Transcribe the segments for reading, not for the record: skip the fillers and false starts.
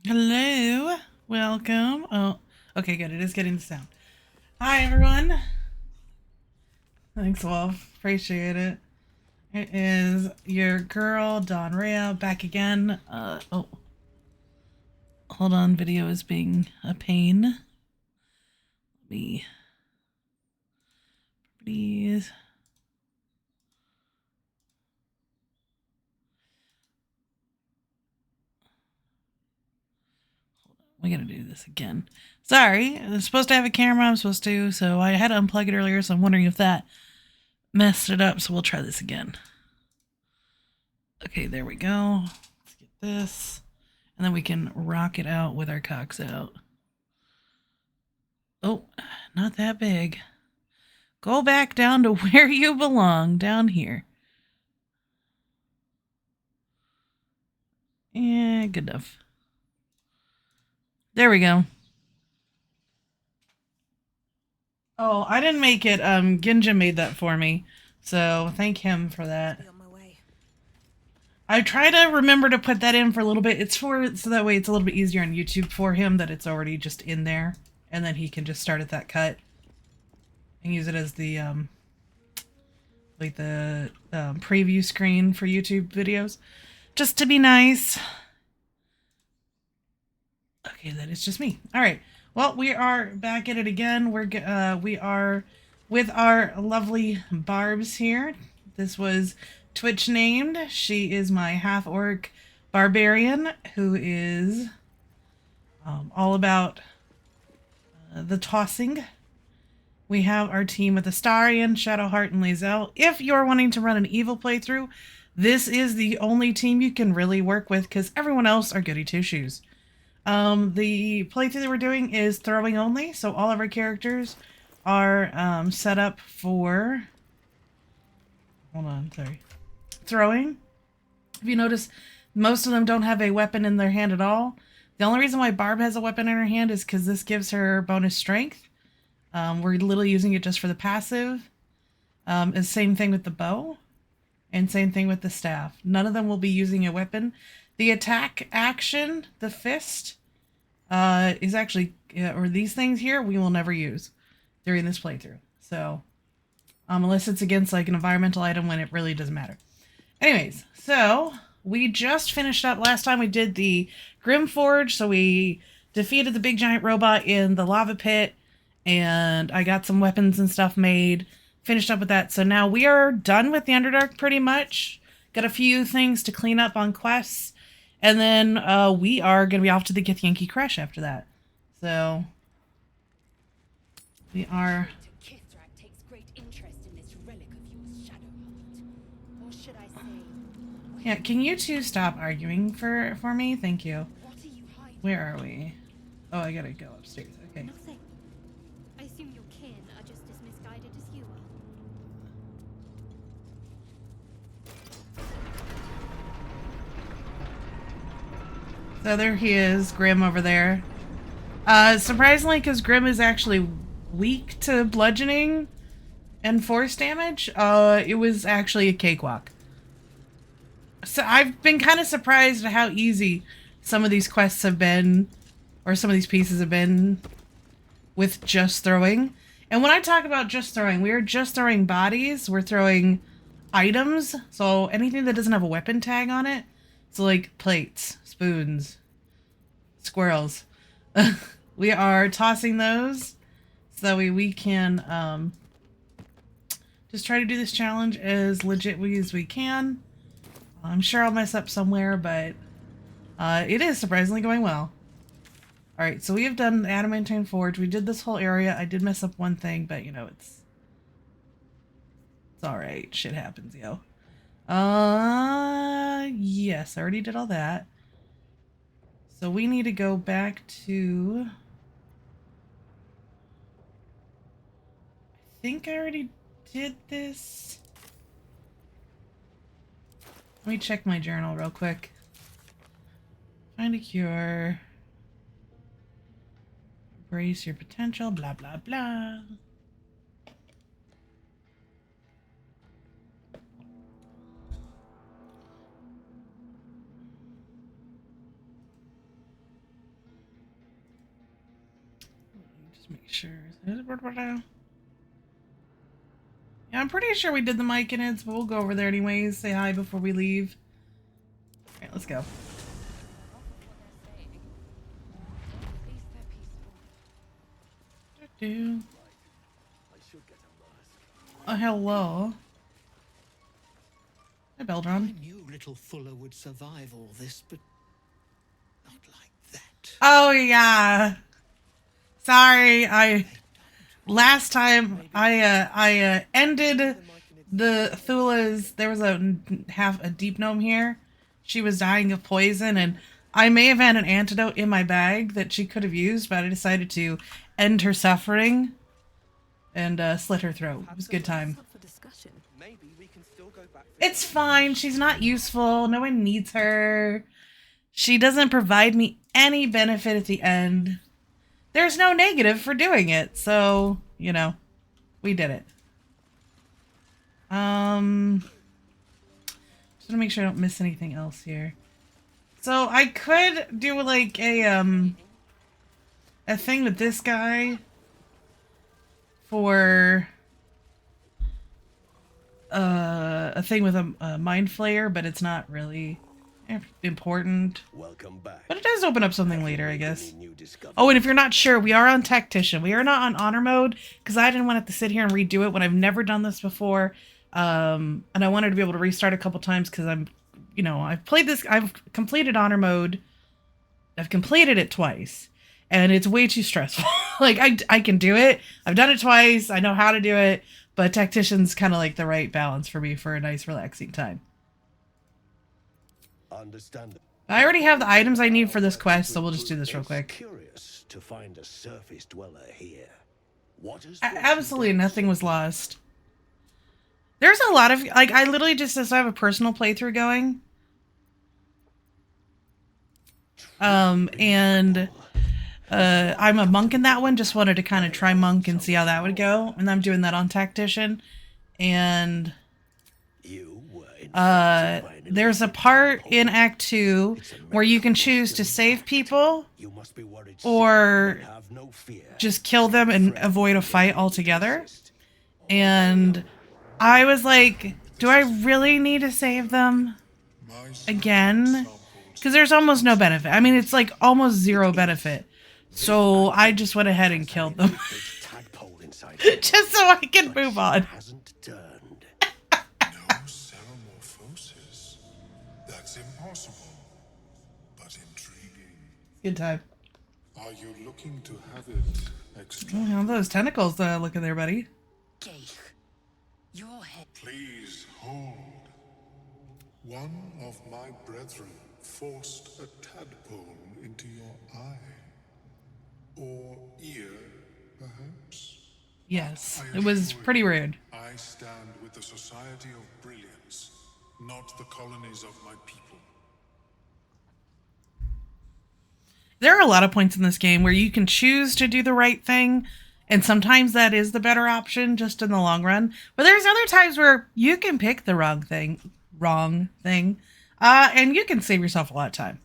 Hello, welcome. Oh, okay, good. It is getting the sound. Hi, everyone. Thanks, Wolf. Appreciate it. It is your girl, Rhea, back again. Oh, hold on. Video is being a pain. Let me, please. We gotta do this again. Sorry, I was supposed to have a camera. I'm supposed to, so I had to unplug it earlier. So I'm wondering if that messed it up. So we'll try this again. Okay, there we go. Let's get this. And then we can rock it out with our cocks out. Oh, not that big. Go back down to where you belong, down here. Yeah, good enough. There we go. Oh, I didn't make it. Ginja made that for me. So thank him for that. I try to remember to put that in for a little bit. It's for so that way it's a little bit easier on YouTube for him that it's already just in there, and then he can just start at that cut and use it as the like the preview screen for YouTube videos, just to be nice. Okay, that is just me. All right. Well, we are back at it again. We are with our lovely Barbs here. This was Twitch named. She is my half orc barbarian who is all about the tossing. We have our team with Astarion, Shadowheart, and Lae'zel. If you're wanting to run an evil playthrough, this is the only team you can really work with because everyone else are goody two shoes. The playthrough that we're doing is throwing only, so all of our characters are set up for. Hold on, sorry. Throwing. If you notice, most of them don't have a weapon in their hand at all. The only reason why Barb has a weapon in her hand is because this gives her bonus strength. We're literally using it just for the passive. It's same thing with the bow, and same thing with the staff. None of them will be using a weapon. The attack action, the fist, is actually, or these things here, we will never use during this playthrough. So, unless it's against like an environmental item when it really doesn't matter. Anyways, so we just finished up last time we did the Grim Forge. So we defeated the big giant robot in the lava pit, and I got some weapons and stuff made. Finished up with that. So now we are done with the Underdark pretty much. Got a few things to clean up on quests. And then we are going to be off to the Githyanki Crash after that. So we are. Yeah, can you two stop arguing for me? Thank you. Where are we? Oh, I gotta go upstairs. Okay. Nothing. I assume your kin are just as misguided as you are. So there he is, Grim over there. Surprisingly, because Grim is actually weak to bludgeoning and force damage, it was actually a cakewalk. So I've been kind of surprised at how easy some of these quests have been, or some of these pieces have been, with just throwing. And when I talk about just throwing, we are just throwing bodies. We're throwing items. So anything that doesn't have a weapon tag on it. So like plates, spoons, squirrels. We are tossing those so that way we can just try to do this challenge as legit as we can. I'm sure I'll mess up somewhere, but it is surprisingly going well. Alright, so we have done the Adamantine Forge. We did this whole area. I did mess up one thing, but you know, it's alright. Shit happens, yo. Yes, I already did all that. So we need to go back to... I think I already did this. Let me check my journal real quick. Find a cure. Embrace your potential, blah, blah, blah. Just make sure. Yeah, I'm pretty sure we did the Myconids, but we'll go over there anyways. Say hi before we leave. Alright, let's go. Do. Oh, hello. Hi, Baldur. I knew little Fuller would survive all this, but not like that. Oh, yeah. Sorry, last time I ended the Thula's. There was a deep gnome here. She was dying of poison, and I may have had an antidote in my bag that she could have used, but I decided to end her suffering and slit her throat. It was a good time. It's fine. She's not useful. No one needs her. She doesn't provide me any benefit at the end. There's no negative for doing it, so, you know, we did it. Just want to make sure I don't miss anything else here. So I could do like a thing with this guy for a thing with a mind flayer, but it's not really important. Welcome back. But it does open up something later, I guess. Oh, and if you're not sure, we are on Tactician. We are not on Honor mode, because I didn't want to have to sit here and redo it when I've never done this before. And I wanted to be able to restart a couple times, because I'm, you know, I've completed Honor mode. I've completed it twice. And it's way too stressful. Like, I can do it. I've done it twice. I know how to do it. But Tactician's kind of like the right balance for me for a nice, relaxing time. Understand. I already have the items I need for this quest, so we'll just do this real quick. Curious to find a surface dweller here. What is Absolutely nothing was lost. There's a lot of, like, I literally just have a personal playthrough going. And I'm a monk in that one. Just wanted to kind of try monk and see how that would go. And I'm doing that on Tactician. And there's a part in Act 2 where you can choose to save people or just kill them and avoid a fight altogether. And I was like, do I really need to save them again? Because there's almost no benefit. I mean, it's like almost zero benefit. So I just went ahead and killed them. Just so I can move on. No metamorphosis. That's impossible, but intriguing. Good time. Are you looking to have it extra? Oh, those tentacles looking there, buddy. Your head. Please hold. One of my brethren forced a tadpole into your eye. Or ear, perhaps? Yes, it was pretty rude. I stand with the Society of Brilliance, not the colonies of my people. There are a lot of points in this game where you can choose to do the right thing, and sometimes that is the better option just in the long run. But there's other times where you can pick the wrong thing, and you can save yourself a lot of time.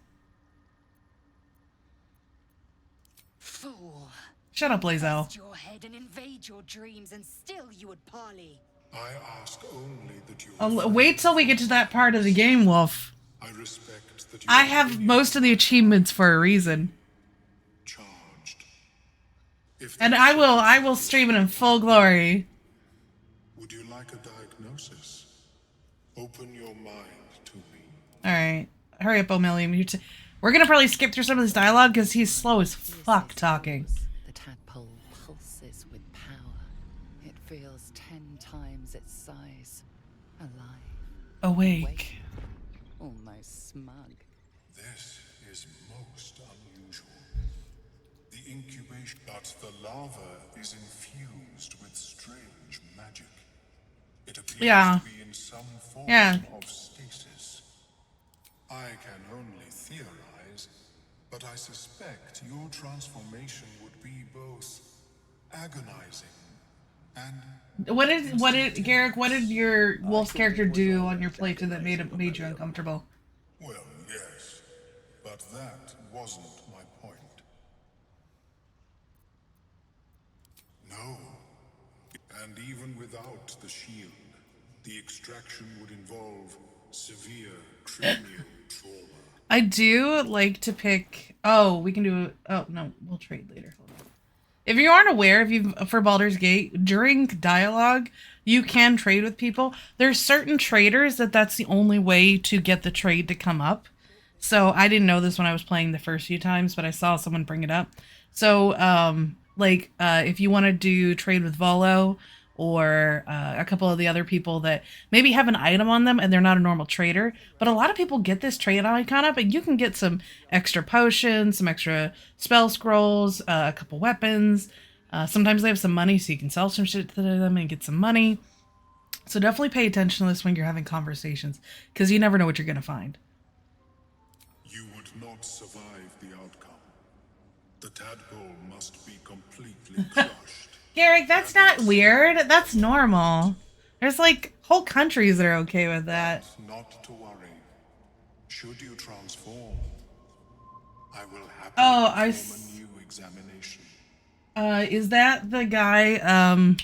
Fool. Shut up, Lazel. Rest your head and invade your dreams, and still you would parley. I ask only that you... Wait till we get to that part of the game, Wolf. I respect that you... I have most of the achievements for a reason. Charged. If And I will stream it in full glory. Would you like a diagnosis? Open your mind to me. Alright. Hurry up, O'Million. We're gonna probably skip through some of this dialogue because he's slow as fuck talking. The tadpole pulses with power. It feels 10 times its size. Alive. Awake. Almost smug. This is most unusual. The incubation, but the larva is infused with strange magic. It appears to be in some form of stasis. I can only theorize, but I suspect your transformation would be both agonizing and... Garrick, what did your wolf character do on your playthrough that made you uncomfortable? Well, yes, but that wasn't my point. No. And even without the shield, the extraction would involve severe cranial trauma. I do like to pick. Oh, we can do. Oh no, we'll trade later. Hold on. If you aren't aware, if you for Baldur's Gate during dialogue, you can trade with people. There's certain traders that's the only way to get the trade to come up. So I didn't know this when I was playing the first few times, but I saw someone bring it up. So if you want to do trade with Volo or a couple of the other people that maybe have an item on them and they're not a normal trader, but a lot of people get this trade icon up and you can get some extra potions, some extra spell scrolls, a couple weapons. Sometimes they have some money so you can sell some shit to them and get some money. So definitely pay attention to this when you're having conversations because you never know what you're going to find. You would not survive the outcome. The tadpole must be completely crushed. Garrick, that's not weird. That's normal. There's like whole countries that are okay with that. Not to worry. Should you transform, I will happily perform a new examination. Is that the guy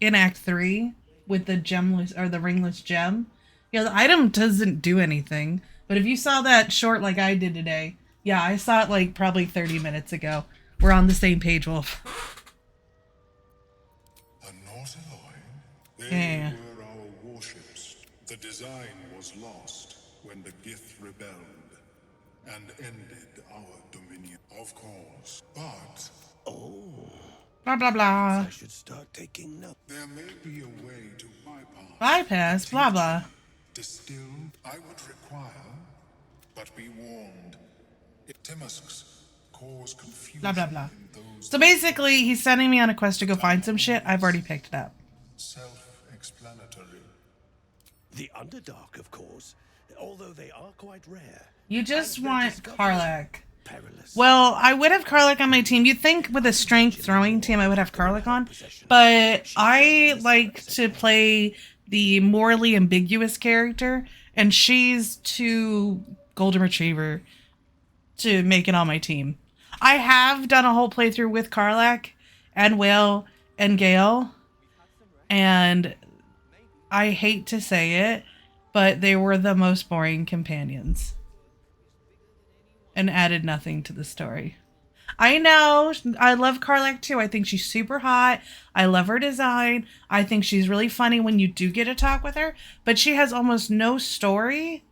in Act 3 with the gemless or the ringless gem? Yeah, the item doesn't do anything. But if you saw that short like I did today, yeah, I saw it like probably 30 minutes ago. We're on the same page, Wolf. They were our warships. The design was lost when the Gith rebelled and ended our dominion, of course. But Blah, blah, blah. I should start taking notes. there may be a way to bypass. Bypass, blah, blah. Distilled, I would require, but be warned. Timusks cause confusion. Blah, blah, blah. in those So basically, he's sending me on a quest to go find some shit. I've already picked it up. self-explanatory. The Underdark, of course, although they are quite rare. You just And their want discovery Karlach. perilous. Well, I would have Karlach on my team. You'd think with a strength throwing team I would have Karlach on, but I like to play the morally ambiguous character, and she's too golden retriever to make it on my team. I have done a whole playthrough with Karlach and Whale and Gale, and I hate to say it, but they were the most boring companions and added nothing to the story. I know, I love Karlach too. I think she's super hot. I love her design. I think she's really funny when you do get to talk with her, but she has almost no story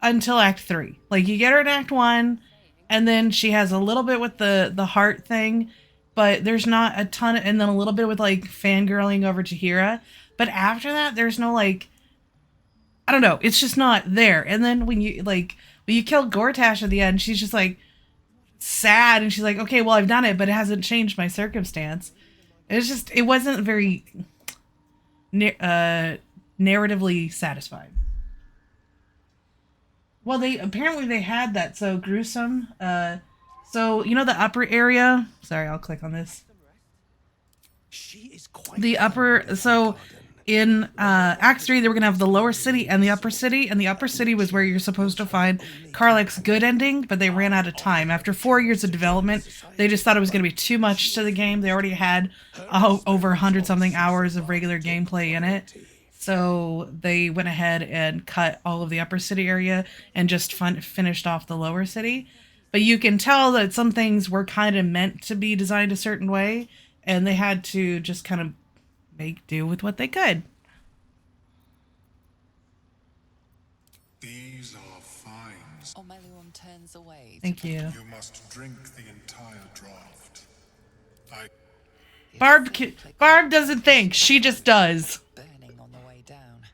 until Act 3. Like, you get her in Act 1, and then she has a little bit with the heart thing, but there's not a ton, and then a little bit with, like, fangirling over Chihira. But after that, there's no, like, I don't know, it's just not there. And then when you kill Gortash at the end, she's just, like, sad, and she's like, okay, well, I've done it, but it hasn't changed my circumstance. It wasn't very narratively satisfying. Well, they had that so gruesome. So you know the upper area. Sorry, I'll click on this. She is quite The upper. So in Act 3, they were gonna have the lower city and the upper city, and the upper city was where you're supposed to find Karlach's good ending, but they ran out of time. After 4 years of development, they just thought it was gonna be too much to the game. They already had over 100-something hours of regular gameplay in it. So they went ahead and cut all of the upper city area and just finished off the lower city. But you can tell that some things were kind of meant to be designed a certain way, and they had to just kind of make do with what they could. These are fines. Omelium turns away. Thank you. You must drink the entire draft. Barb doesn't think. She just does. Burning on the way down.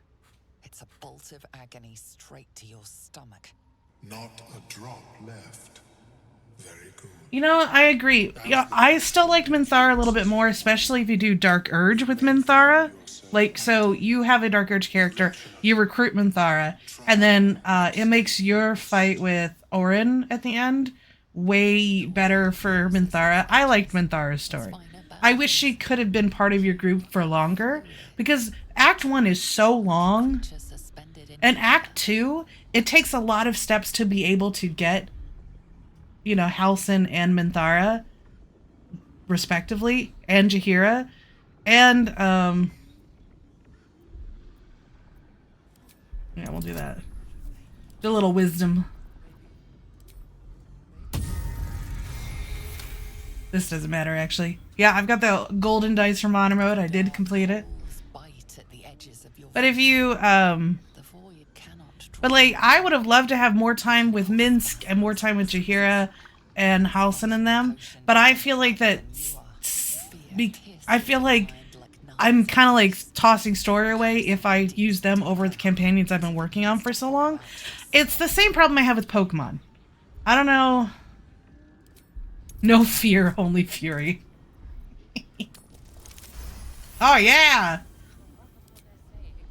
It's a bolt of agony straight to your stomach. Not a drop left. Very good. You know, I agree. Yeah, I still liked Minthara a little bit more, especially if you do Dark Urge with Minthara. Like, so you have a Dark Urge character, you recruit Minthara, and then it makes your fight with Orin at the end way better for Minthara. I liked Minthara's story. I wish she could have been part of your group for longer, because Act 1 is so long, and Act 2, it takes a lot of steps to be able to get, you know, Halsin and Minthara. respectively, and Jaheira, and yeah, we'll do that. Do a little wisdom. This doesn't matter, actually. Yeah, I've got the golden dice from honor mode. I did complete it. Bite at the edges of your But if you, the void cannot but like, I would have loved to have more time with Minsk and more time with Jaheira and Halsin and them. But I feel like that, I feel like I'm kind of like tossing story away if I use them over the companions I've been working on for so long. It's the same problem I have with Pokemon. I don't know. No fear, only fury. Oh yeah!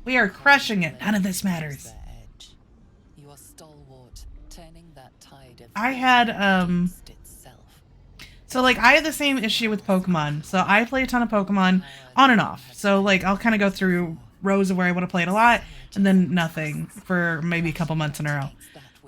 We are crushing it. None of this matters. their edge. You are stalwart, turning that tide of I had, against itself. so like I had the same issue with Pokemon. So I play a ton of Pokemon on and off. So like I'll kind of go through rows of where I want to play it a lot and then nothing for maybe a couple months in a row.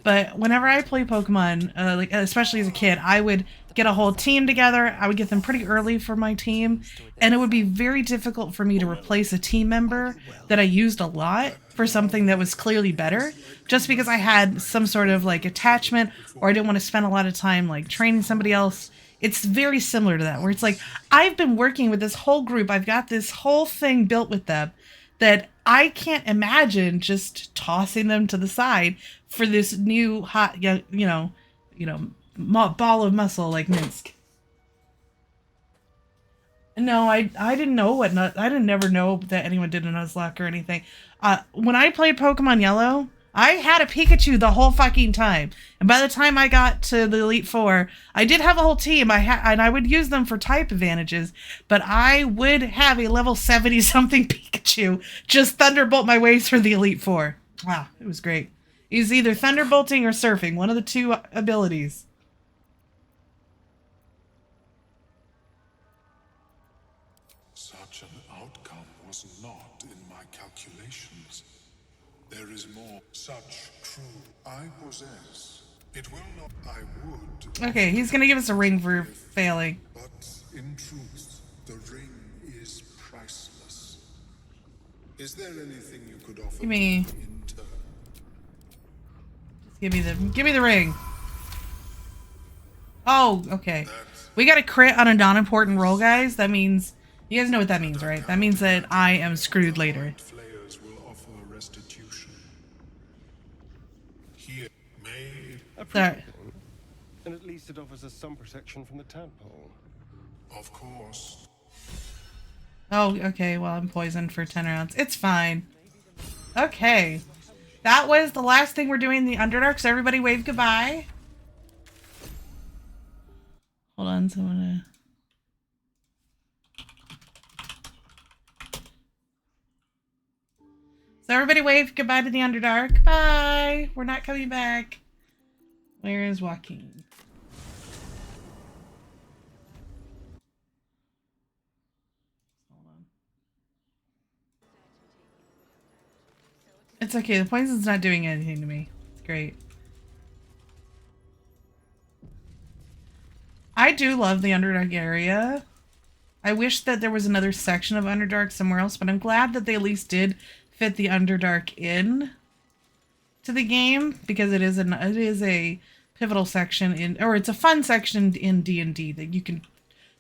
But whenever I play Pokemon, like especially as a kid, I would get a whole team together. I would get them pretty early for my team, and it would be very difficult for me to replace a team member that I used a lot for something that was clearly better, just because I had some sort of like attachment, or I didn't want to spend a lot of time like training somebody else. It's very similar to that, where it's like I've been working with this whole group. I've got this whole thing built with them that I can't imagine just tossing them to the side for this new hot, ball of muscle like Minsk. No, I didn't know what I didn't never know that anyone did a Nuzlocke or anything. When I played Pokemon Yellow, I had a Pikachu the whole fucking time, and by the time I got to the Elite Four, I did have a whole team. And I would use them for type advantages, but I would have a level 70 something Pikachu just thunderbolt my way through the Elite Four. Wow, it was great. He's either thunderbolting or surfing, one of the two abilities. Such an outcome was not in my calculations. There is more. Such true I possess. It will not. I would. Okay, he's gonna give us a ring for failing. But in truth, the ring is priceless. Is there anything you could offer Give me- in turn? Give me the ring. Oh, okay. We got a crit on a non-important roll, guys. That means you guys know what that means, right? That means that I am screwed later. Flayers will offer restitution. Here, may Sorry. And at least it offers us some protection from the tadpole. of course. Oh, okay. Well, I'm poisoned for 10 rounds. It's fine. Okay. That was the last thing we're doing in the Underdark, so everybody wave goodbye. Hold on, so I'm gonna... So everybody wave goodbye to the Underdark. Bye! We're not coming back. Where is Joaquin? Hold on. It's okay. The poison's not doing anything to me. It's great. I do love the Underdark area. I wish that there was another section of Underdark somewhere else, but I'm glad that they at least did fit the Underdark in to the game, because it is a pivotal section in, or it's a fun section in D&D that you can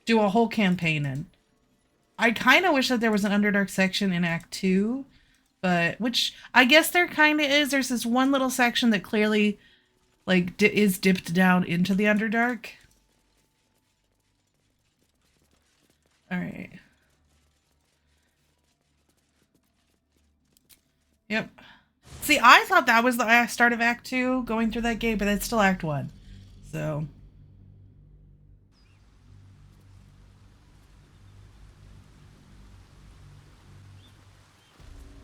do a whole campaign in. I kind of wish that there was an Underdark section in Act 2, but which I guess there kind of is. There's this one little section that clearly like is dipped down into the Underdark. All right. Yep. See, I thought that was the start of Act 2, going through that gate, but it's still Act 1. So...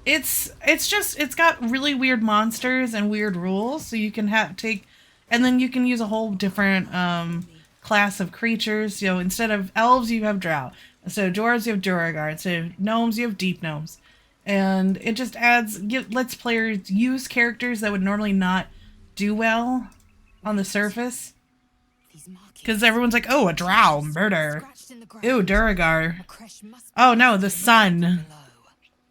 It's got really weird monsters and weird rules, so you can and then you can use a whole different class of creatures. You know, instead of elves, you have drow. Instead of dwarves, you have Duragar. Instead of gnomes, you have deep gnomes. And it just lets players use characters that would normally not do well on the surface. Because everyone's like, oh, a drow, murder. in the ground. Ew, Duragar. A creche must be Oh no, the just sun. below.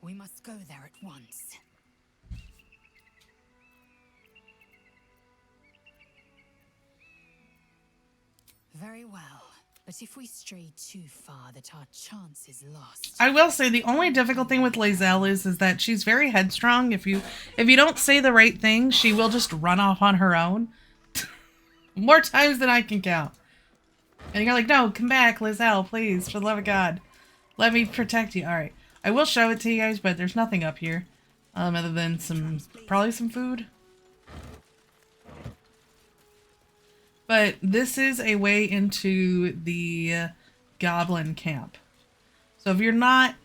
We must go there at once. Very well. But if we stray too far, that our chance is lost. I will say the only difficult thing with Lae'zel is that she's very headstrong. If you don't say the right thing, she will just run off on her own. More times than I can count. And you're like, no, come back, Lae'zel, please, for the love of God. Let me protect you. Alright. I will show it to you guys, but there's nothing up here. Other than probably some food. But this is a way into the goblin camp. So if you want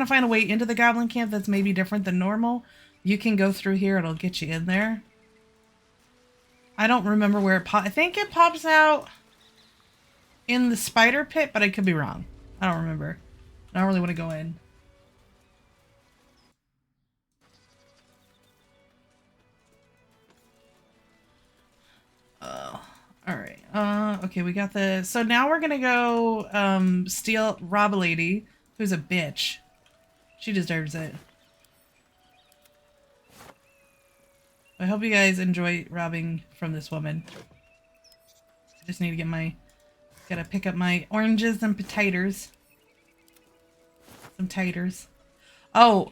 to find a way into the goblin camp that's maybe different than normal, you can go through here. It'll get you in there. I don't remember where it pops. I think it pops out in the spider pit, but I could be wrong. I don't remember. I don't really want to go in. Alright. Okay, we got the... So now we're gonna go, rob a lady who's a bitch. She deserves it. I hope you guys enjoy robbing from this woman. Just need to get gotta pick up my oranges and potatoes. Some taters. Oh!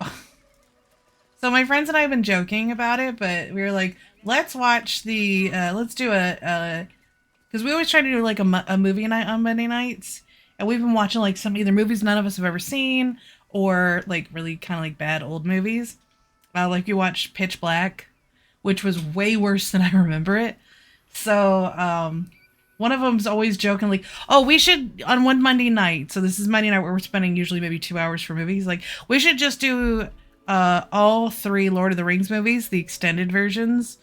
So my friends and I have been joking about it, but we were like, let's watch the, let's do because we always try to do like a movie night on Monday nights. And we've been watching like some either movies none of us have ever seen or like really kind of like bad old movies. Like we watched Pitch Black, which was way worse than I remember it. So, one of them's always joking like, oh, we should, on one Monday night, so this is Monday night where we're spending usually maybe 2 hours for movies, like, we should just do all 3 Lord of the Rings movies, the extended versions,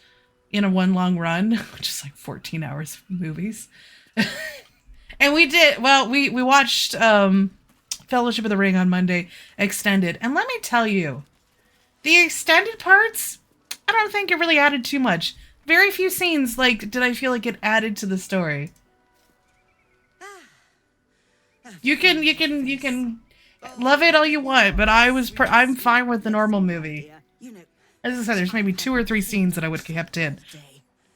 in a one long run, which is like 14 hours of movies. And we did, well, we watched Fellowship of the Ring on Monday, extended, and let me tell you, the extended parts, I don't think it really added too much. Very few scenes, like, did I feel like it added to the story. You can love it all you want, but I'm fine with the normal movie. As I said, there's maybe 2 or 3 scenes that I would have kept in.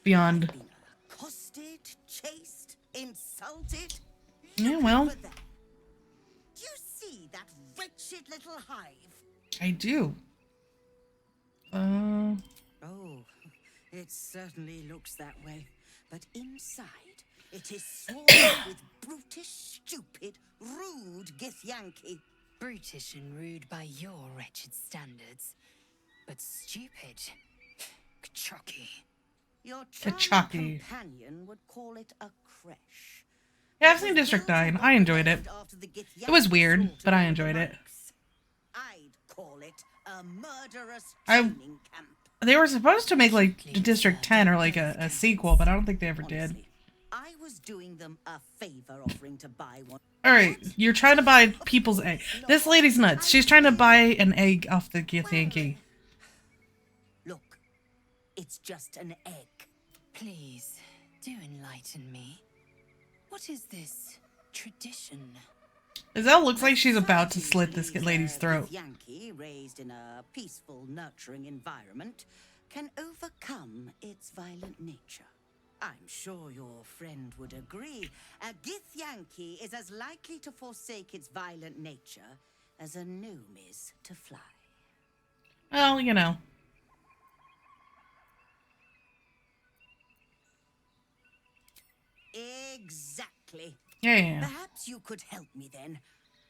Beyond. Accosted, chased, insulted. Yeah, well. Do you see that wretched little hive? I do. Oh, it certainly looks that way. But inside, it is swarming with brutish, stupid, rude Githyanki. Brutish and rude by your wretched standards. But stupid. Kachaki. Your Kachaki. charming companion would call it a creche. Yeah, I've seen District 9. I enjoyed it. It was weird, but I enjoyed it. I'd call it a murderous I- training camp. They were supposed to make, like, District 10 or, like, a sequel, but I don't think they ever did. Honestly, I was doing them a favor offering to buy one. Alright, you're trying to buy people's egg. This lady's nuts. She's trying to buy an egg off the Githyanki. Look, it's just an egg. Please, do enlighten me. What is this tradition? Iselle looks like she's about to slit this lady's throat. Yankee raised in a peaceful, nurturing environment can overcome its violent nature. I'm sure your friend would agree. A Githyanki is as likely to forsake its violent nature as a gnome is to fly. Well, you know. Exactly. Yeah. Perhaps you could help me then.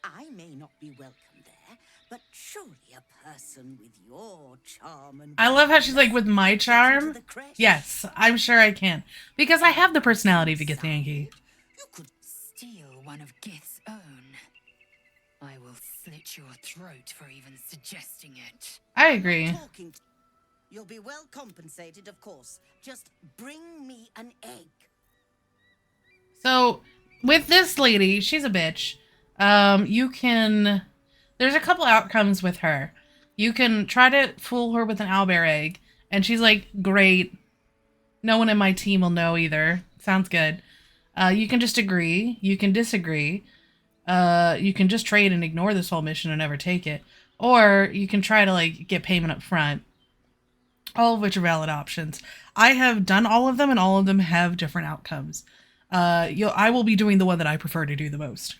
I may not be welcome there, but surely a person with your charm and... I love how she's like, with my charm? Yes, I'm sure I can. Because I have the personality of a Githyanki. You could Steal one of Gith's own. I will slit your throat for even suggesting it. I agree. talking. You'll be well compensated, of course. Just bring me an egg. So, with this lady, she's a bitch. There's a couple outcomes with her. You can try to fool her with an owlbear egg, and she's like, great. No one in my team will know either. Sounds good. You can just agree. You can disagree. You can just trade and ignore this whole mission and never take it. Or you can try to like get payment up front. All of which are valid options. I have done all of them and all of them have different outcomes. I will be doing the one that I prefer to do the most.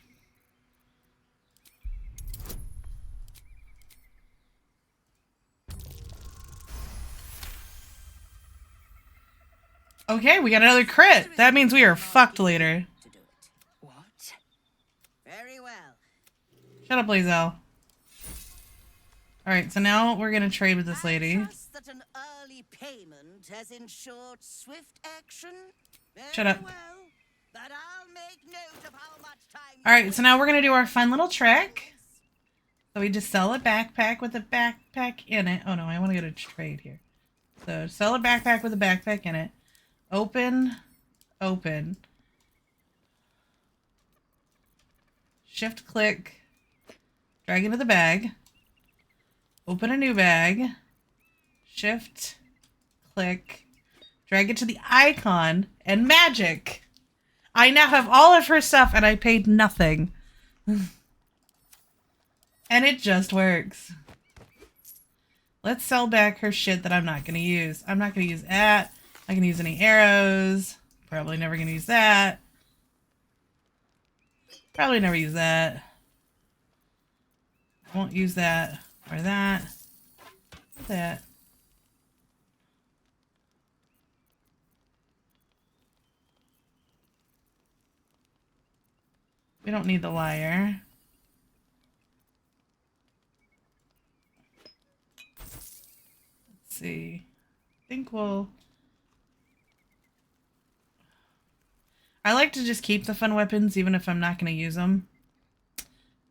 Okay, we got another crit. That means we are fucked later. What? Very well. Shut up, Lazel. Alright, so now we're gonna trade with this lady. I trust that an early payment has ensured swift action. Very Shut up. Well, but I'll make note of how much time. Alright, so now we're gonna do our fun little trick. So we just sell a backpack with a backpack in it. Oh no, I want to go to trade here. So sell a backpack with a backpack in it. Open. Shift click. Drag into the bag. Open a new bag. Shift click. Drag it to the icon. And magic! I now have all of her stuff and I paid nothing. And it just works. Let's sell back her shit that I'm not going to use. I'm not going to use that. I'm not going to use any arrows. Probably never going to use that. Probably never use that. I won't use that. Or that. Or that. We don't need the liar. Let's see. I think we'll... I like to just keep the fun weapons even if I'm not going to use them.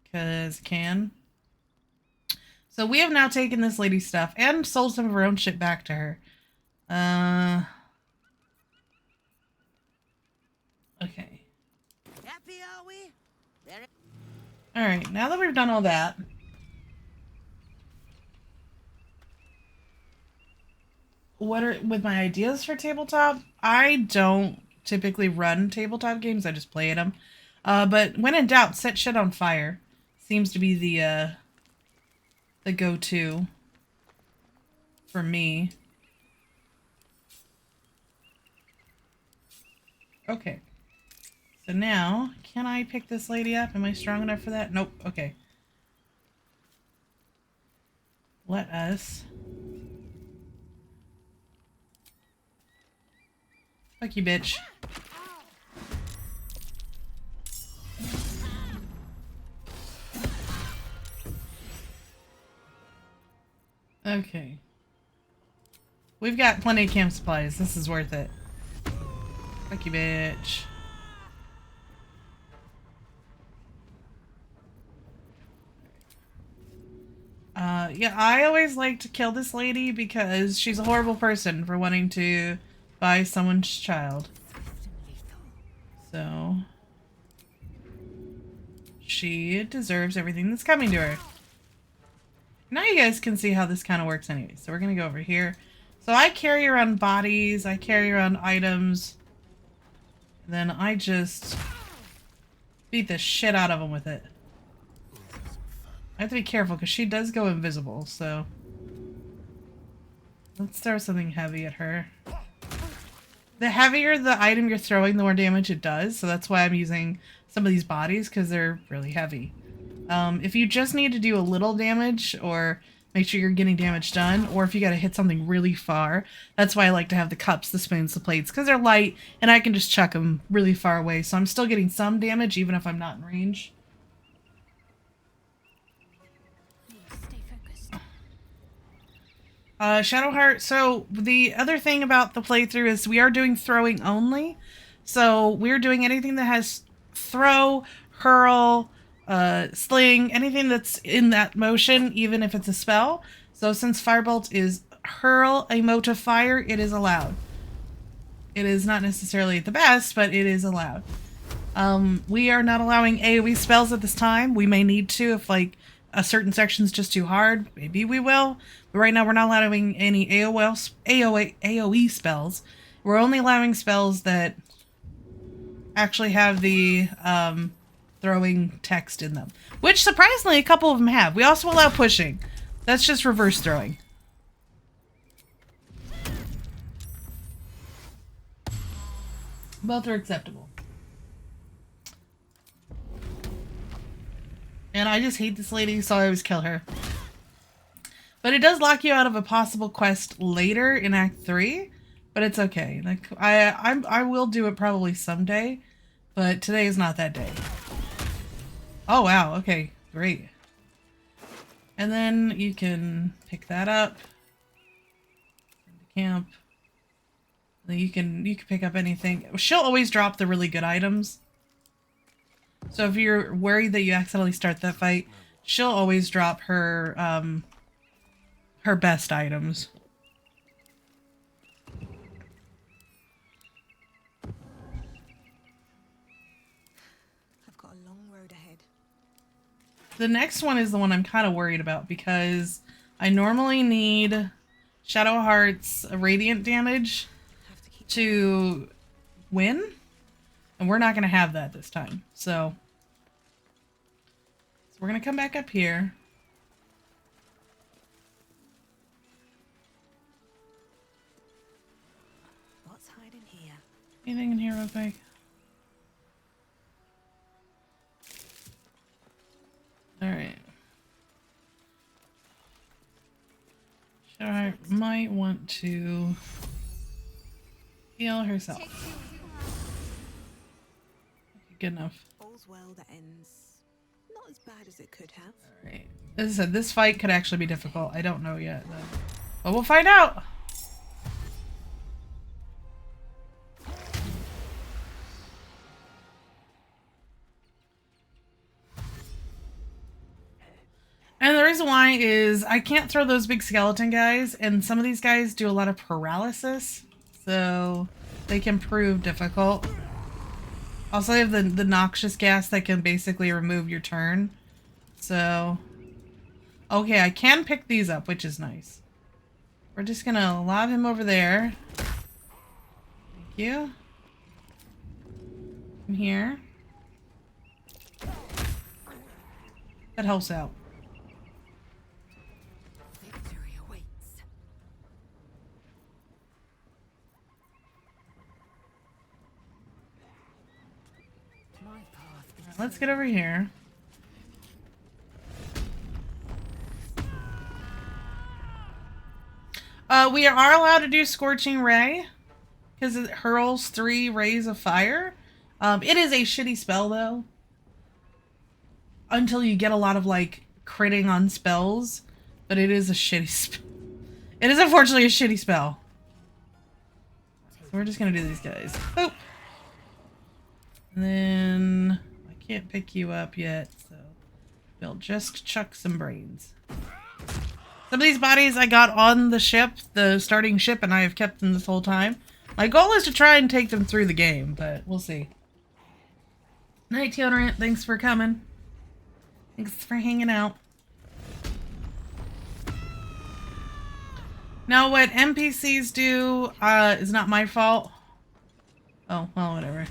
Because can. So we have now taken this lady's stuff and sold some of her own shit back to her. Okay. Happy are we? Very... Alright, now that we've done all that... What are with my ideas for tabletop? I don't typically run tabletop games. I just play them. But when in doubt, set shit on fire. Seems to be the go-to for me. Okay. So now, can I pick this lady up? Am I strong enough for that? Nope. Okay. Let us... Fuck you, bitch. Okay. We've got plenty of camp supplies. This is worth it. Fuck you, bitch. Yeah, I always like to kill this lady because she's a horrible person for wanting to buy someone's child. So she deserves everything that's coming to her. Now you guys can see how this kind of works anyway. So we're gonna go over here. So I carry around bodies, I carry around items, and then I just beat the shit out of them with it. I have to be careful because she does go invisible, so let's throw something heavy at her. The heavier the item you're throwing, the more damage it does, so that's why I'm using some of these bodies, because they're really heavy. If you just need to do a little damage, or make sure you're getting damage done, or if you gotta hit something really far, that's why I like to have the cups, the spoons, the plates, because they're light, and I can just chuck them really far away, so I'm still getting some damage, even if I'm not in range. Stay focused. Shadowheart, so the other thing about the playthrough is we are doing throwing only. So we're doing anything that has throw, hurl, sling, anything that's in that motion, even if it's a spell. So since Firebolt is hurl a mote of fire, it is allowed. It is not necessarily the best, but it is allowed. We are not allowing AoE spells at this time. We may need to if like a certain section's just too hard. Maybe we will. But right now we're not allowing any AoE spells. We're only allowing spells that actually have the throwing text in them. Which, surprisingly, a couple of them have. We also allow pushing. That's just reverse throwing. Both are acceptable. And I just hate this lady, so I always kill her. But it does lock you out of a possible quest later in Act 3. But it's okay. Like I will do it probably someday. But today is not that day. Oh wow, okay, great. And then you can pick that up. Camp. Then you can pick up anything. She'll always drop the really good items. So if you're worried that you accidentally start that fight, she'll always drop her her best items. I've got a long road ahead. The next one is the one I'm kind of worried about because I normally need Shadow Heart's radiant damage to win, and we're not going to have that this time. So we're going to come back up here. What's hiding here? Anything in here real quick? Alright. Shadow Heart might want to heal herself. Okay, good enough. All's well that ends not as bad as it could have. Alright. As I said, this fight could actually be difficult. I don't know yet, though. But we'll find out! And the reason why is I can't throw those big skeleton guys, and some of these guys do a lot of paralysis, so they can prove difficult. Also, I have the noxious gas that can basically remove your turn. So, okay, I can pick these up, which is nice. We're just gonna lob him over there. Thank you. In here. That helps out. Victory awaits. My path. Let's get over here. We are allowed to do Scorching Ray because it hurls 3 rays of fire. It is a shitty spell though. Until you get a lot of like critting on spells, but it is a shitty spell. It is unfortunately a shitty spell. So we're just gonna do these guys. Boop. And then I can't pick you up yet, so we'll just chuck some brains. Some of these bodies I got on the ship, the starting ship, and I have kept them this whole time. My goal is to try and take them through the game, but we'll see. Night, Deodorant. Thanks for coming. Thanks for hanging out. Now, what NPCs do is not my fault. Oh, well, whatever.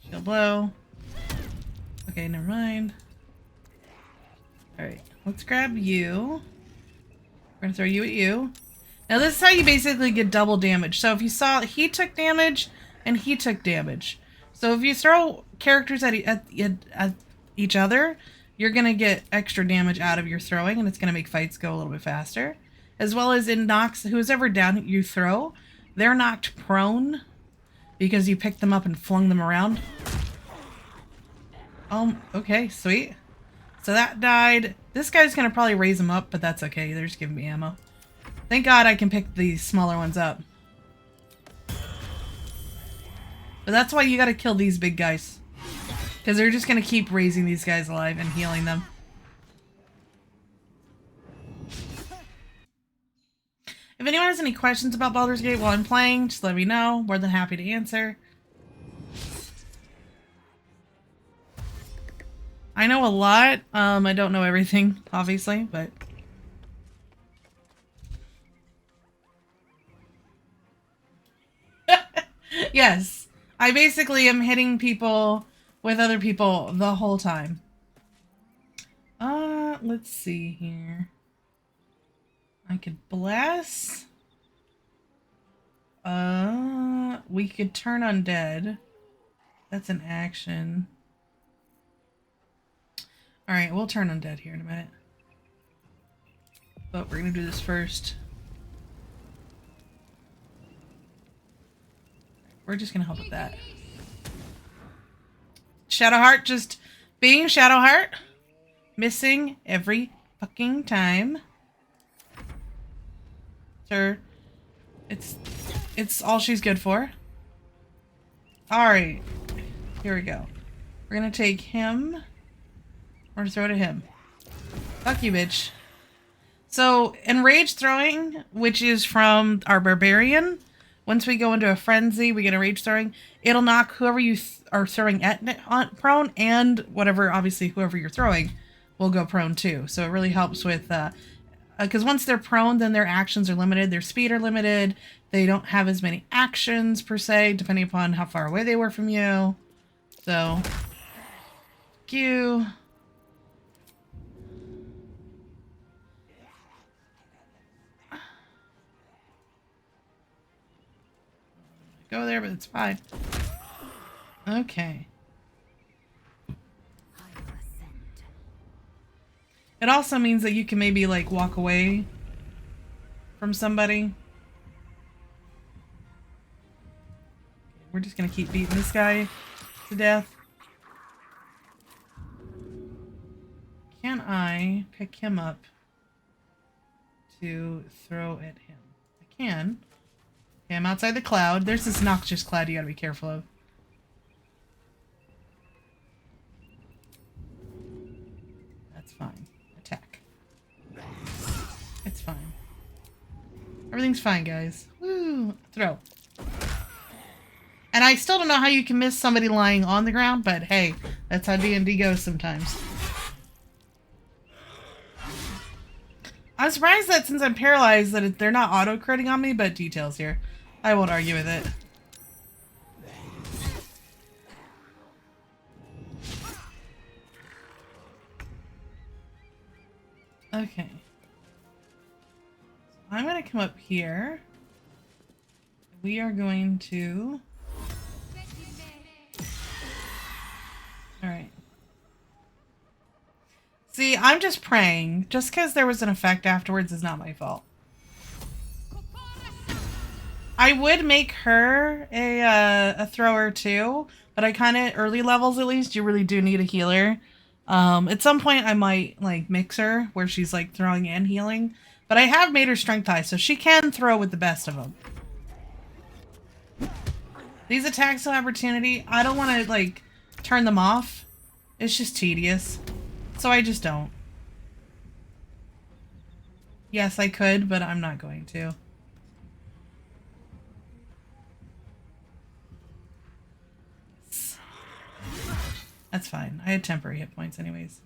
Shield blow. Okay, never mind. Alright, let's grab you. We're gonna throw you at you. Now, this is how you basically get double damage. So, if you saw, he took damage and he took damage. So, if you throw characters at each other, you're gonna get extra damage out of your throwing, and it's gonna make fights go a little bit faster. As well as it knocks who's ever down you throw, they're knocked prone because you picked them up and flung them around. Okay, sweet. So that died. This guy's gonna probably raise them up, but that's okay. They're just giving me ammo. Thank God I can pick these smaller ones up. But that's why you gotta kill these big guys. Because they're just gonna keep raising these guys alive and healing them. If anyone has any questions about Baldur's Gate while I'm playing, just let me know. More than happy to answer. I know a lot. I don't know everything, obviously, but... Yes. I basically am hitting people with other people the whole time. Let's see here. I could bless. We could turn undead. That's an action. Alright, we'll turn undead here in a minute. But we're gonna do this first. We're just gonna help with that. Shadowheart just being Shadowheart. Missing every fucking time. Sir, it's all she's good for. Alright. Here we go. We're gonna take him. We're gonna throw to him. Fuck you, bitch. So, enrage throwing, which is from our barbarian. Once we go into a frenzy, we get a rage throwing. It'll knock whoever you are throwing at prone, and whatever, obviously, whoever you're throwing will go prone too. So it really helps with, because once they're prone, then their actions are limited, their speed are limited, they don't have as many actions per se, depending upon how far away they were from you. So, fuck you. Go there, but it's fine. Okay. It also means that you can maybe, like, walk away from somebody. We're just gonna keep beating this guy to death. Can I pick him up to throw at him? I can. Okay, I'm outside the cloud. There's this noxious cloud you gotta be careful of. That's fine. Attack. It's fine. Everything's fine, guys. Woo! Throw. And I still don't know how you can miss somebody lying on the ground, but hey, that's how D&D goes sometimes. I'm surprised that since I'm paralyzed that they're not auto-critting on me, but details here. I won't argue with it. Okay. I'm going to come up here. We are going to... Alright. See, I'm just praying. Just because there was an effect afterwards is not my fault. I would make her a thrower too, but I kind of, early levels at least, you really do need a healer. At some point I might like mix her where she's like throwing and healing, but I have made her strength high, so she can throw with the best of them. These attacks of opportunity, I don't want to like turn them off. It's just tedious, so I just don't. Yes, I could, but I'm not going to. That's fine. I had temporary hit points anyways.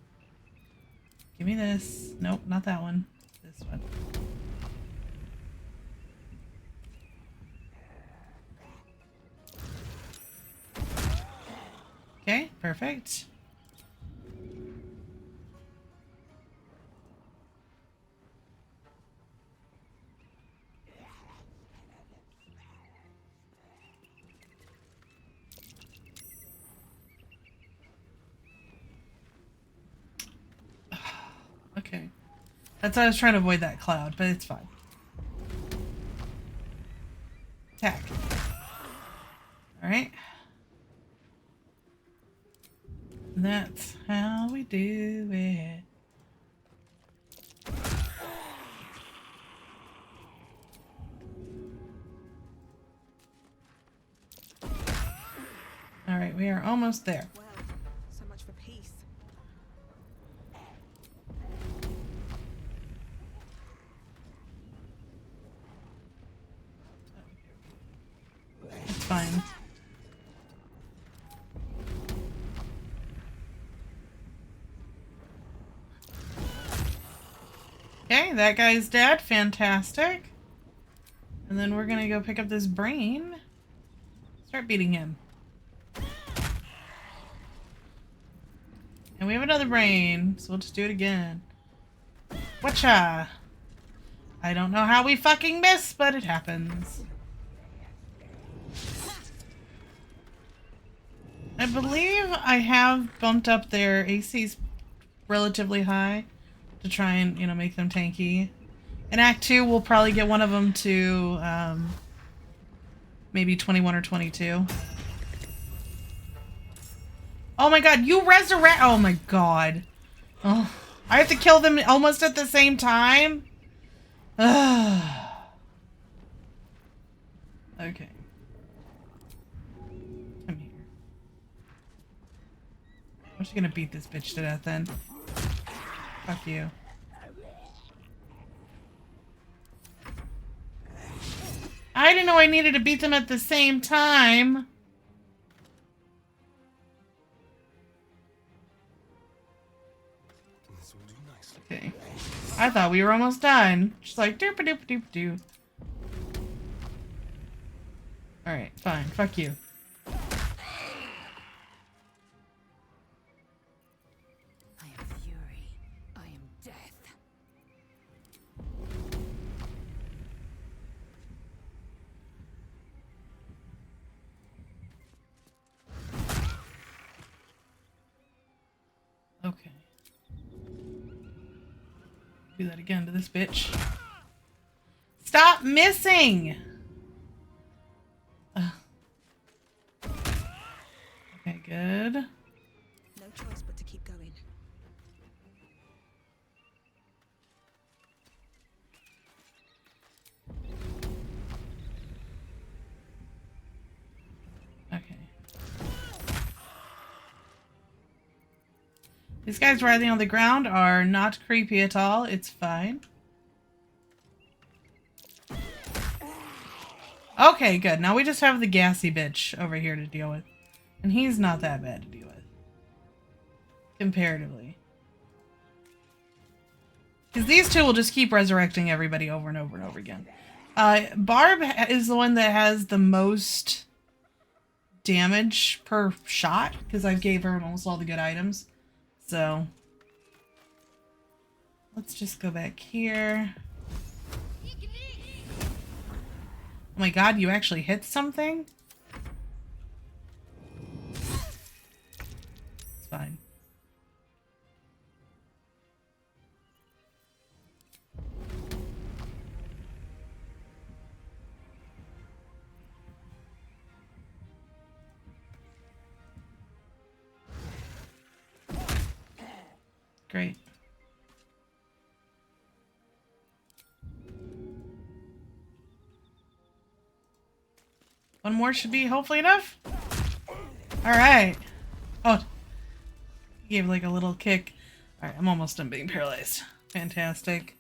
Give me this. Nope, not that one. This one. Okay, perfect. Okay. That's why I was trying to avoid that cloud, but it's fine. Attack. Alright. That's how we do it. Alright, we are almost there. Well, so much for peace. It's fine. Okay, that guy's dead. Fantastic. And then we're gonna go pick up this brain. Start beating him. And we have another brain, so we'll just do it again. Whatcha? I don't know how we fucking miss, but it happens. I believe I have bumped up their ACs relatively high to try and, you know, make them tanky. In Act 2, we'll probably get one of them to maybe 21 or 22. Oh my god, you resurrect! Oh my god. Oh, I have to kill them almost at the same time? Okay. Come here. I'm just gonna beat this bitch to death then. Fuck you. I didn't know I needed to beat them at the same time. Okay. I thought we were almost done. Just like doop a doop doop doo. Alright, fine. Fuck you. I am fury. I am death. Okay. Do that again to this bitch. Stop missing! Okay, good. No choice but to keep going. Okay. These guys writhing on the ground are not creepy at all. It's fine. Okay, good. Now we just have the gassy bitch over here to deal with. And he's not that bad to deal with. Comparatively. Because these two will just keep resurrecting everybody over and over and over again. Barb is the one that has the most damage per shot. Because I gave her almost all the good items. So. Let's just go back here. Oh my god, you actually hit something? It's fine. Great. One more should be hopefully enough. Alright. Oh. Gave like a little kick. Alright, I'm almost done being paralyzed. Fantastic.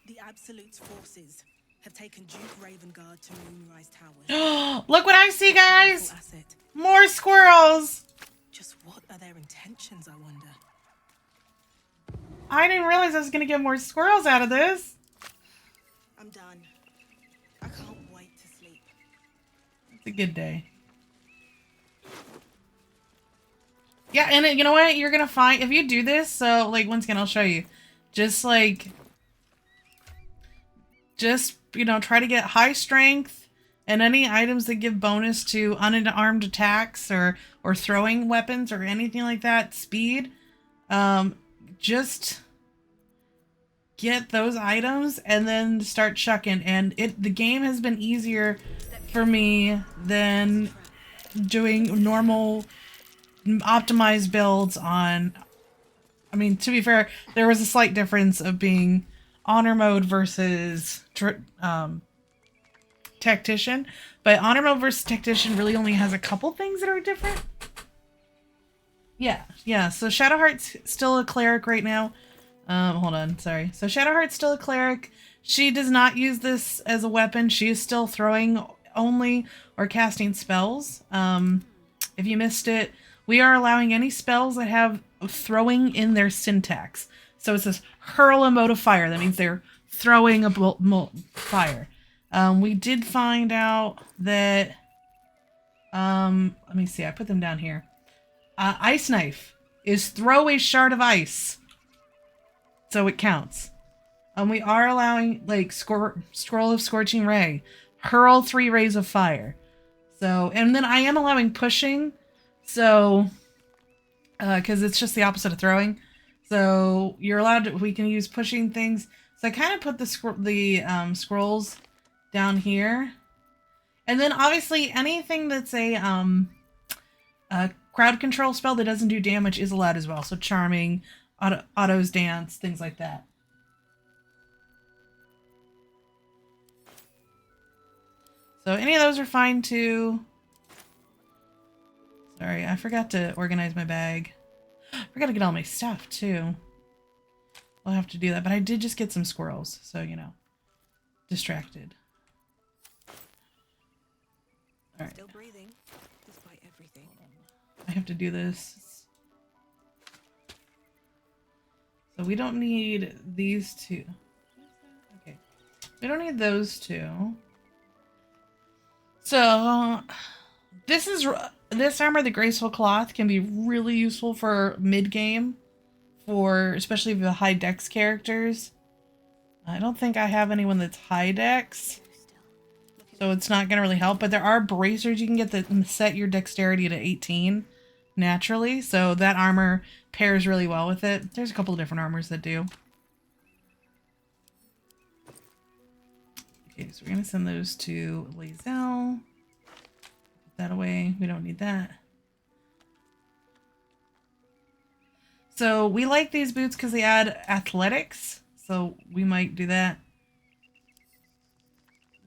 The Absolute's forces have taken Duke Ravengard to Moonrise Towers. Look what I see, guys! Asset. More squirrels! Just what are their intentions, I wonder? I didn't realize I was gonna get more squirrels out of this. I'm done. I can't wait to sleep. It's a good day. Yeah, and you know what? You're gonna find, if you do this, so, like, once again, I'll show you. Just, like, you know, try to get high strength and any items that give bonus to unarmed attacks or throwing weapons or anything like that. Speed. Just get those items and then start chucking. And the game has been easier for me than doing normal optimized builds on. I mean, to be fair, there was a slight difference of being honor mode versus tactician, but honor mode versus tactician really only has a couple things that are different. Yeah, so Shadowheart's still a cleric right now. Hold on, sorry. So Shadowheart's still a cleric. She does not use this as a weapon. She is still throwing only or casting spells. If you missed it, we are allowing any spells that have throwing in their syntax. So it says hurl a mote of fire. That means they're throwing a fire. We did find out that, let me see, I put them down here. Ice Knife is throw a shard of ice. So it counts. We are allowing, like, Scroll of Scorching Ray. Hurl 3 rays of fire. So, and then I am allowing pushing. So, because it's just the opposite of throwing. So, you're allowed to, we can use pushing things. So I kind of put the scrolls down here. And then obviously anything that's a crowd control spell that doesn't do damage is allowed as well. So Charming, Otto's Dance, things like that. So any of those are fine too. Sorry, I forgot to organize my bag. I forgot to get all my stuff too. I'll have to do that, but I did just get some squirrels, so you know, distracted. All right. Still breathing, despite everything. I have to do this. So we don't need these two. Okay. We don't need those two. So this armor, the Graceful Cloth, can be really useful for mid-game, for especially the high dex characters. I don't think I have anyone that's high dex, so it's not going to really help. But there are bracers you can get that set your dexterity to 18 naturally, so that armor pairs really well with it. There's a couple of different armors that do. Okay, so we're going to send those to Lae'zel. Put that away. We don't need that. So we like these boots because they add athletics. So we might do that.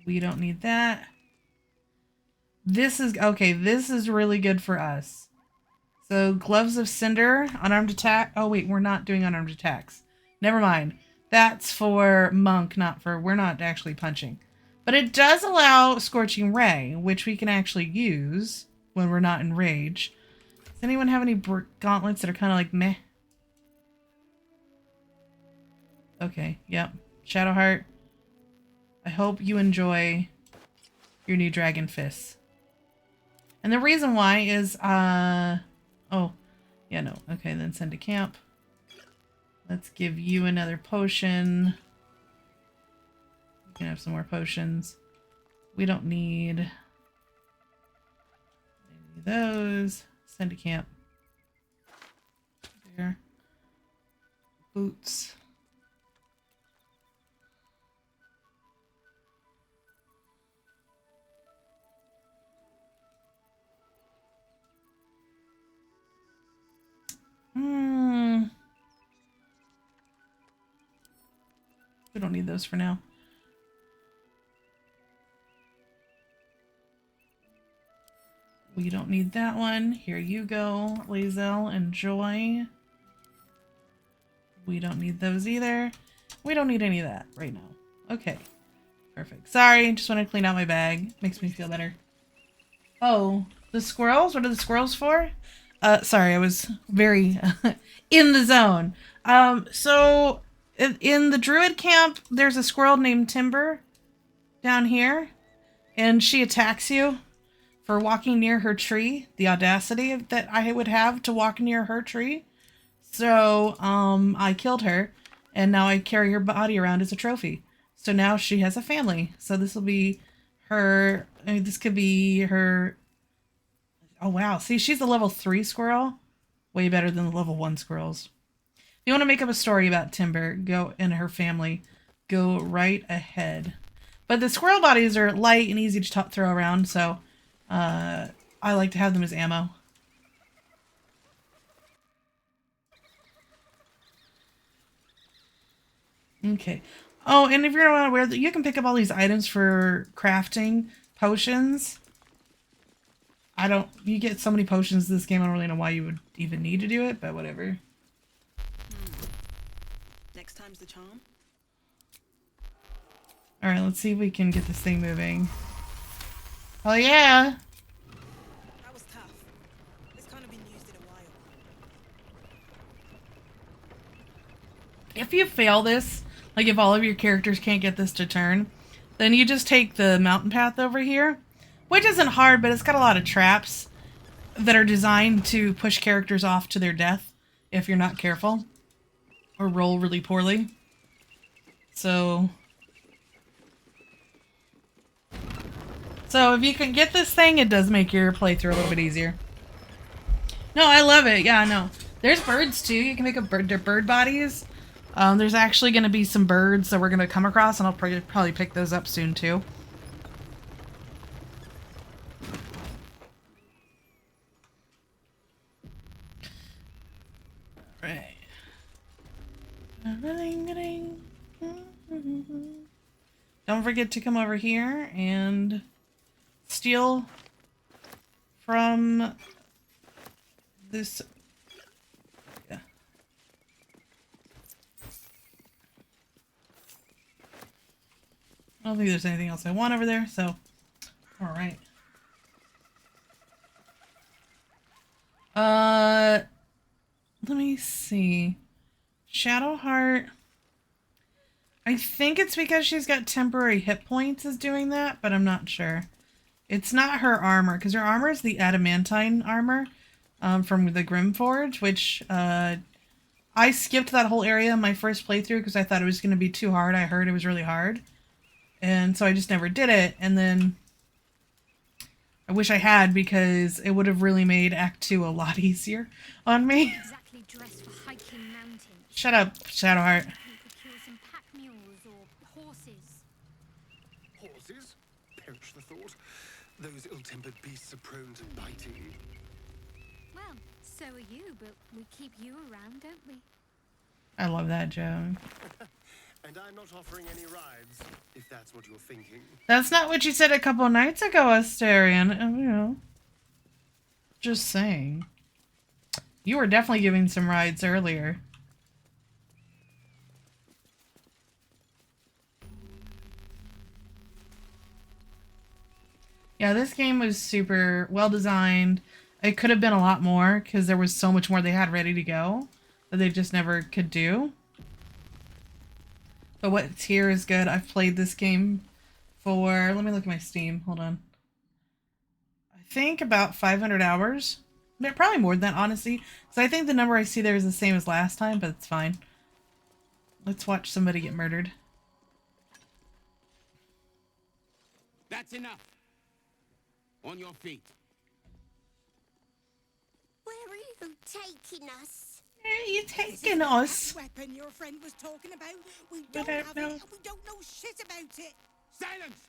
We don't need that. This is, okay, this is really good for us. So Gloves of Cinder, unarmed attack. Oh wait, we're not doing unarmed attacks. Never mind. That's for Monk, not for, we're not actually punching. But it does allow Scorching Ray, which we can actually use when we're not in rage. Does anyone have any gauntlets that are kind of like meh? Okay, yep. Shadowheart. I hope you enjoy your new dragon fists. And the reason why is, oh, yeah, no. Okay, then send to camp. Let's give you another potion. You can have some more potions. We don't need any of those. Send to camp. There. Boots. We don't need those for now. We don't need that one. Here you go, Lae'zel. Enjoy. We don't need those either. We don't need any of that right now. Okay. Perfect. Sorry, just want to clean out my bag. Makes me feel better. Oh, the squirrels? What are the squirrels for? Sorry, I was very in the zone. So in the druid camp, there's a squirrel named Timber down here, and she attacks you for walking near her tree. The audacity that I would have to walk near her tree. So, I killed her, and now I carry her body around as a trophy. So now she has a family. So this will be her, I mean, this could be her. Oh, wow. See, she's a level 3 squirrel. Way better than the level 1 squirrels. If you want to make up a story about Timber, go and her family, go right ahead. But the squirrel bodies are light and easy to throw around, so I like to have them as ammo. Okay. Oh, and if you're not aware, that you can pick up all these items for crafting potions. You get so many potions in this game, I don't really know why you would even need to do it, but whatever. Next time's the charm. Alright, let's see if we can get this thing moving. Oh yeah! That was tough. It's kind of been used in a while. If you fail this, like if all of your characters can't get this to turn, then you just take the mountain path over here, which isn't hard, but it's got a lot of traps that are designed to push characters off to their death if you're not careful or roll really poorly. So if you can get this thing, it does make your playthrough a little bit easier. No, I love it. Yeah, no. There's birds too. You can make bird bodies. There's actually going to be some birds that we're going to come across, and I'll probably pick those up soon too. Right. Don't forget to come over here and steal from this. Yeah. I don't think there's anything else I want over there, so all right. Let me see. Shadowheart. I think it's because she's got temporary hit points is doing that, but I'm not sure. It's not her armor, because her armor is the adamantine armor from the Grimforge, which I skipped that whole area in my first playthrough because I thought it was going to be too hard. I heard it was really hard. And so I just never did it. And then I wish I had, because it would have really made Act 2 a lot easier on me. Exactly dressed for hiking mountains. Shut up, Shadowheart. Procure some pack mules or horses. Horses? Perish the thought. Those ill-tempered beasts are prone to biting. Well, so are you, but we keep you around, don't we? I love that joke. And I'm not offering any rides, if that's what you're thinking. That's not what you said a couple nights ago, Asterion. You know. Just saying. You were definitely giving some rides earlier. Yeah, this game was super well designed. It could have been a lot more because there was so much more they had ready to go that they just never could do. But what's here is good. I've played this game for, let me look at my Steam. Hold on. I think about 500 hours. Probably more than that, honestly. Because I think the number I see there is the same as last time, but it's fine. Let's watch somebody get murdered. That's enough. On your feet. Where are you taking us? Where are you taking us? Weapon your friend was talking about. We don't have know. it, and we don't know shit about it. Silence!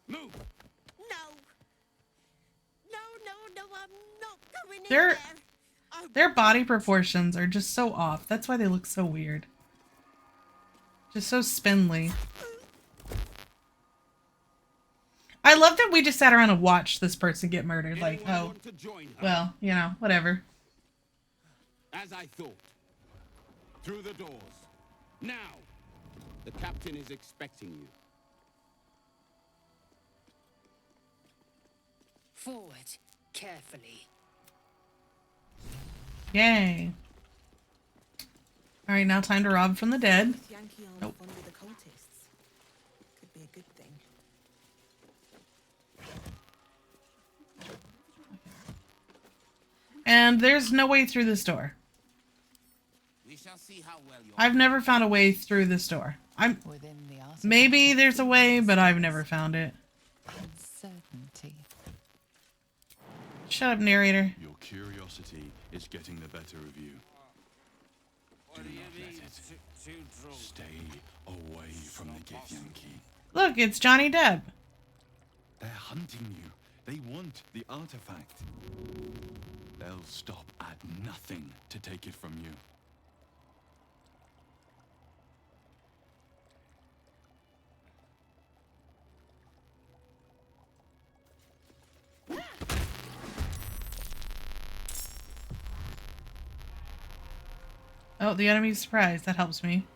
Move! No. No, I'm not going in Their there. their body proportions are just so off. That's why they look so weird. Just so spindly. I love that we just sat around and watched this person get murdered. Like, oh, well, you know, whatever. As I thought. Through the doors. Now! The captain is expecting you. Forward, carefully. Yay. Alright, now time to rob from the dead. Yankee on Nope. fun with the cultists. Could be a good thing. And there's no way through this door. We shall see how well you I've never found a way through this door. Within the artifact Maybe of there's a way, truth but I've never found it. and certainty. Shut up, narrator. Your curiosity is getting the better of you. Do not let it. Stay away from the Githyanki. Look, it's Johnny Depp. They're hunting you. They want the artifact. They'll stop at nothing to take it from you. Oh, the enemy's surprised. That helps me.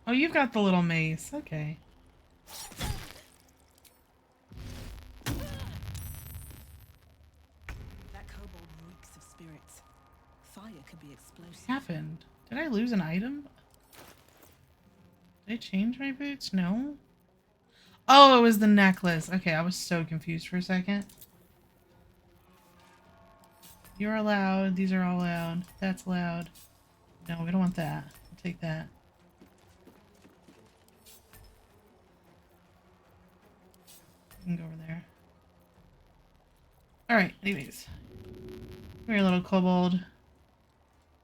Oh, you've got the little mace. Okay. That kobold reeks of spirits. Fire could be explosive. What happened? Did I lose an item? Did I change my boots? No. Oh, it was the necklace. Okay, I was so confused for a second. You're allowed. These are all allowed. That's allowed. No, we don't want that. I'll take that. You can go over there. Alright, anyways. Come here, little kobold.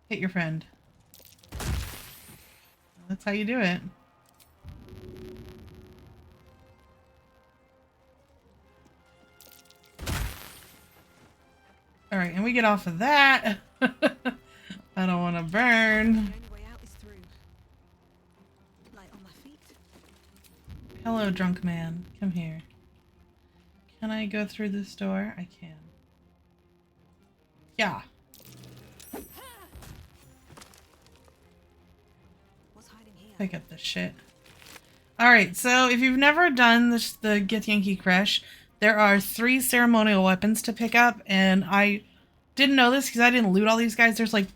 Hit your friend. That's how you do it. Alright, and we get off of that. I don't want to burn. Hello, drunk man. Come here. Can I go through this door? I can. Yeah. Pick up this shit. Alright, so if you've never done this, the Githyanki Crash, there are 3 ceremonial weapons to pick up, and I didn't know this because I didn't loot all these guys. There's like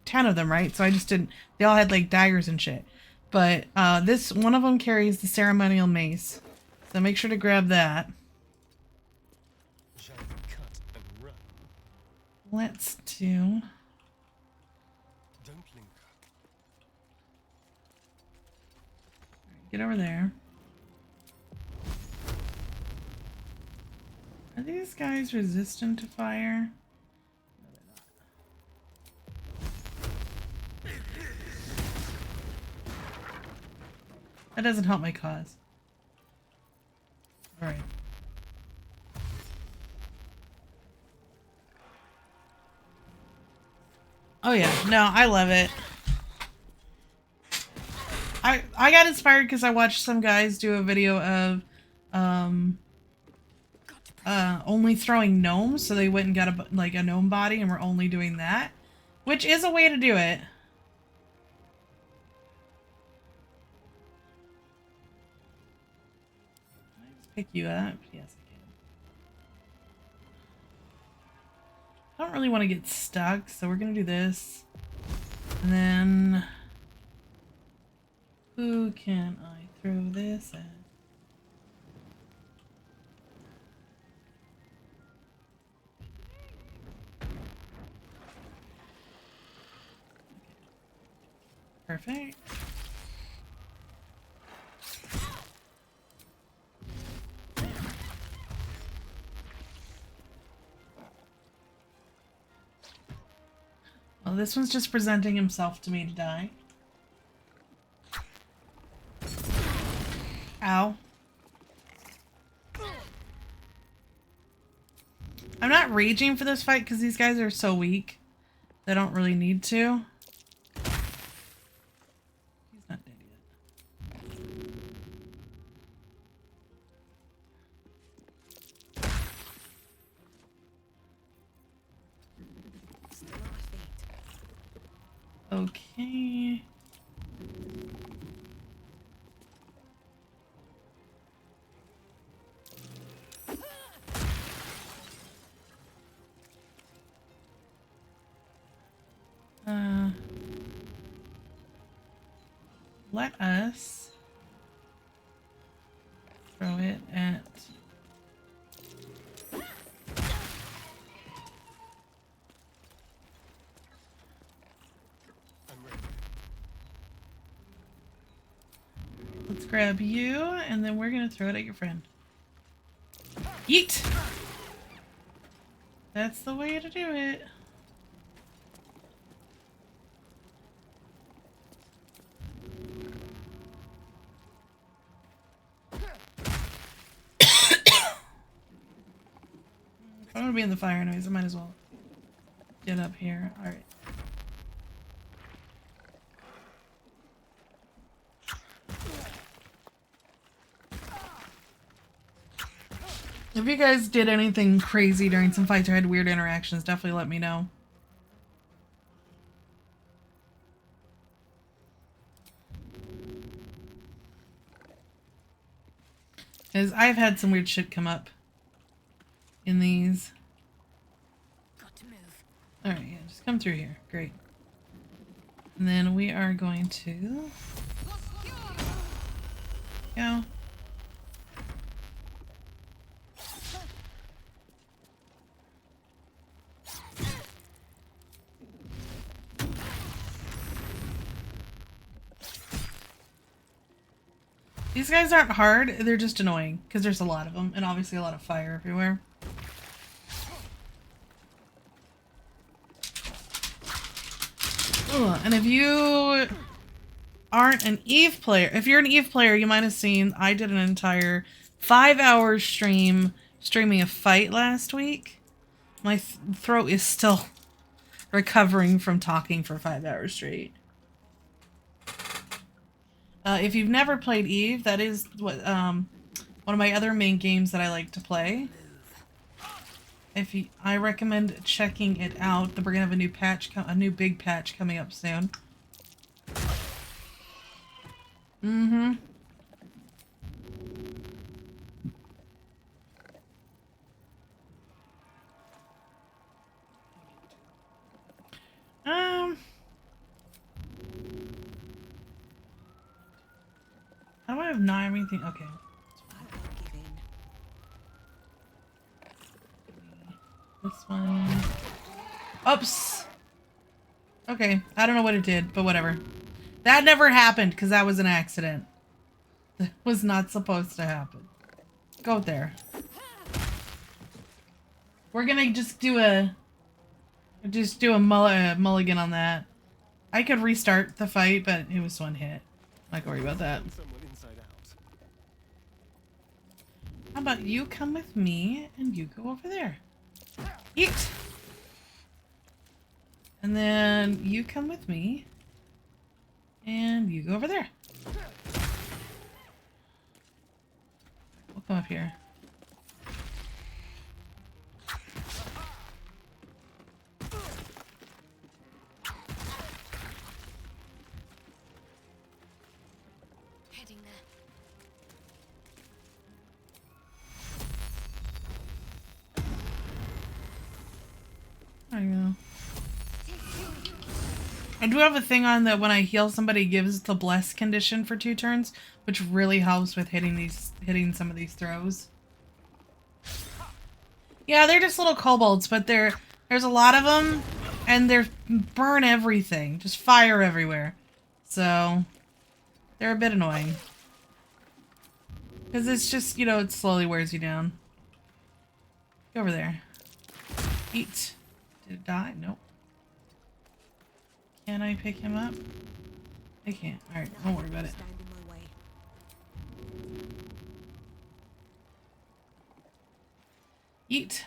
10 of them, right? So I just didn't... They all had like daggers and shit. But this one of them carries the ceremonial mace. So make sure to grab that. Let's do... Get over there. Are these guys resistant to fire? No, they're not. That doesn't help my cause. Alright. Oh yeah, no, I love it. I got inspired because I watched some guys do a video of only throwing gnomes, so they went and got a gnome body and we're only doing that, which is a way to do it. Can I just pick you up? Yes, I can. I don't really want to get stuck, so we're gonna do this, and then. Who can I throw this at? Perfect. Well, this one's just presenting himself to me to die. Ow. I'm not raging for this fight because these guys are so weak. They don't really need to. He's not dead yet. Okay. Let us throw it at... Let's grab you, and then we're gonna throw it at your friend. Yeet! That's the way to do it. I'm gonna be in the fire anyways, I might as well get up here. Alright. If you guys did anything crazy during some fights or had weird interactions, definitely let me know. Because I've had some weird shit come up in these. Got to move. Alright, yeah, just come through here. Great. And then we are going to... Go. These guys aren't hard, they're just annoying, because there's a lot of them, and obviously a lot of fire everywhere. Ugh, and if you aren't an Eve player, if you're an Eve player, you might have seen I did an entire 5-hour stream streaming a fight last week. My throat is still recovering from talking for 5 hours straight. If you've never played Eve, that is what one of my other main games that I like to play. I recommend checking it out. We're gonna have a new patch, a new big patch coming up soon. Mm-hmm. How do I have not everything? Okay. This one. Oops. Okay, I don't know what it did, but whatever. That never happened because that was an accident. That was not supposed to happen. Go there. We're gonna just do a mulligan on that. I could restart the fight, but it was one hit. Not worry about that. How about you come with me and you go over there? Eat. And then you come with me and you go over there. We'll come up here. Heading there. There you go. I do have a thing on that when I heal somebody gives the bless condition for 2 turns, which really helps with hitting some of these throws. Yeah, they're just little kobolds, but there's a lot of them, and they burn everything, just fire everywhere. So they're a bit annoying. Because it's just, you know, it slowly wears you down. Go over there. Eat. Did it die? Nope. Can I pick him up? I can't. Alright, don't worry about it. Eat.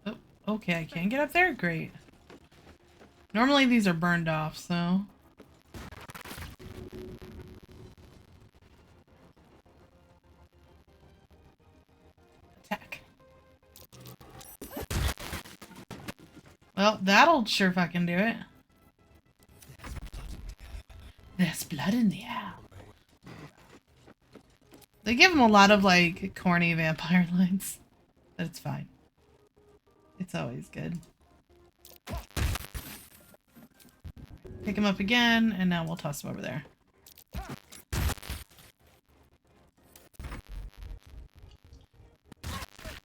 Oh, okay, I can get up there? Great. Normally these are burned off, so... Attack. Well, that'll sure fucking do it. There's blood in the air. They give him a lot of, like, corny vampire lines. But it's fine. It's always good. Pick him up again, and now we'll toss him over there.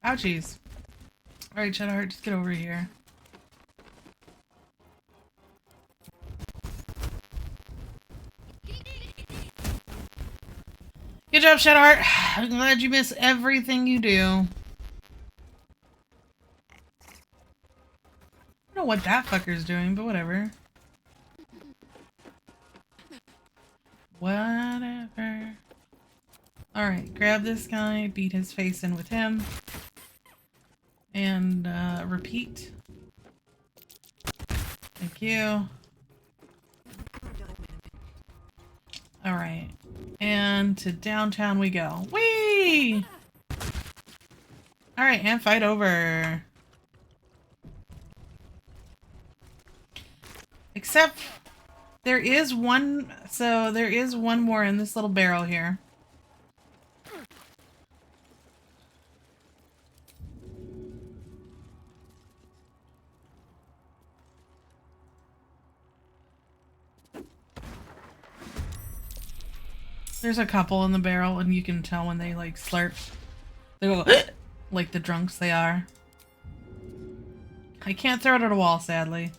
Ouchies. Alright, Shadowheart, just get over here. Good job, Shadowheart. I'm glad you miss everything you do. I don't know what that fucker's doing, but whatever. Whatever. Alright, grab this guy, beat his face in with him. And, repeat. Thank you. Alright. And to downtown we go. Whee! Alright, and fight over. Except there is one more in this little barrel here. There's a couple in the barrel, and you can tell when they like slurp. They go like the drunks they are. I can't throw it at a wall, sadly.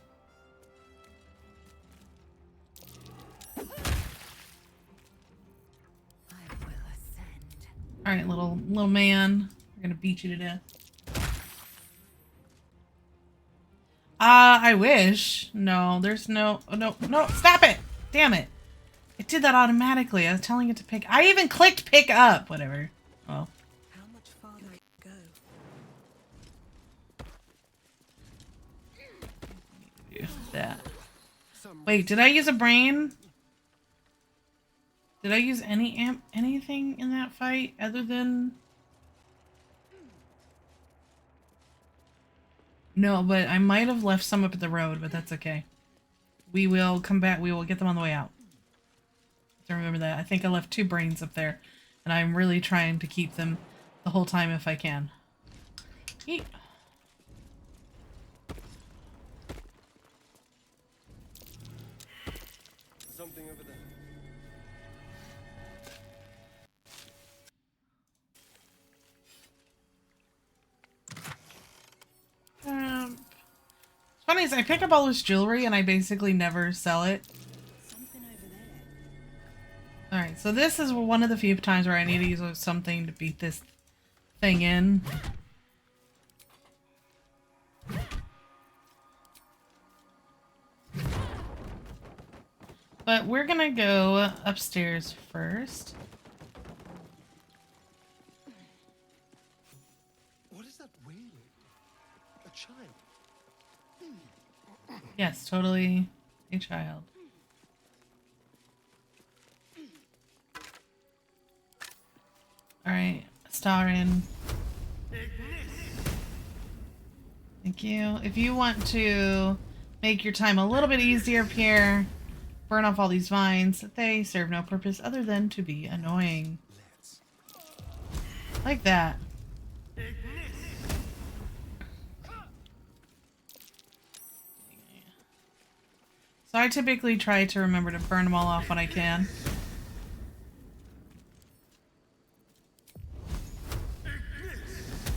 Alright, little man. We're gonna beat you to death. I wish. No, there's no... Oh, no, stop it! Damn it. It did that automatically. I was telling it to pick... I even clicked pick up! Whatever. Oh. How much farther I go? Do that. Wait, did I use a brain? Did I use anything in that fight other than... No, but I might have left some up at the road, but that's okay. We will come back. We will get them on the way out. So remember that. I think I left 2 brains up there, and I'm really trying to keep them the whole time if I can. Eat. Something over there. It's funny is I pick up all this jewelry and I basically never sell it. Alright, so this is one of the few times where I need to use something to beat this thing in. But we're gonna go upstairs first. What is that wailing? A child? Yes, totally a child. Alright, star in. Thank you. If you want to make your time a little bit easier up here, burn off all these vines. They serve no purpose other than to be annoying. Like that. So I typically try to remember to burn them all off when I can.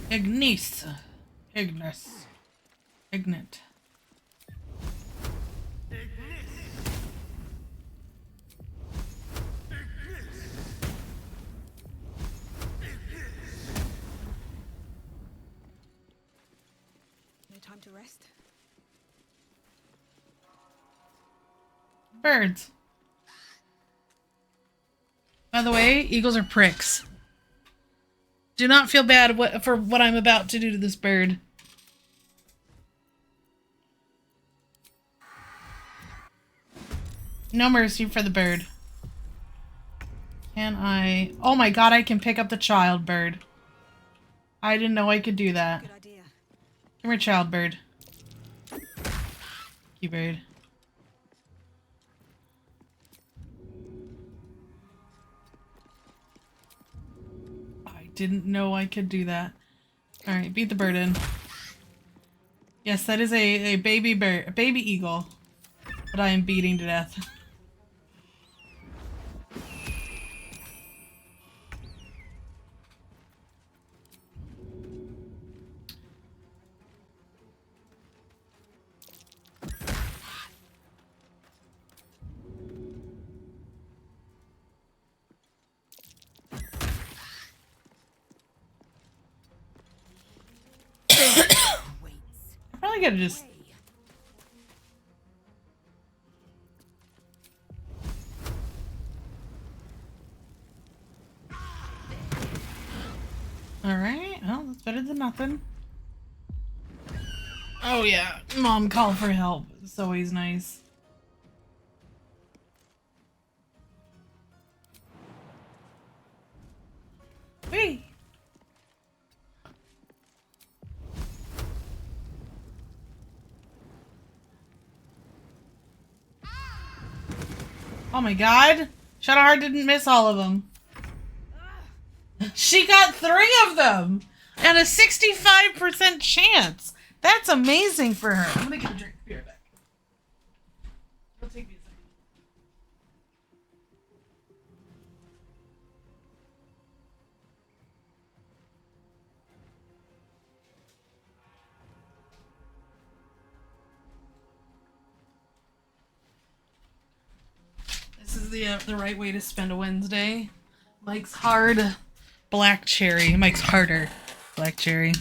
Ignis. Ignite. No time to rest. Birds. By the way, eagles are pricks. Do not feel bad for what I'm about to do to this bird. No mercy for the bird. Can I... Oh my god, I can pick up the child bird. I didn't know I could do that. Good idea. Come here, child bird. You bird. I didn't know I could do that. Alright, beat the bird in. Yes, that is a baby bird, a baby eagle that I am beating to death. I probably gotta just... Alright, well, that's better than nothing. Oh yeah, mom call for help. It's always nice. Whee! Oh my god! Shadowheart didn't miss all of them. She got 3 of them! And a 65% chance! That's amazing for her. I'm gonna get a drink. Be right back. It'll take me a second. This is the right way to spend a Wednesday. Mike's hard black cherry. Mike's harder black cherry.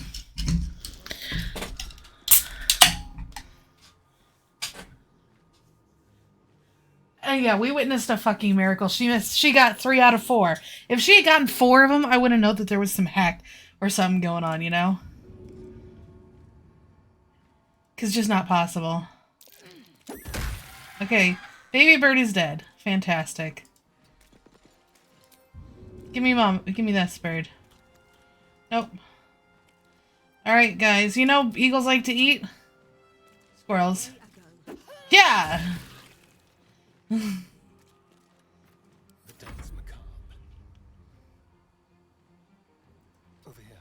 And yeah, we witnessed a fucking miracle. She got 3 out of 4. If she had gotten 4 of them, I wouldn't know that there was some hack or something going on, you know? Because it's just not possible. Okay, baby bird is dead. Fantastic. Give me this bird. Nope. Alright, guys. You know eagles like to eat? Squirrels. Yeah! The dance macabre. Over here.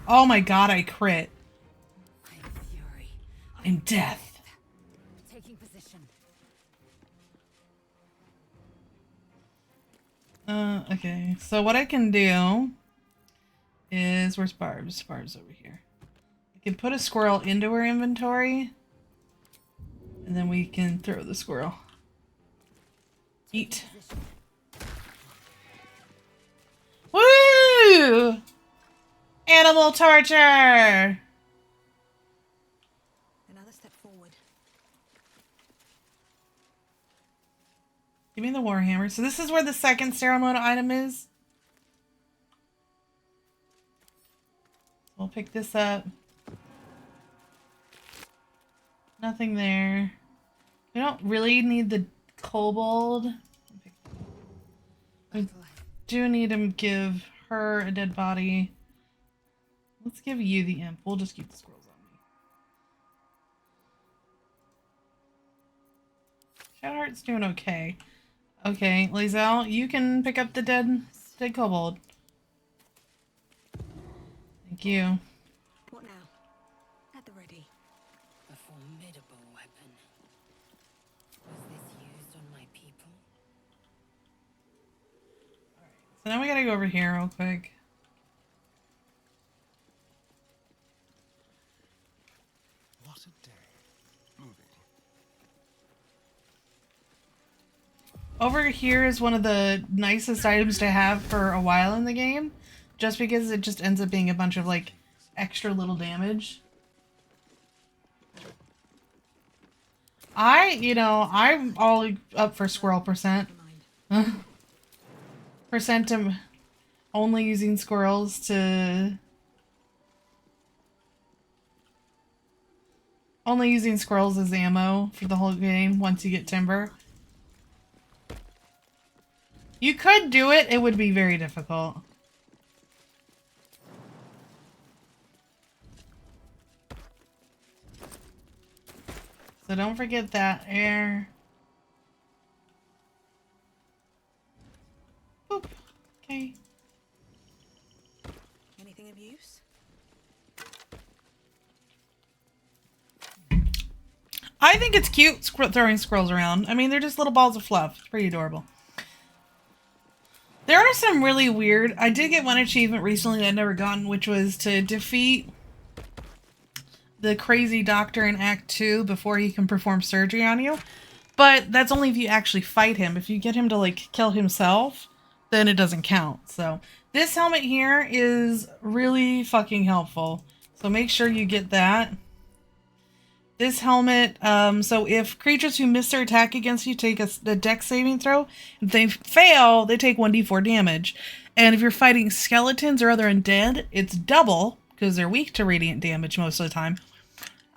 Oh my god, I crit. And death. Taking position. Okay. So what I can do is... Where's Barb's? Barb's over here. I can put a squirrel into her inventory. And then we can throw the squirrel. Eat. Woo! Animal torture! Another step forward. Give me the warhammer. So this is where the second ceremonial item is. We'll pick this up. Nothing there. We don't really need the kobold. We do need to give her a dead body. Let's give you the imp. We'll just keep the squirrels on me. Shadowheart's doing okay. Okay, Lae'zel, you can pick up the dead kobold. Thank you. What now? At the ready. A formidable weapon. Was this used on my people? So now we gotta go over here real quick. What a day. Moving. Over here is one of the nicest items to have for a while in the game. Just because it just ends up being a bunch of, like, extra little damage. I'm all up for squirrel percent. Percent to only using squirrels to... Only using squirrels as ammo for the whole game once you get timber. You could do it, it would be very difficult. So don't forget that air. Boop. Okay. Anything of use? I think it's cute throwing squirrels around. I mean, they're just little balls of fluff. It's pretty adorable. There are some really weird... I did get one achievement recently that I'd never gotten, which was to defeat the crazy doctor in Act 2 before he can perform surgery on you. But that's only if you actually fight him. If you get him to, like, kill himself, then it doesn't count. So this helmet here is really fucking helpful. So make sure you get that. This helmet, so if creatures who miss their attack against you take a dex saving throw, if they fail, they take 1d4 damage. And if you're fighting skeletons or other undead, it's double, because they're weak to radiant damage most of the time.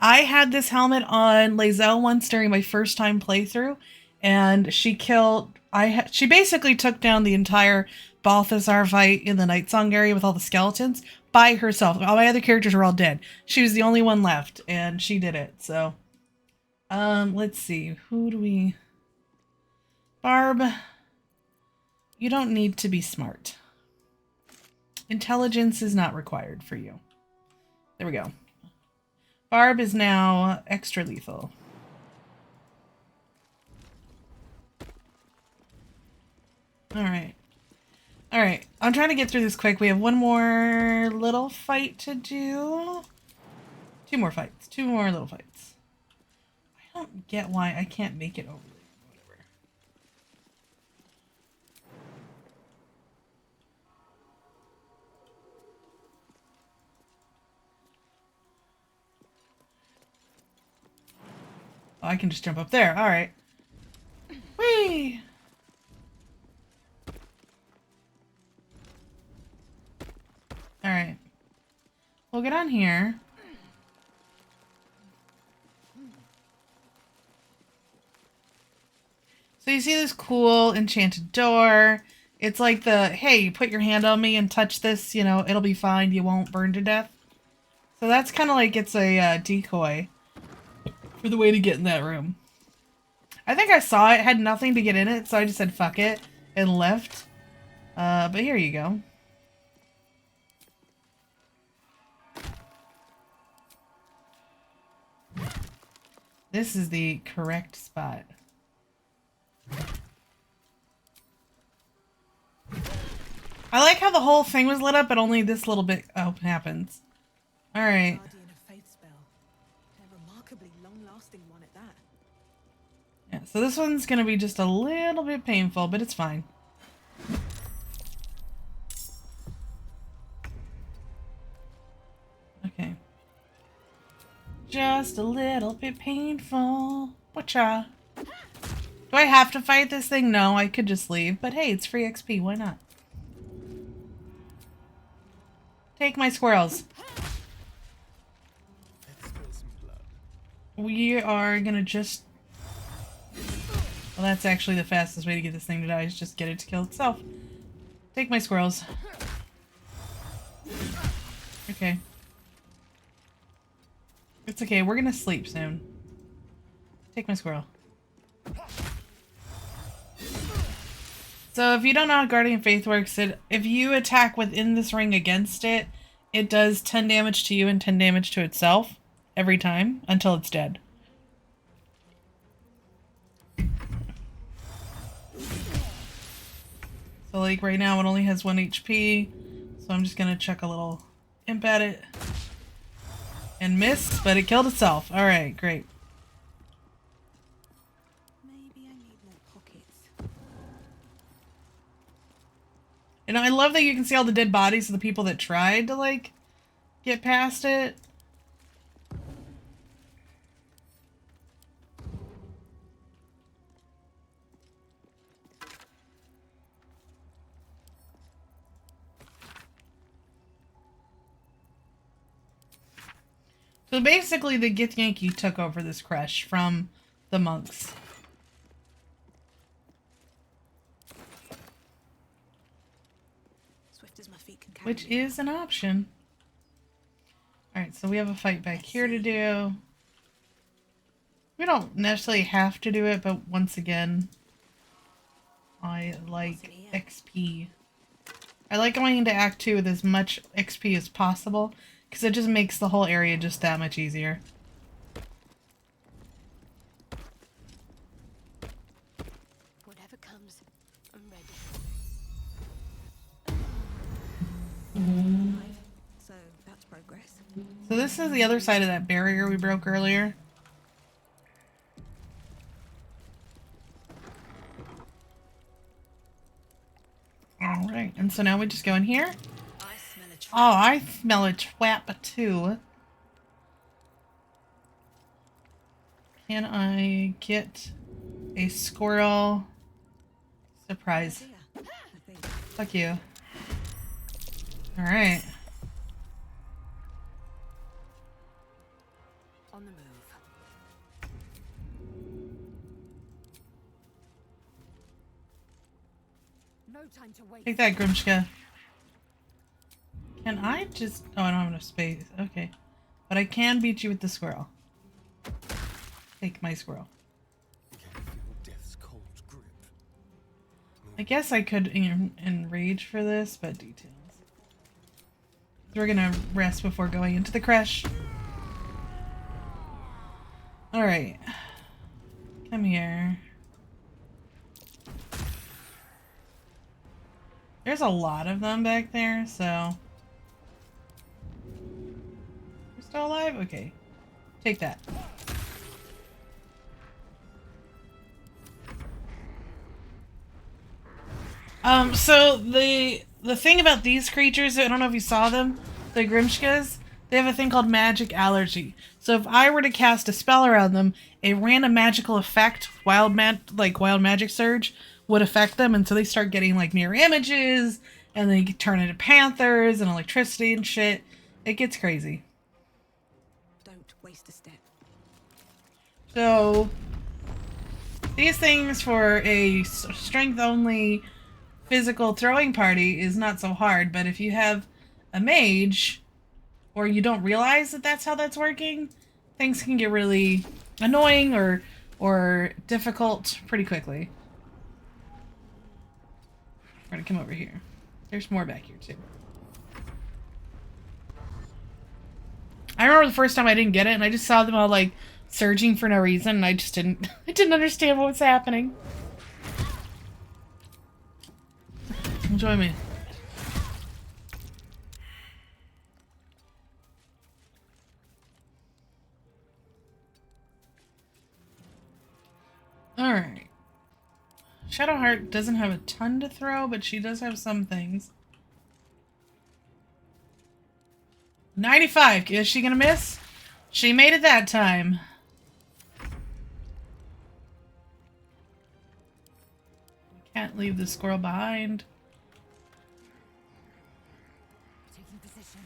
I had this helmet on Lae'zel once during my first time playthrough, and she killed... she basically took down the entire Balthazar fight in the Night Song area with all the skeletons by herself. All my other characters were all dead. She was the only one left, and she did it. So, let's see. Who do we... Barb, you don't need to be smart. Intelligence is not required for you. There we go. Barb is now extra lethal. Alright. Alright. I'm trying to get through this quick. We have one more little fight to do. 2 more fights. 2 more little fights. I don't get why I can't make it over there. Whatever. Oh, I can just jump up there. Alright. Whee! Alright. We'll get on here. So you see this cool enchanted door. It's like the, hey, you put your hand on me and touch this, you know, it'll be fine. You won't burn to death. So that's kind of like it's a decoy for the way to get in that room. I think I saw it, had nothing to get in it, so I just said fuck it and left. But here you go. This is the correct spot. I like how the whole thing was lit up, but only this little bit happens. Alright. Guardian of Faith spell. A remarkably long-lasting one at that. Yeah, so this one's gonna be just a little bit painful, but it's fine. Okay. Just a little bit painful. Whatcha? Do I have to fight this thing? No, I could just leave. But hey, it's free XP. Why not? Take my squirrels. We are gonna just... Well, that's actually the fastest way to get this thing to die, is just get it to kill itself. Take my squirrels. Okay. It's okay, we're gonna sleep soon. Take my squirrel. So if you don't know how Guardian Faith works, if you attack within this ring against it, it does 10 damage to you and 10 damage to itself every time until it's dead. So like right now it only has 1 HP, so I'm just gonna chuck a little imp at it. And missed, but it killed itself. Alright, great. Maybe I need more pockets. And I love that you can see all the dead bodies of the people that tried to, like, get past it. So basically the Githyanki took over this crush from the monks. Swift as my feet can carry Which me. is an option. Alright, so we have a fight back here to do. We don't necessarily have to do it, but once again, I like XP. I like going into Act 2 with as much XP as possible, because it just makes the whole area just that much easier. Whatever comes, I'm ready. So that's progress. So this is the other side of that barrier we broke earlier. Alright, and so now we just go in here. Oh, I smell a trap too. Can I get a squirrel? Surprise. Fuck you. Alright. On the move. No time to wait. Take that, Grimshka. Can I just... Oh, I don't have enough space. Okay. But I can beat you with the squirrel. Take my squirrel. Death's cold grip. I guess I could enrage for this, but details. We're gonna rest before going into the crash. Alright. Come here. There's a lot of them back there, so... Where's Still alive? Okay. Take that. So the thing about these creatures, I don't know if you saw them, the Grimshkas, they have a thing called magic allergy. So if I were to cast a spell around them, a random magical effect, wild magic surge, would affect them, and so they start getting like mirror images, and they turn into panthers and electricity and shit. It gets crazy. Don't waste a step. So these things for a strength only physical throwing party is not so hard, but if you have a mage or you don't realize that that's how that's working, things can get really annoying or difficult pretty quickly. We're gonna come over here. There's more back here too. I remember the first time I didn't get it and I just saw them all like surging for no reason and I just didn't understand what was happening. Join me. Alright. Shadowheart doesn't have a ton to throw, but she does have some things. 95! Is she gonna miss? She made it that time. Can't leave the squirrel behind. Taking position.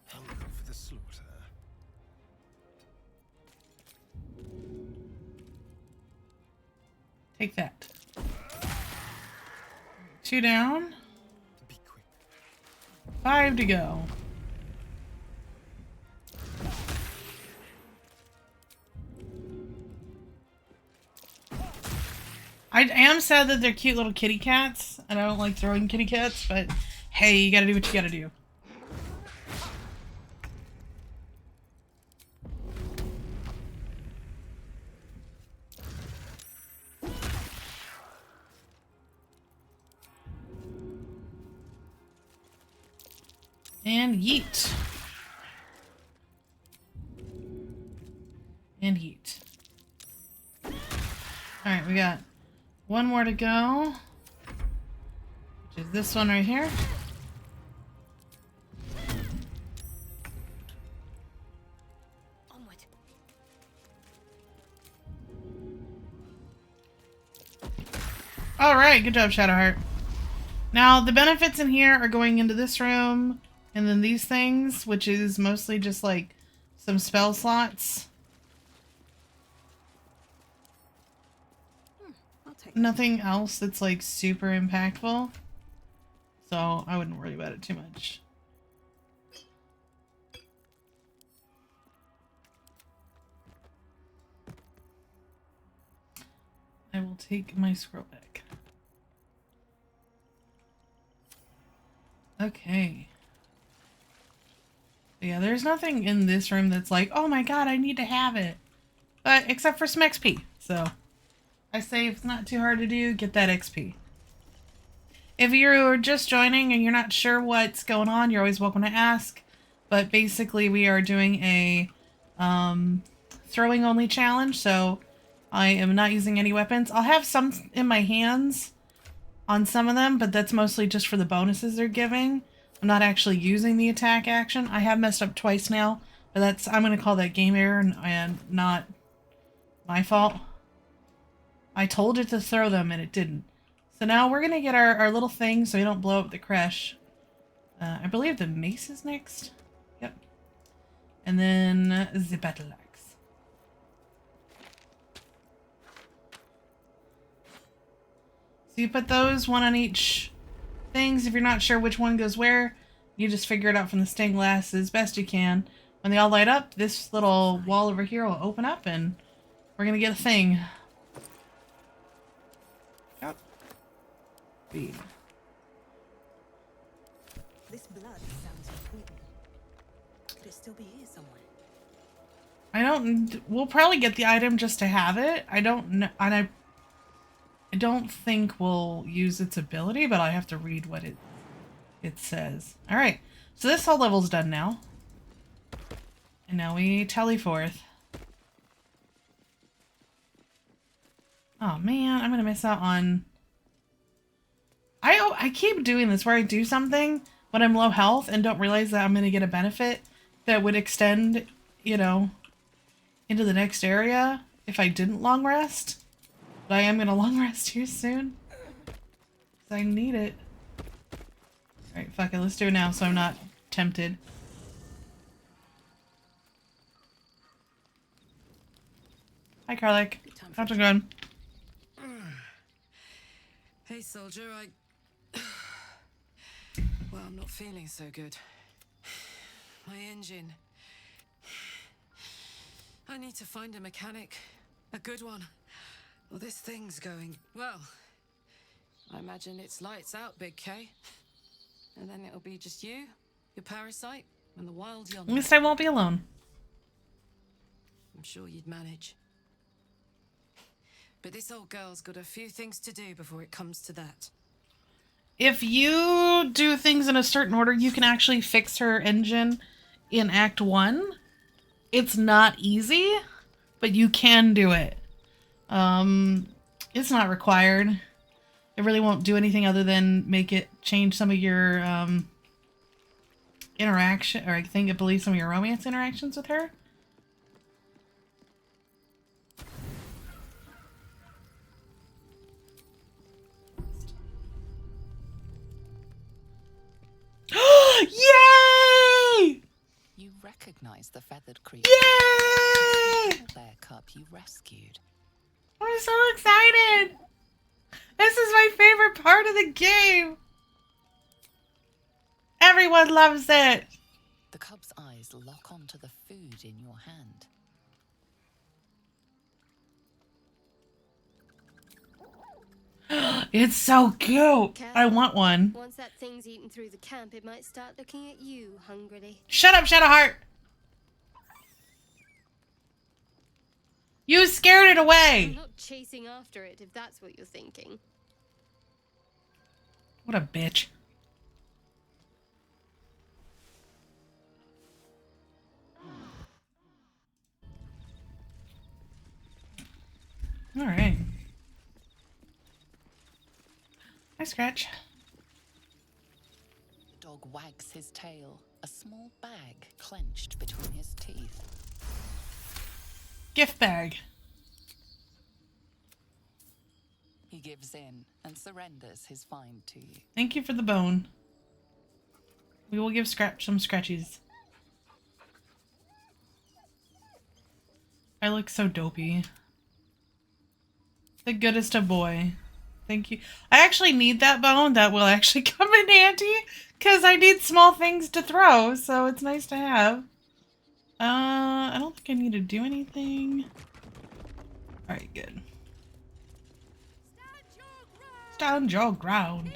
Hungry for the slaughter. Take that. 2 down. Be quick. 5 to go. I am sad that they're cute little kitty cats, and I don't like throwing kitty cats, but hey, you gotta do what you gotta do. And yeet. And yeet. Alright, we got one more to go. Which is this one right here. Onward. Alright, good job, Shadowheart. Now, the benefits in here are going into this room, and then these things, which is mostly just like some spell slots. I'll take Nothing else that's like super impactful. So I wouldn't worry about it too much. I will take my scroll back. Okay. Yeah, there's nothing in this room that's like, oh my god, I need to have it. But except for some XP. So I say if it's not too hard to do, get that XP. If you're just joining and you're not sure what's going on, you're always welcome to ask. But basically we are doing a throwing only challenge, so I am not using any weapons. I'll have some in my hands on some of them, but that's mostly just for the bonuses they're giving. I'm not actually using the attack action. I have messed up twice now, but that's, I'm going to call that game error and not my fault. I told it to throw them and it didn't. So now we're going to get our little thing so we don't blow up the crash. I believe the mace is next. Yep. And then the battle axe. So you put those one on each things. If you're not sure which one goes where, you just figure it out from the stained glass as best you can. When they all light up, this little wall over here will open up and we're going to get a thing. Yep. B. This blood sounds important. Could it still be here somewhere? I don't. We'll probably get the item just to have it. I don't know, and I don't think we'll use its ability, but I have to read what it says. All right, so this whole level's done now, and now we tally forth. Oh man, I'm gonna miss out on. I keep doing this where I do something when I'm low health and don't realize that I'm gonna get a benefit that would extend, you know, into the next area if I didn't long rest. But I am gonna long rest here soon. 'Cause I need it. Alright, fuck it, let's do it now so I'm not tempted. Hi, Karlek. How's it going? Hey, soldier, Well, I'm not feeling so good. My engine. I need to find a mechanic. A good one. Well, this thing's going... Well, I imagine it's lights out, Big K. And then it'll be just you, your parasite, and the wild yonder. At least I won't be alone. I'm sure you'd manage. But this old girl's got a few things to do before it comes to that. If you do things in a certain order, you can actually fix her engine in Act 1. It's not easy, but you can do it. It's not required. It really won't do anything other than make it change some of your interaction, or I believe some of your romance interactions with her. Yay! You recognize the feathered creature. Yay! Bear cub you rescued. I'm so excited! This is my favorite part of the game! Everyone loves it! The cub's eyes lock onto the food in your hand. It's so cute! Careful. I want one. Once that thing's eaten through the camp, it might start looking at you hungrily. Shut up, Shadowheart! You scared it I'm away! not chasing after it, if that's what you're thinking. What a bitch. Alright. Hi, Scratch. Dog wags his tail, a small bag clenched between his teeth. Gift bag. He gives in and surrenders his find to you. Thank you for the bone. We will give Scratch some scratchies. I look so dopey. The goodest of boy. Thank you. I actually need that bone. That will actually come in handy because I need small things to throw, so it's nice to have. I don't think I need to do anything. Alright, good. Stand your ground.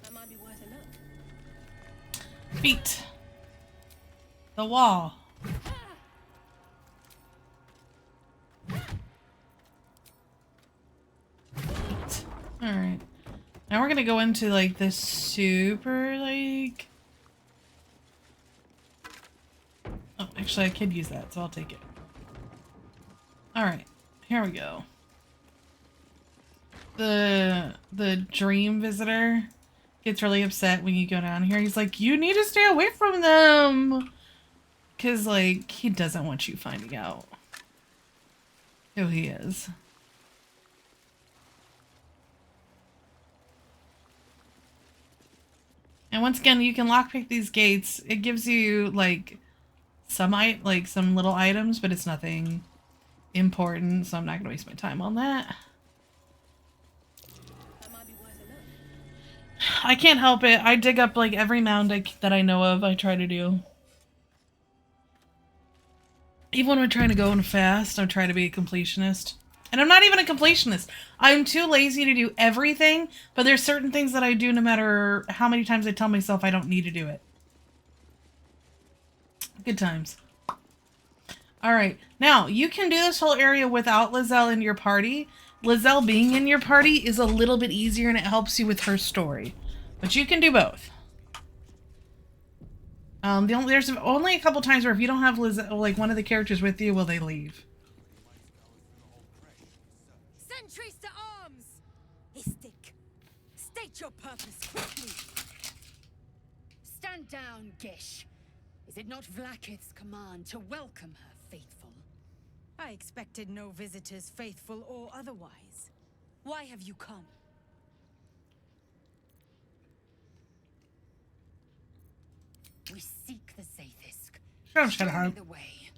That might be worth a look. Feet. The wall. Alright. Now we're gonna go into like this super like... Oh, actually I could use that, so I'll take it. Alright, here we go. The dream visitor gets really upset when you go down here. He's like, you need to stay away from them! Cause like, he doesn't want you finding out who he is. And once again, you can lockpick these gates. It gives you like some little items, but it's nothing important, so I'm not gonna waste my time on that. I can't help it. I dig up like every mound that I know of. I try to do. Even when I'm trying to go in fast, I'm trying to be a completionist. And I'm not even a completionist. I'm too lazy to do everything, but there's certain things that I do no matter how many times I tell myself I don't need to do it. Good times. Alright, now, you can do this whole area without Lizelle in your party. Lizelle being in your party is a little bit easier and it helps you with her story. But you can do both. There's only a couple times where if you don't have Lizelle, like one of the characters with you, will they leave? Sentries to arms! Istik, state your purpose quickly. Stand down, Gish. Is it not Vlaakith's command to welcome her, faithful? I expected no visitors, faithful or otherwise. Why have you come? We seek the Zaithisk. Show me the way.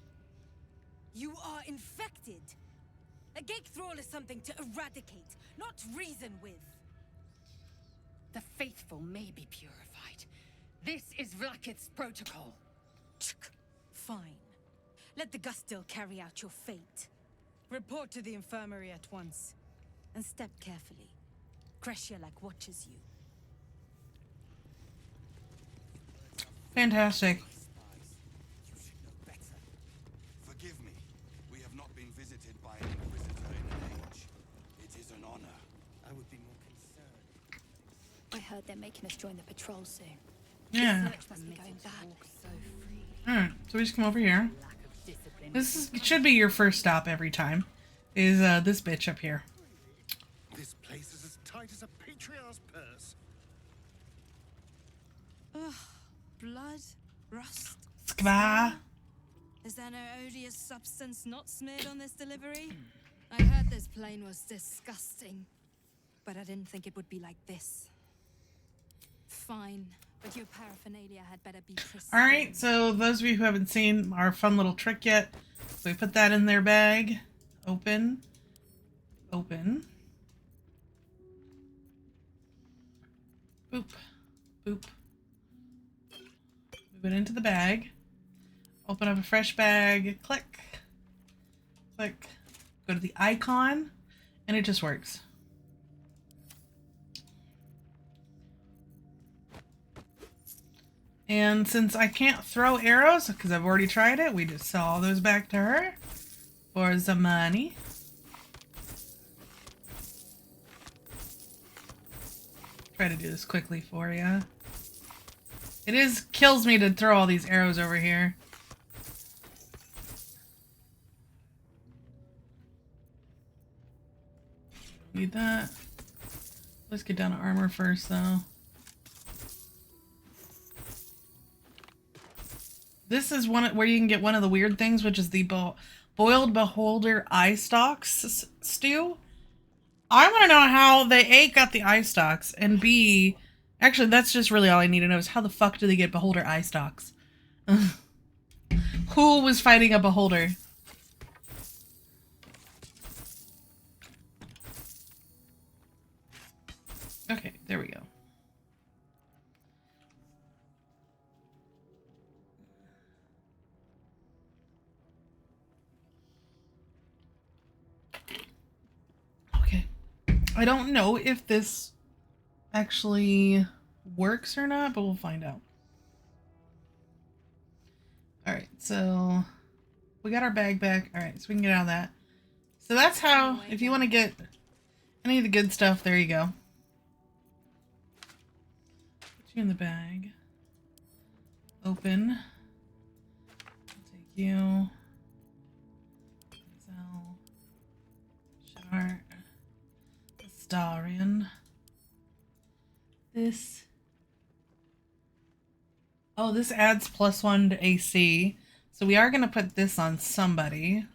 You are infected. A gate thrall is something to eradicate, not reason with. The faithful may be purified. This is Vlaakith's protocol. Fine. Let the Gustil carry out your fate. Report to the infirmary at once. And step carefully. Kreshia-like watches you. Fantastic. Forgive me. We have not been visited by an inquisitor in an age. It is an honor. I would be more concerned. I heard they're making us join the patrol soon. Yeah. The search must be going bad. Alright, so we just come over here. Should be your first stop every time. Is this bitch up here. This place is as tight as a patriarch's purse. Ugh. Blood? Rust? Skva. Is there no odious substance not smeared on this delivery? I heard this plane was disgusting, but I didn't think it would be like this. Fine, but your paraphernalia had better be pristine. Alright, so those of you who haven't seen our fun little trick yet, so we put that in their bag. Open. Open. Boop. Boop. Move it into the bag. Open up a fresh bag. Click. Click. Go to the icon. And it just works. And since I can't throw arrows, because I've already tried it, we just sell all those back to her for the money. Try to do this quickly for you. It kills me to throw all these arrows over here. Need that. Let's get down to armor first, though. This is one where you can get one of the weird things, which is the boiled beholder eye stalks stew. I want to know how they A, got the eye stalks, and B, actually that's just really all I need to know is how the fuck do they get beholder eye stalks? Who was fighting a beholder? Okay, there we go. Okay. I don't know if this actually works or not, but we'll find out. Alright, so we got our bag back. Alright, so we can get out of that. So that's how, if you want to get any of the good stuff, there you go. Put you in the bag. Open. Take you. Shart. Astarion. This. Oh, this adds +1 to AC. So we are going to put this on somebody.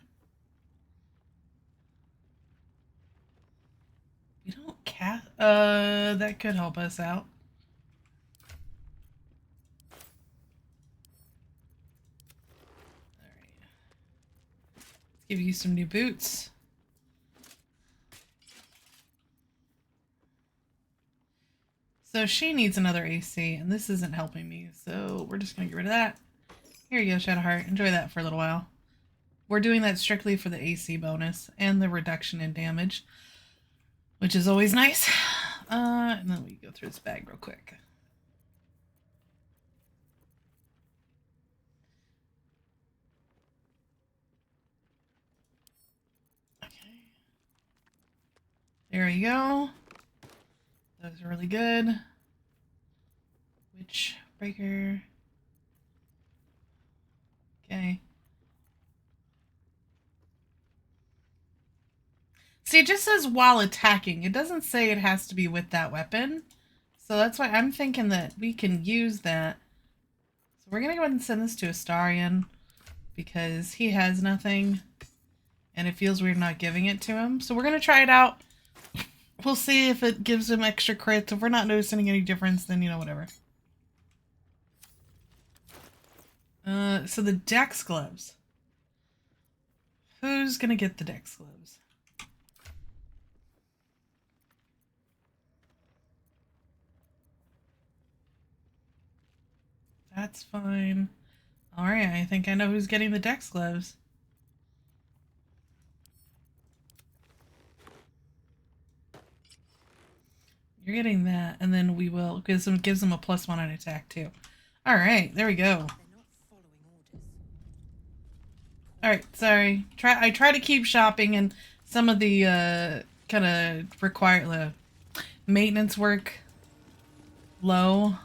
We don't cast. That could help us out. Alright. Let's give you some new boots. So she needs another AC, and this isn't helping me, so we're just going to get rid of that. Here you go, Shadowheart. Enjoy that for a little while. we're doing that strictly for the AC bonus and the reduction in damage, which is always nice. And then we go through this bag real quick. Okay. There we go. Those are really good. Witch breaker. Okay. See, it just says while attacking. It doesn't say it has to be with that weapon. So that's why I'm thinking that we can use that. So we're going to go ahead and send this to Astarion because he has nothing. And it feels weird not giving it to him. So we're going to try it out. We'll see if it gives him extra crits. If we're not noticing any difference, then, you know, whatever. So the Dex gloves. Who's going to get the Dex gloves? That's fine. Alright, I think I know who's getting the Dex gloves. You're getting that, and then we will gives them a +1 on attack too. Alright, there we go. Alright, sorry. I try to keep shopping and some of the kind of require maintenance work low.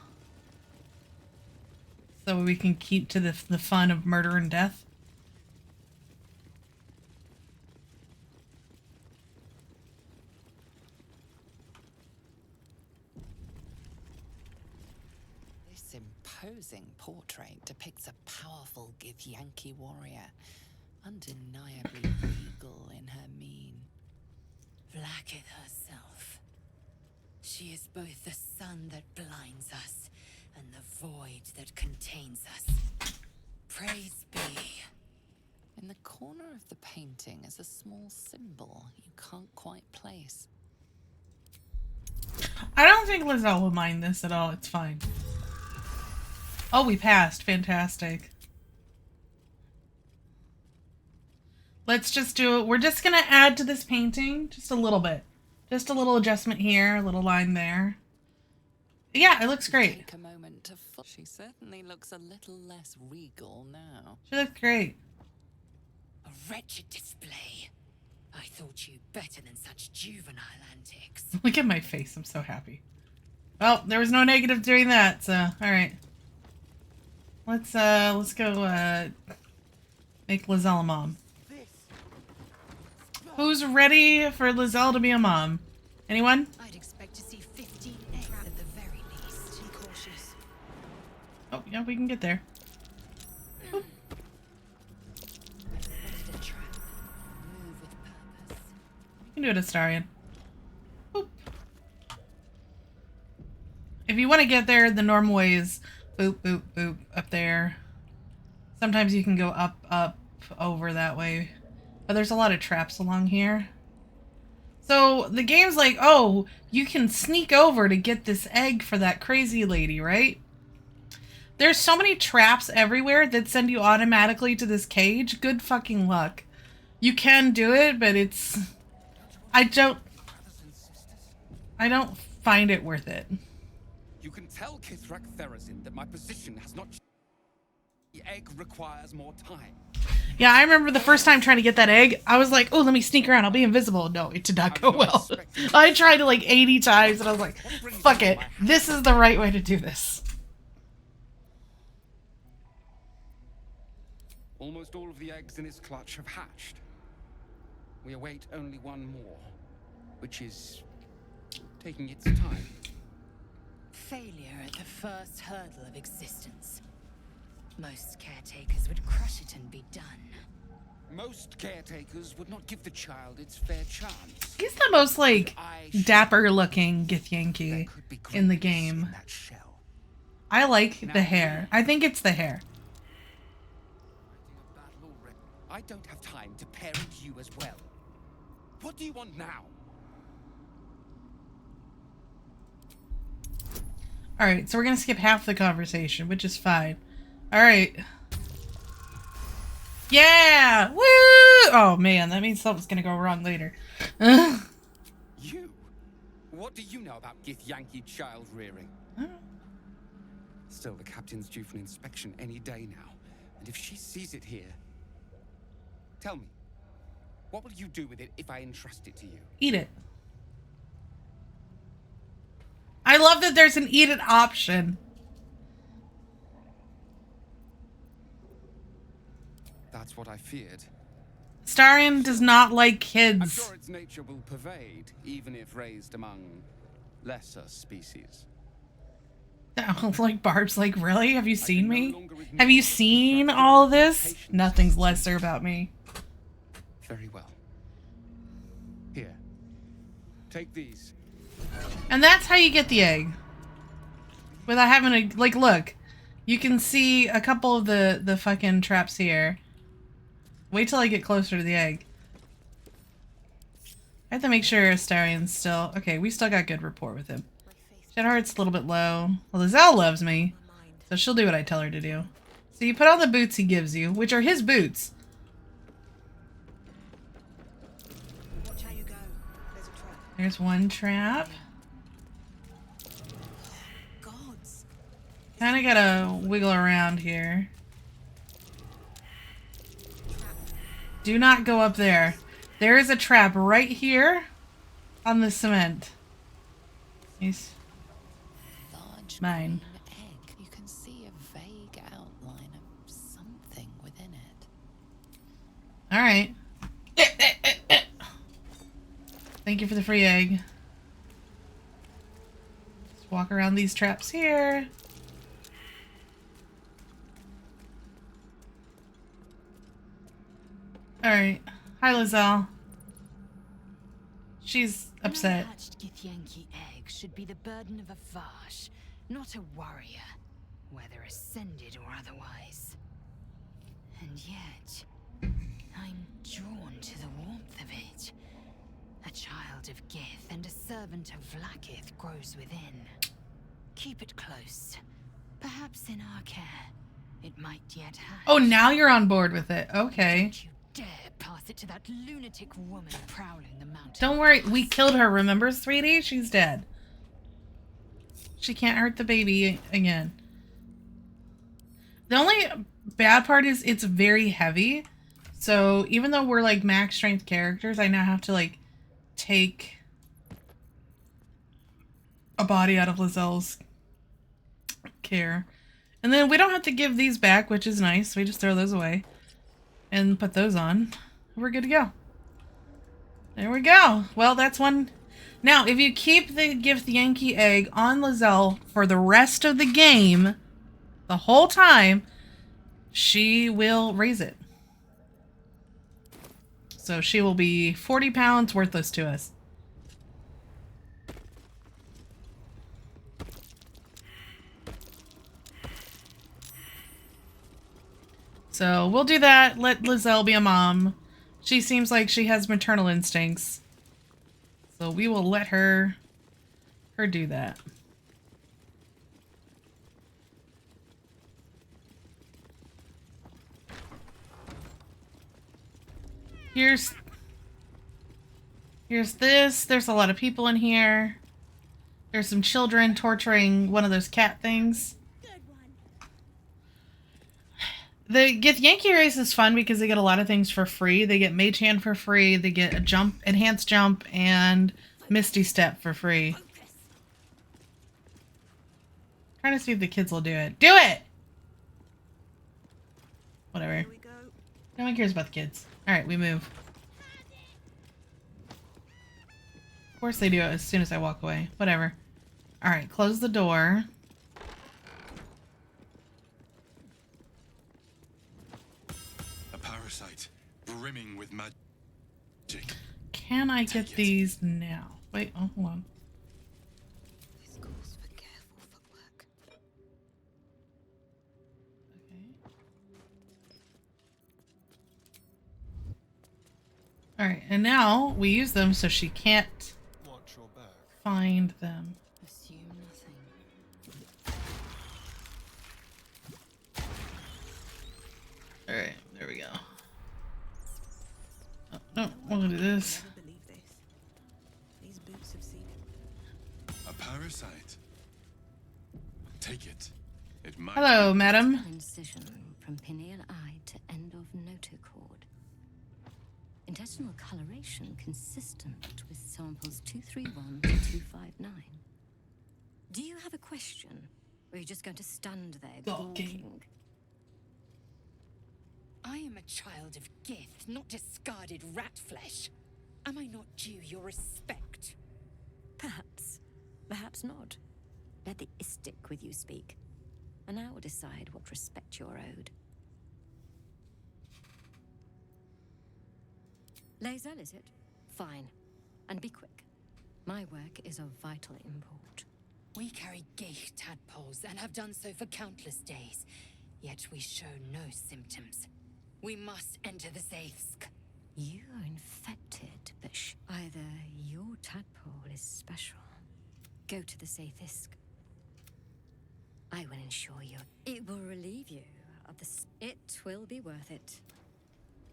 So we can keep to the fun of murder and death. This imposing portrait depicts a powerful Githyanki warrior, undeniably regal in her mien. Vlaakith herself. She is both the sun that blinds us and the void that contains us. Praise be. In the corner of the painting is a small symbol you can't quite place. I don't think Lizelle will mind this at all. It's fine. Oh, we passed. Fantastic. Let's just do it. We're just going to add to this painting just a little bit. Just a little adjustment here, a little line there. Yeah, it looks great. Take a moment to she certainly looks a little less regal now. She looks great. A wretched display. I thought you better than such juvenile antics. Look at my face. I'm so happy. Well, there was no negative doing that, so all right. Let's go make Lizelle a mom. Who's ready for Lizelle to be a mom? Anyone? I'd expect to see 15 eggs at the very least. Be cautious. Oh, yeah, we can get there. I've spotted a trap. Move with purpose. You can do it, Astarion. Boop. If you want to get there, the normal way is boop, boop, boop, up there. Sometimes you can go up, over that way. But there's a lot of traps along here. So the game's like, oh, you can sneak over to get this egg for that crazy lady, right? There's so many traps everywhere that send you automatically to this cage. Good fucking luck. You can do it, but it's... I don't find it worth it. You can tell Kithrak Therazin that my position has not... The egg requires more time. Yeah, I remember the first time trying to get that egg, I was like, oh, let me sneak around. I'll be invisible. No, it did not go well. I tried it like 80 times, and I was like, fuck it. This is the right way to do this. Almost all of the eggs in its clutch have hatched. We await only one more, which is taking its time. Failure at the first hurdle of existence. Most caretakers would crush it and be done. Most caretakers would not give the child its fair chance. He's the most, like, dapper-looking Githyanki in the game. I like the hair. I think it's the hair. I don't have time to parent you as well. What do you want now? Alright, so we're gonna skip half the conversation, which is fine. Alright. Yeah! Woo! Oh man, that means something's gonna go wrong later. You? What do you know about Githyanki child rearing? Still, the captain's due for an inspection any day now. And if she sees it here... Tell me, what will you do with it if I entrust it to you? Eat it. I love that there's an eat it option. That's what I feared. Starion does not like kids. I'm sure its nature will pervade, even if raised among lesser species. Like Barb's like, really? Have you seen me? Have you seen all of this? Nothing's lesser about me. Very well. Here. Take these. And that's how you get the egg. Without having to, like, look. You can see a couple of the fucking traps here. Wait till I get closer to the egg. I have to make sure Astarion's still... Okay, we still got good rapport with him. Shedheart's a little bit low. Well, Lizelle loves me, so she'll do what I tell her to do. So you put on the boots he gives you, which are his boots. Watch how you go. There's a trap. There's one trap. Gods. Kinda gotta wiggle around here. Do not go up there. There is a trap right here on the cement. He's mine. Egg. You can see a vague outline of something within it. All right. Thank you for the free egg. Just walk around these traps here. All right. Hi, Lizelle. She's upset. An unhatched Githyanki egg should be the burden of a Vash, not a warrior, whether ascended or otherwise. And yet, I'm drawn to the warmth of it. A child of Gith and a servant of Vlaakith grows within. Keep it close. Perhaps in our care, it might yet hatch. Oh, now you're on board with it. Okay. Don't you dare pass it to that lunatic woman prowling the mountain. Don't worry, we killed her, remember, 3D? She's dead. She can't hurt the baby again. The only bad part is it's very heavy. So even though we're like max strength characters, I now have to like take a body out of Lizelle's care. And then we don't have to give these back, which is nice. We just throw those away and put those on. We're good to go. There we go. Well, that's one. Now, if you keep the Githyanki egg on Lizelle for the rest of the game, the whole time, she will raise it. So she will be 40 pounds worthless to us. So we'll do that. Let Lizelle be a mom. She seems like she has maternal instincts. So we will let her do that. Here's this. There's a lot of people in here. There's some children torturing one of those cat things. The Githyanki race is fun because they get a lot of things for free. They get Mage Hand for free. They get a jump, enhanced jump, and Misty Step for free. Trying to see if the kids will do it. Do it! Whatever. No one cares about the kids. Alright, we move. Of course they do it as soon as I walk away. Whatever. Alright, close the door. Parasite, brimming with magic. Can I get these now? Wait, oh, hold on. This calls for careful footwork. Alright, and now we use them so she can't find them. Assume nothing. Alright, there we go. Oh, look at this. Never believe this. These boots have seen it. A parasite. Take it. It might. Hello, madam. Incision from pineal eye to end of notochord. Intestinal coloration consistent with samples 231 to 259. Do you have a question? Or are you just going to stand there gawking? I am a child of Gith, not discarded rat flesh. Am I not due your respect? Perhaps. Perhaps not. Let the Istic with you speak, and I will decide what respect you're owed. Lae'zel, is it? Fine. And be quick. My work is of vital import. We carry Geich tadpoles and have done so for countless days, yet we show no symptoms. We must enter the Zaithsk. You are infected, but either your tadpole is special. Go to the Zaithsk. I will ensure you. It will relieve you of the. It will be worth it.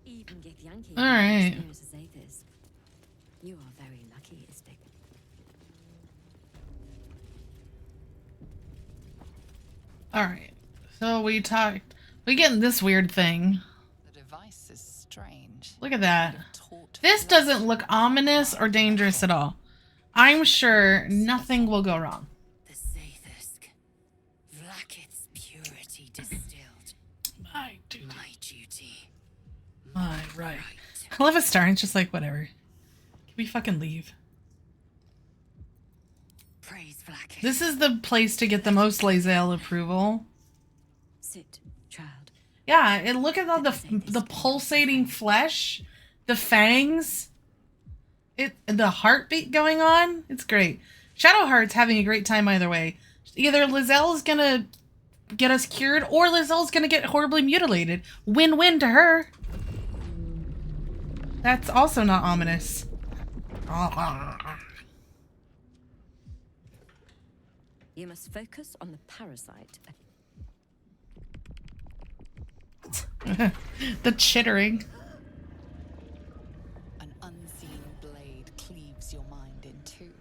Even Githyanki. All right. You are very lucky, Istic. All right. So we get this weird thing. The device is strange. Look at that. This doesn't look ominous or dangerous at all. I'm sure nothing will go wrong. The Zaithsk. Vlaakith's purity distilled. My duty. My duty. My right. I love a star. It's just like, whatever. Can we fucking leave? Praise Vlaakith. This is the place to get the most Lae'zel approval. Sit, child. Yeah, and look at all the pulsating flesh, the fangs, the heartbeat going on. It's great. Shadowheart's having a great time either way. Either Lae'zel's gonna get us cured, or Lae'zel's gonna get horribly mutilated. Win-win to her. That's also not ominous. You must focus on the parasite. The chittering. An unseen blade cleaves your mind in two.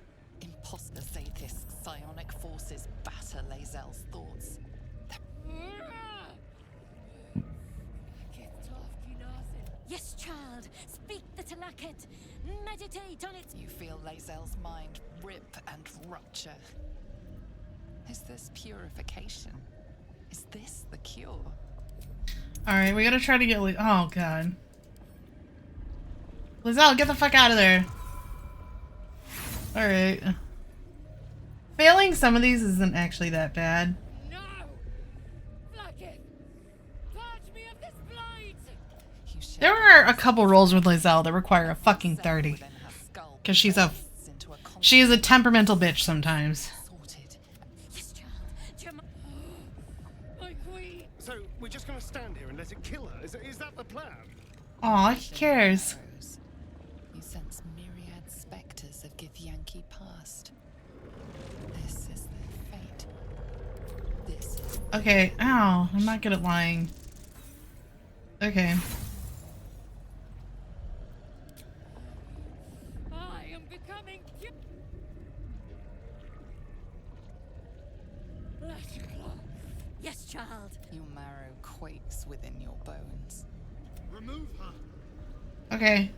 Imposter Zaith's psionic forces batter Lae'zel's thoughts. Yes, child. Speak the Talakit. Meditate on its. You feel Lae'zel's mind rip and rupture. Is this purification? Is this the cure? Alright, we gotta try to get oh god. Lae'zel, get the fuck out of there. Alright. Failing some of these isn't actually that bad. No! Vlaakith! Purge me of this blight! There are a couple rolls with Lae'zel that require a fucking 30. Because she is a temperamental bitch sometimes. So we're just going to stand here and let it kill her? Is that the plan? Aw, he cares. You sense myriad specters of Githyanki past. This is their fate. This is. Okay, ow. I'm not good at lying. Okay. I am becoming. Let go. Yes, child. Your marrow quakes within your bones. Remove her. Okay.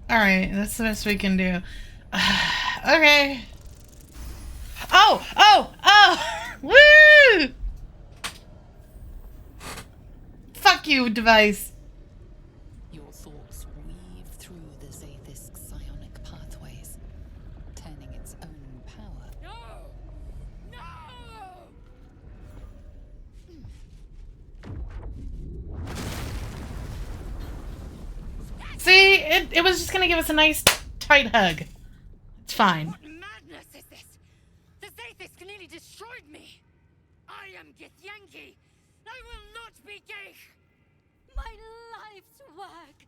Alright, that's the best we can do. Okay. Oh! Woo! Fuck you, device. Your thoughts weave through the Zaith's psionic pathways, turning its own power. No! See? It was just gonna give us a nice, tight hug. It's fine. What madness is this? The Zaith's nearly destroyed me. I am Githyanki. I will not be Geich. My life's work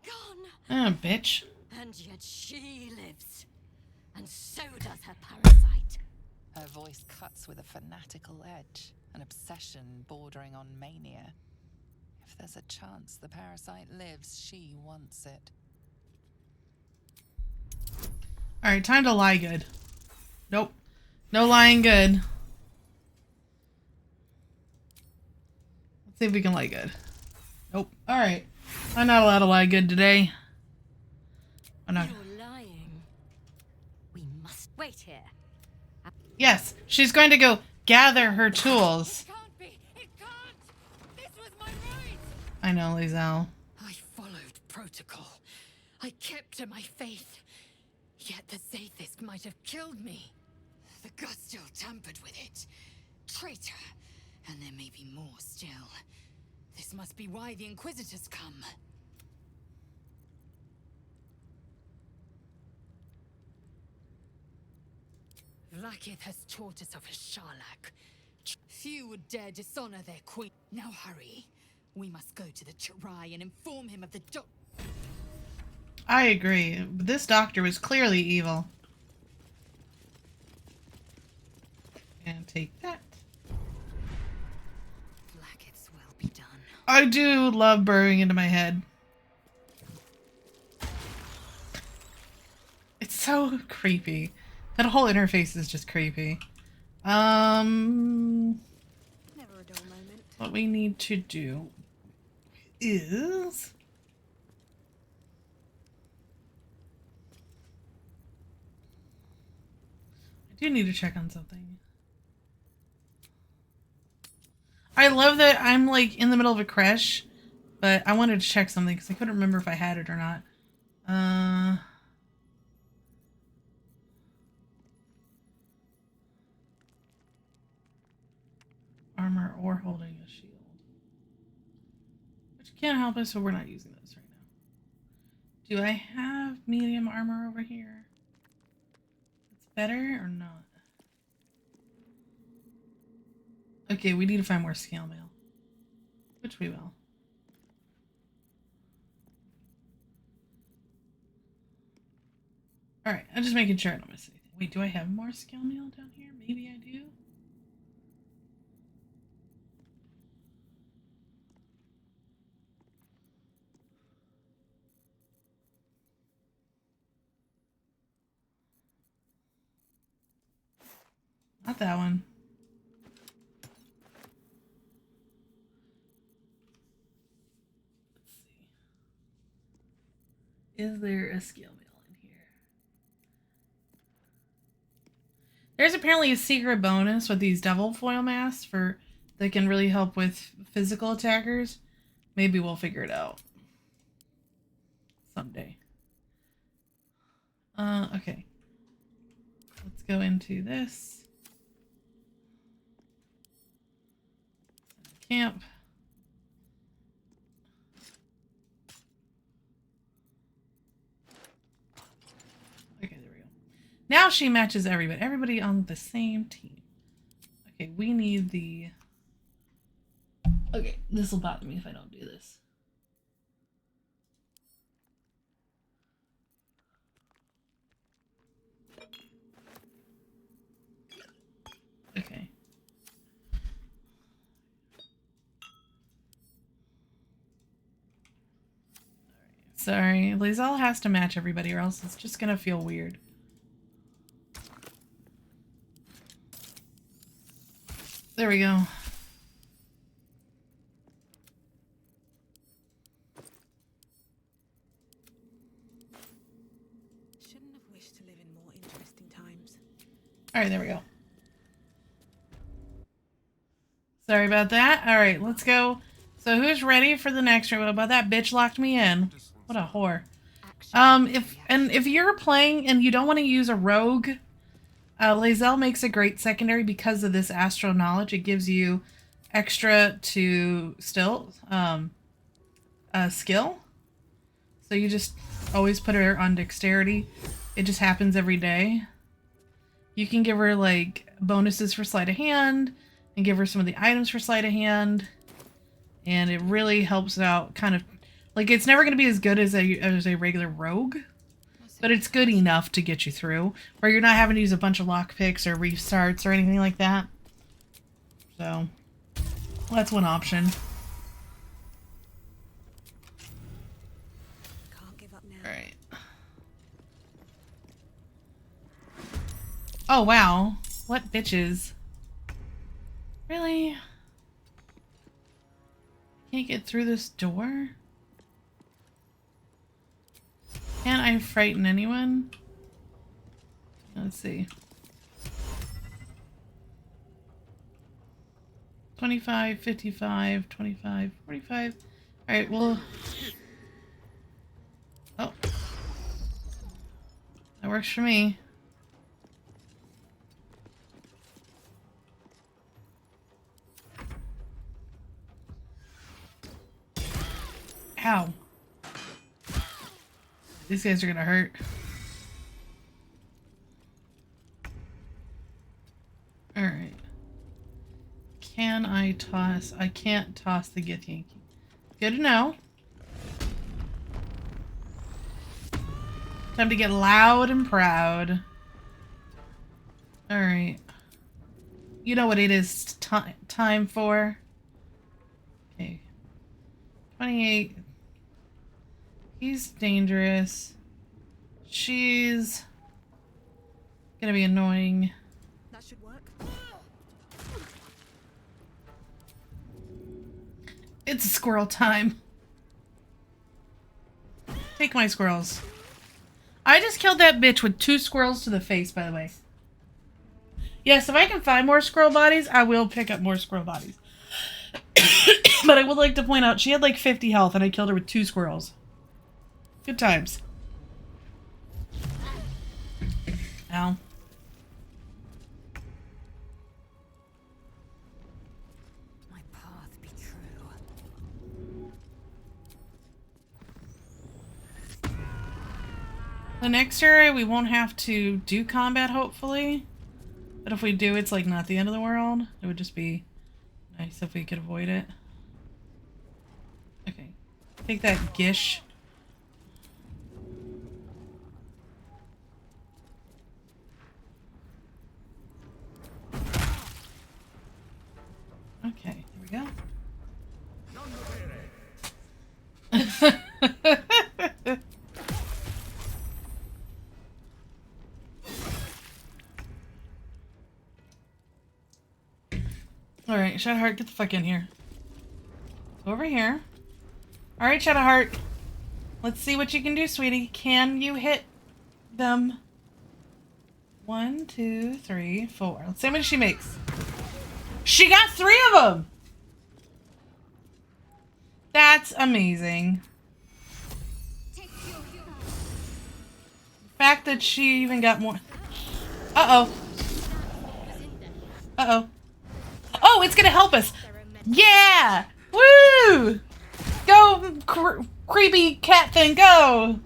gone. Oh, bitch. And yet she lives. And so does her parasite. Her voice cuts with a fanatical edge. An obsession bordering on mania. If there's a chance the parasite lives, she wants it. Alright, time to lie good. Nope. No lying good. Let's see if we can lie good. Nope. Alright. I'm not allowed to lie good today. I'm not. You're lying. We must wait here. Yes, she's going to go gather her tools. It can't be. It can't. This was my right. I know, Lizelle. I followed protocol. I kept to my faith. Yet the Zaithisk might have killed me. The Gustil tampered with it. Traitor. And there may be more still. This must be why the Inquisitors come. Vlaakith has taught us of his Sharlak. Few would dare dishonor their queen. Now hurry. We must go to the Chirai and inform him of the I agree. This doctor was clearly evil. And take that. Vlaakith's will be done. I do love burrowing into my head. It's so creepy. That whole interface is just creepy. Never a dull moment. What we need to do is... I do need to check on something. I love that I'm like in the middle of a crash, but I wanted to check something because I couldn't remember if I had it or not. Armor or holding a shield. Which can't help us, so we're not using those right now. Do I have medium armor over here? It's better or not? Okay, we need to find more scale mail. Which we will. Alright, I'm just making sure I don't miss anything. Wait, do I have more scale mail down here? Maybe I do? Not that one. Let's see. Is there a scale mail in here? There's apparently a secret bonus with these devil foil masks that can really help with physical attackers. Maybe we'll figure it out someday. Okay. Let's go into this. Camp. Okay, there we go. Now she matches everybody. Everybody on the same team. Okay, we need the... Okay, this will bother me if I don't do this. Okay. Sorry, Lizelle has to match everybody or else it's just gonna feel weird. There we go. Shouldn't have wished to live in more interesting times. Alright, there we go. Sorry about that. Alright, let's go. So who's ready for the next room? About that bitch locked me in. What a whore. If you're playing and you don't want to use a rogue, Lizelle makes a great secondary because of this astral knowledge. It gives you extra to skill. So you just always put her on dexterity. It just happens every day. You can give her like bonuses for sleight of hand and give her some of the items for sleight of hand. And it really helps out kind of like it's never going to be as good as a regular rogue, but it's good enough to get you through where you're not having to use a bunch of lockpicks or restarts or anything like that. So Well, that's one option. Can't give up now. Alright. Oh, wow. What bitches? Really? Can't get through this door? Can't I frighten anyone? Let's see. 25, 55, 25, 45. Alright, well... Oh. That works for me. Ow. These guys are gonna hurt. Alright. Can I toss? I can't toss the Githyanki. Good to know. Time to get loud and proud. Alright. You know what it is time for? Okay. 28. He's dangerous. She's gonna be annoying. That should work. It's squirrel time. Take my squirrels. I just killed that bitch with 2 squirrels to the face, by the way. Yes, if I can find more squirrel bodies, I will pick up more squirrel bodies. But I would like to point out, she had like 50 health and I killed her with 2 squirrels. Good times. Ow. My path be true. The next area we won't have to do combat, hopefully. But if we do, it's like not the end of the world. It would just be nice if we could avoid it. Okay. Take that gish. Okay, there we go. Alright, Shadowheart, get the fuck in here. Over here. Alright, Shadowheart. Let's see what you can do, sweetie. Can you hit them? 1, 2, 3, 4. Let's see how many she makes. She got 3 of them! That's amazing. The fact that she even got more... Uh-oh. Uh-oh. Oh, it's gonna help us! Yeah! Woo! Go, creepy cat thing, go!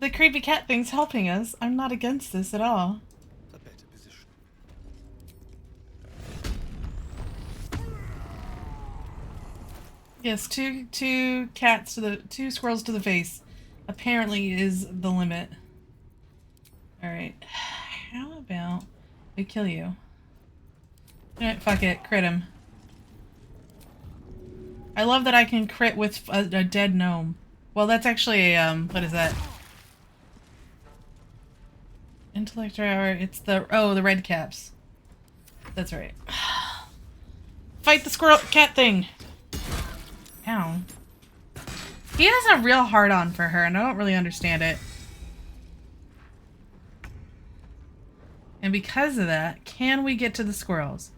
The creepy cat thing's helping us. I'm not against this at all. A better position. Yes, two cats to the 2 squirrels to the face. Apparently is the limit. Alright. How about we kill you? Alright, fuck it. Crit him. I love that I can crit with a dead gnome. Well, that's actually a, what is that? Intellect hour. It's the, oh, the red caps. That's right. Fight the squirrel cat thing. Ow. He has a real hard on for her, and I don't really understand it. And because of that, can we get to the squirrels?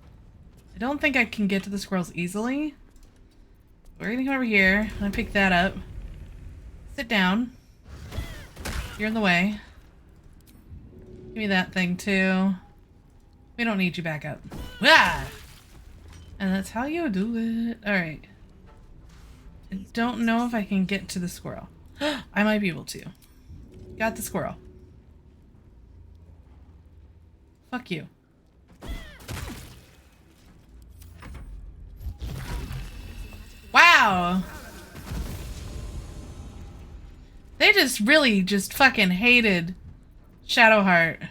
I don't think I can get to the squirrels easily. We're gonna come over here. I'm gonna pick that up. Sit down. You're in the way. Give me that thing too. We don't need you back up. Ah! And that's how you do it. Alright. I don't know if I can get to the squirrel. I might be able to. Got the squirrel. Fuck you. Wow! They just really just fucking hated Shadowheart.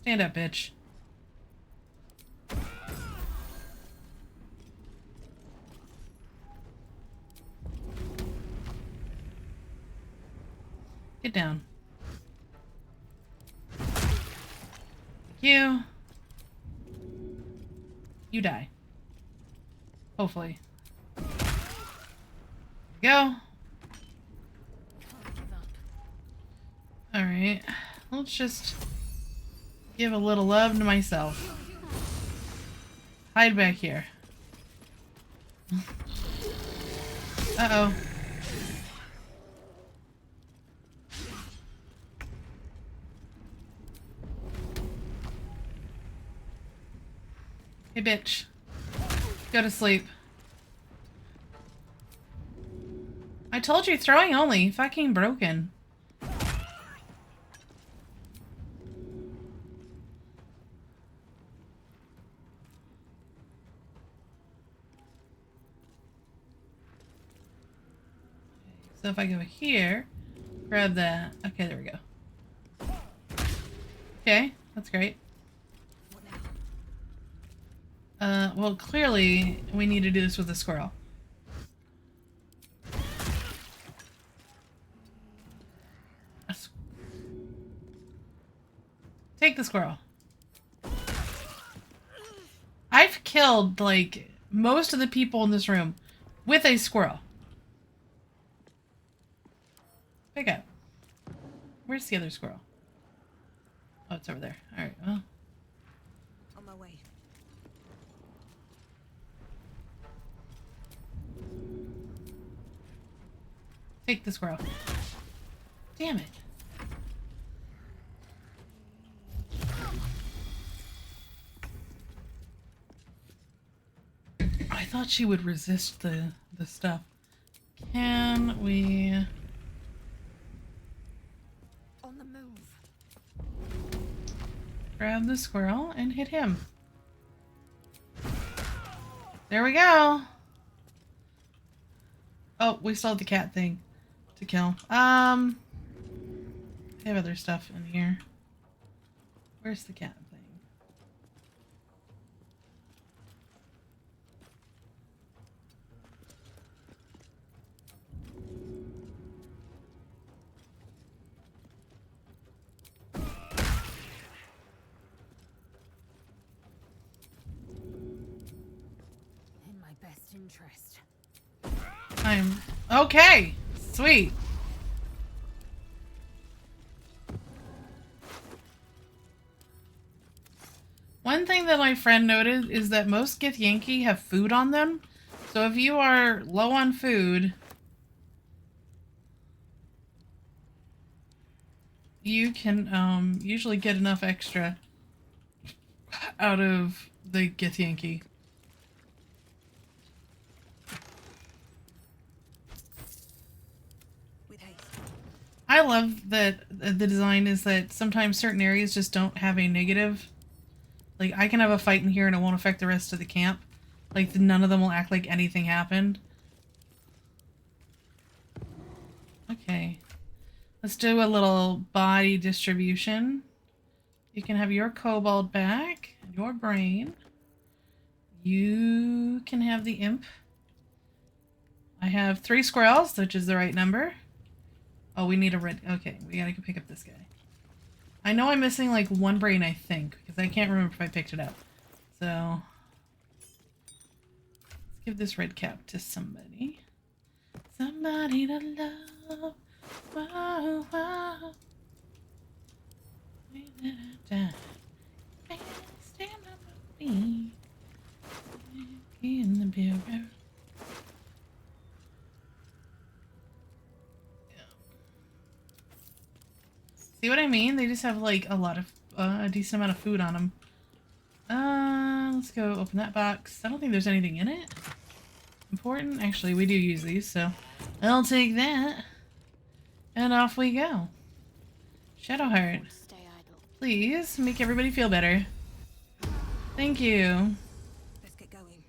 Stand up, bitch. Get down. You. You die. Hopefully. Go. Alright. Let's just give a little love to myself. Hide back here. Uh-oh. Hey, bitch. Go to sleep. I told you, throwing only. Fucking broken. So if I go here, grab that. Okay, there we go. Okay, that's great. Well, clearly we need to do this with a squirrel. Take the squirrel. I've killed, like, most of the people in this room with a squirrel. Pick up. Where's the other squirrel? Oh, it's over there. Alright, well. On my way. Take the squirrel. Damn it. I thought she would resist the stuff. Can we... On the move. grab the squirrel and hit him? There we go. Oh, we still have the cat thing to kill. I have other stuff in here. Where's the cat thing? In my best interest. I'm okay. Sweet. One thing that my friend noted is that most Githyanki have food on them. So if you are low on food, you can usually get enough extra out of the Githyanki. I love that the design is that sometimes certain areas just don't have a negative. Like, I can have a fight in here and it won't affect the rest of the camp. Like, none of them will act like anything happened. Okay. Let's do a little body distribution. You can have your kobold back, your brain. You can have the imp. I have 3 squirrels, which is the right number. Oh, we need a red... Okay, we gotta go pick up this guy. I know I'm missing, like, 1 brain, I think, because I can't remember if I picked it up. So... let's give this red cap to somebody. Somebody to love. Whoa, whoa. We let her die. Can't stand my feet. In the bureau. See what I mean? They just have, like, a lot of, a decent amount of food on them. Let's go open that box. I don't think there's anything in it. Important? Actually, we do use these, so I'll take that. And off we go. Shadowheart. Please, make everybody feel better. Thank you. Let's get going.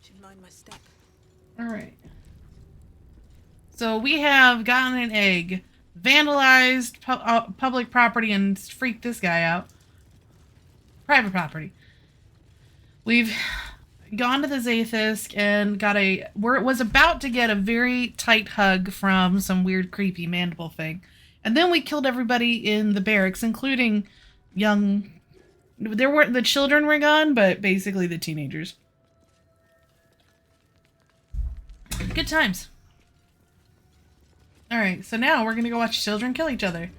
Should mind my step. Alright. So we have gotten an egg, vandalized public property, and freaked this guy out. private property. We've gone to the Zaithisk and was about to get a very tight hug from some weird creepy mandible thing. And then we killed everybody in the barracks, including the children were gone, but basically the teenagers. Good times. Alright, so now we're gonna go watch children kill each other.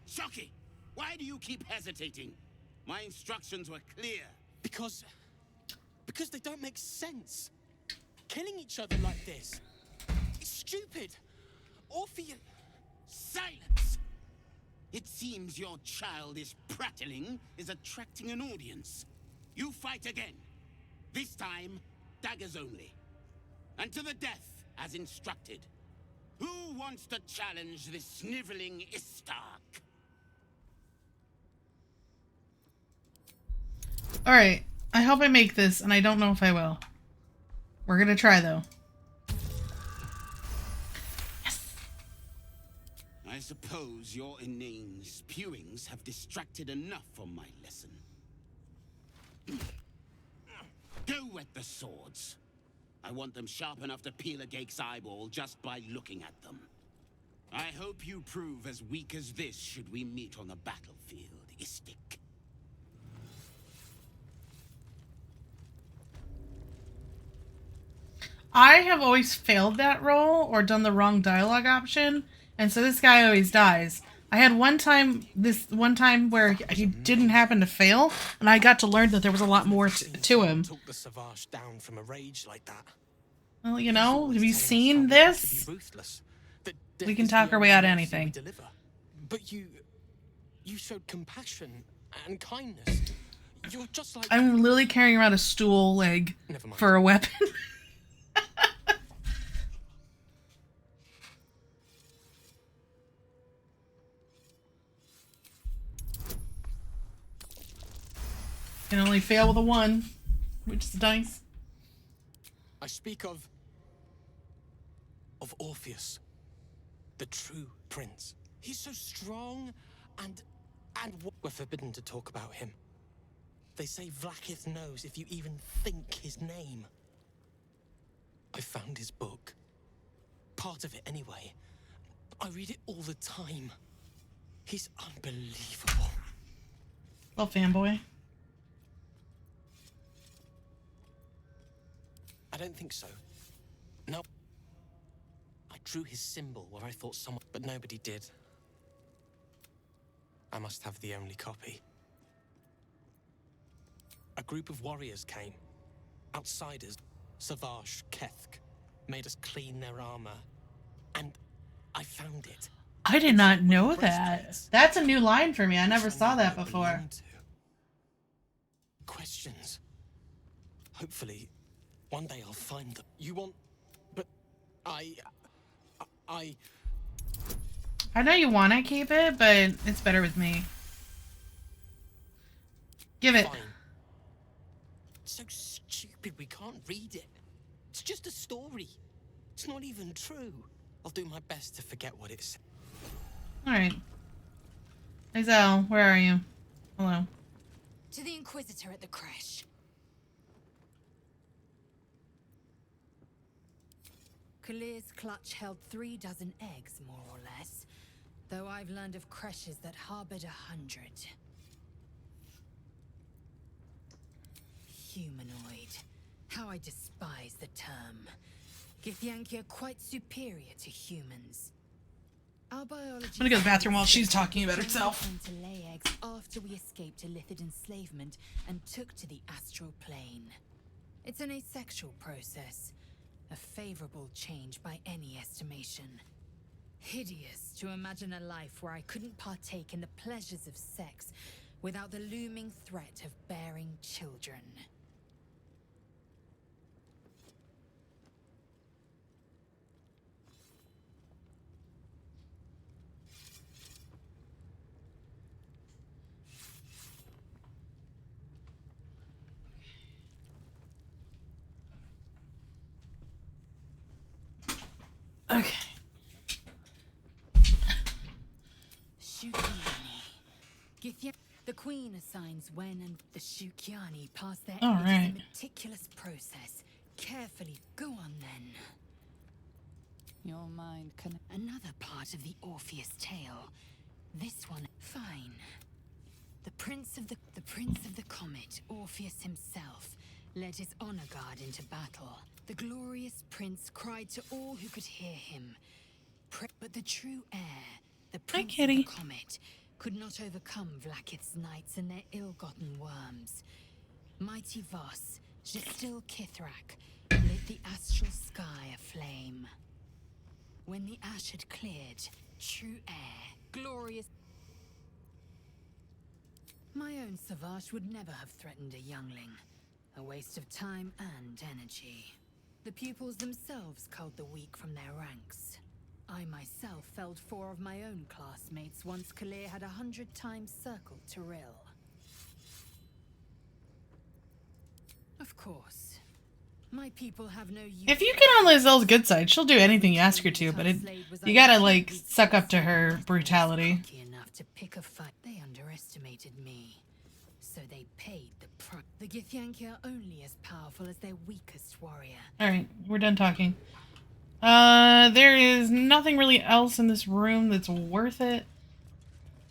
Shocky! Why do you keep hesitating? My instructions were clear. Because they don't make sense. Killing each other like this. It's stupid. Orpheus. Silence! It seems your childish prattling is attracting an audience. You fight again. This time, daggers only. And to the death, as instructed. Who wants to challenge this sniveling Istark? Alright, I hope I make this, and I don't know if I will. We're gonna try, though. Yes! I suppose your inane spewings have distracted enough from my lesson. Go wet the swords. I want them sharp enough to peel a Gake's eyeball just by looking at them. I hope you prove as weak as this should we meet on the battlefield, Istik. I have always failed that roll or done the wrong dialogue option, and so this guy always dies. I had one time where he didn't happen to fail, and I got to learn that there was a lot more to him. Took the Savage down from a rage like that. Well, you know, have you seen this? We can talk our way out of anything. But you showed compassion and kindness. You're just like I'm literally carrying around a stool leg for a weapon. Can only fail with a 1, which is dice. I speak of Orpheus, the true prince. He's so strong and we're forbidden to talk about him. They say Vlaakith knows if you even think his name. I found his book. Part of it anyway. I read it all the time. He's unbelievable. Well, fanboy. I don't think so. No. I drew his symbol where I thought someone, but nobody did. I must have the only copy. A group of warriors came. Outsiders. Savage, Kethk. Made us clean their armor. And I found it. I did not know that. That's a new line for me. I never saw that before. Questions. Hopefully, one day I'll find them. You want... But I know you want to keep it, but it's better with me. Give it. Fine. It's so stupid we can't read it. It's just a story. It's not even true. I'll do my best to forget what it said. Alright. Isel, where are you? Hello. To the Inquisitor at the creche. Kalir's clutch held 3 dozen eggs, more or less. Though I've learned of creches that harbored 100. Humanoid. How I despise the term. Githyanki are quite superior to humans. Our biology... I'm gonna go to the bathroom while she's talking about herself. ...to lay eggs after we escaped Illithid enslavement and took to the astral plane. It's an asexual process. A favorable change by any estimation. Hideous to imagine a life where I couldn't partake in the pleasures of sex without the looming threat of bearing children. Okay. The Queen assigns when and the Shukyani pass their All aid. right. It's a meticulous process. Carefully. Go on then. Your mind can... Another part of the Orpheus tale. This one, fine. The Prince of the Comet, Orpheus himself, led his honor guard into battle. The glorious prince cried to all who could hear him. But the true heir, the Prince of the Comet, could not overcome Vlaakith's knights and their ill-gotten worms. Mighty Voss, Gestil Kithrak, lit the astral sky aflame. When the ash had cleared, true heir, glorious... My own Savage would never have threatened a youngling. A waste of time and energy. The pupils themselves culled the weak from their ranks. I myself felled 4 of my own classmates once Kalir had 100 times circled Tyrell. Of course. My people have no use. If you get on Lae'zel's good side, she'll do anything you ask her to, but you gotta, like, suck up to her brutality. Enough to pick a fight. They underestimated me. So they paid the price. The Githyanki are only as powerful as their weakest warrior. Alright, we're done talking. There is nothing really else in this room that's worth it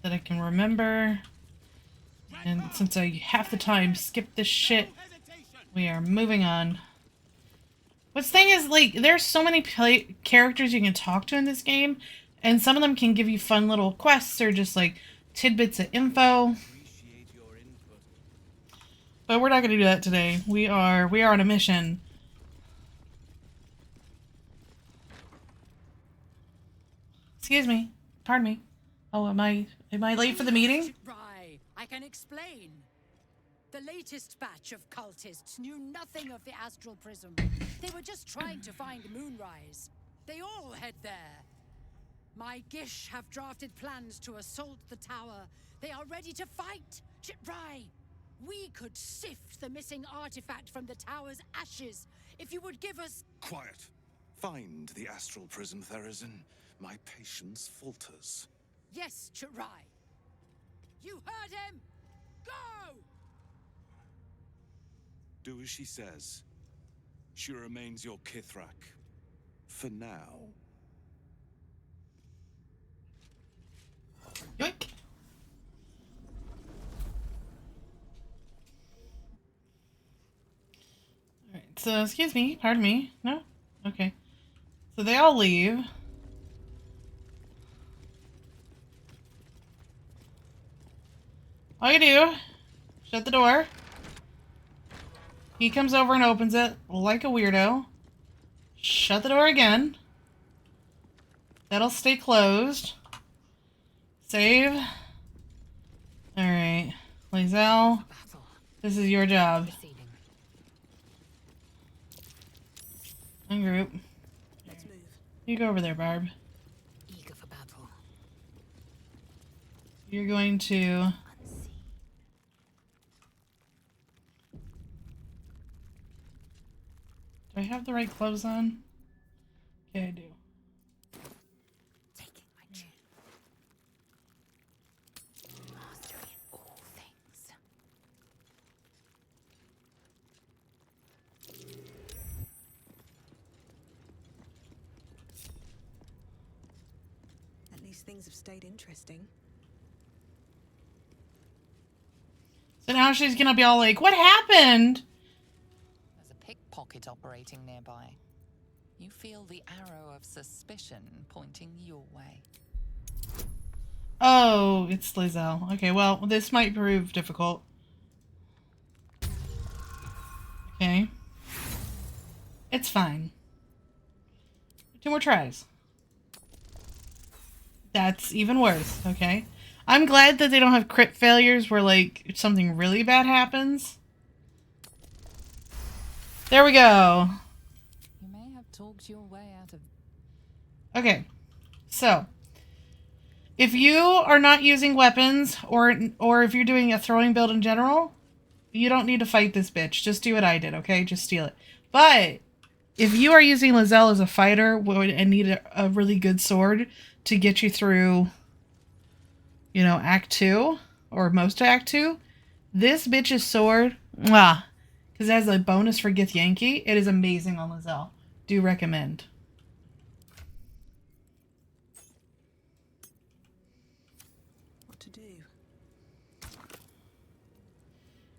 that I can remember. And since I half the time skipped this shit, we are moving on. What's the thing is, like, there's so many characters you can talk to in this game, and some of them can give you fun little quests or just, like, tidbits of info. But we're not going to do that today. We are on a mission. Excuse me. Pardon me. Oh, am I late for the meeting? Right, I can explain. The latest batch of cultists knew nothing of the astral prism. They were just trying to find Moonrise. They all head there. My Gish have drafted plans to assault the tower. They are ready to fight. Right. We could sift the missing artifact from the tower's ashes if you would give us... Quiet. Find the astral prism, Therazin. My patience falters. Yes, Chirai. You heard him! Go! Do as she says. She remains your Kithrak. For now. Yoink. Alright, so excuse me, pardon me. No? Okay. So they all leave. All you do, shut the door. He comes over and opens it like a weirdo. Shut the door again. That'll stay closed. Save. Alright. Lae'zel, this is your job. Ungroup. Let's move. You go over there, Barb. Eager for battle. You're going to... Do I have the right clothes on? Yeah, I do. Taking my tune. Mastery in all things. At least things have stayed interesting. So now she's gonna be all like, what happened? There's a pickpocket operating nearby. You feel the arrow of suspicion pointing your way. Oh, it's Lae'zel. Okay, well, this might prove difficult. Okay. It's fine. 2 more tries. That's even worse, okay? I'm glad that they don't have crit failures where, like, something really bad happens. There we go. You may have talked your way out of... Okay, so if you are not using weapons or if you're doing a throwing build in general, you don't need to fight this bitch. Just do what I did, okay? Just steal it. But if you are using Lae'zel as a fighter and need a really good sword to get you through, you know, Act 2, or most of Act 2. This bitch's sword, mwah, because it has a bonus for Githyanki. It is amazing on Lizelle. Do recommend. What to do?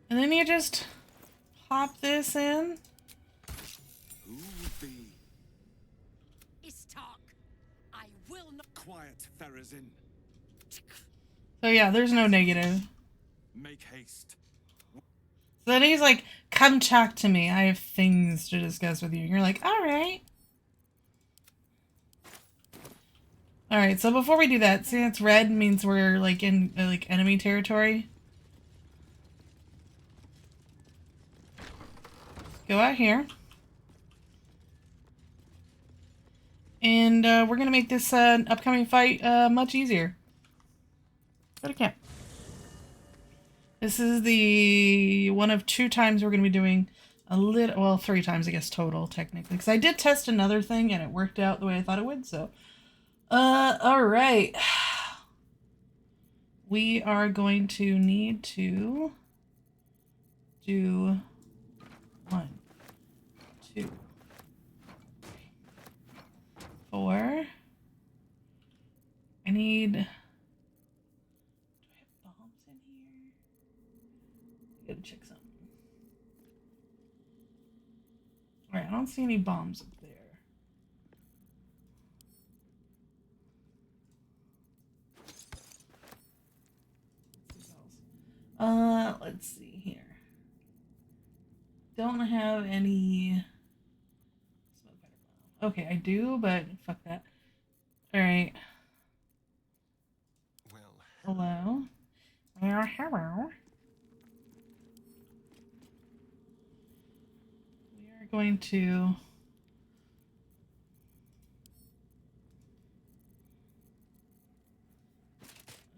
And then you just pop this in. Who would be? Istark, I will not. Quiet, Therazin. So yeah, there's no negative. Make haste. So then he's like, come talk to me. I have things to discuss with you. And you're like, alright. Alright, so before we do that, see that's red means we're like in like enemy territory. Go out here. And we're going to make this upcoming fight much easier. Go to camp. This is the one of 2 times we're going to be doing a little, well, 3 times I guess total technically. Because I did test another thing and it worked out the way I thought it would, so. Alright. We are going to need to do 1, 2, 4. I need... Do I have bombs in here? I gotta check something. Alright, I don't see any bombs up there. Let's see here. Don't have any... Okay, I do, but fuck that. Alright. Hello? Well, hello. We are going to...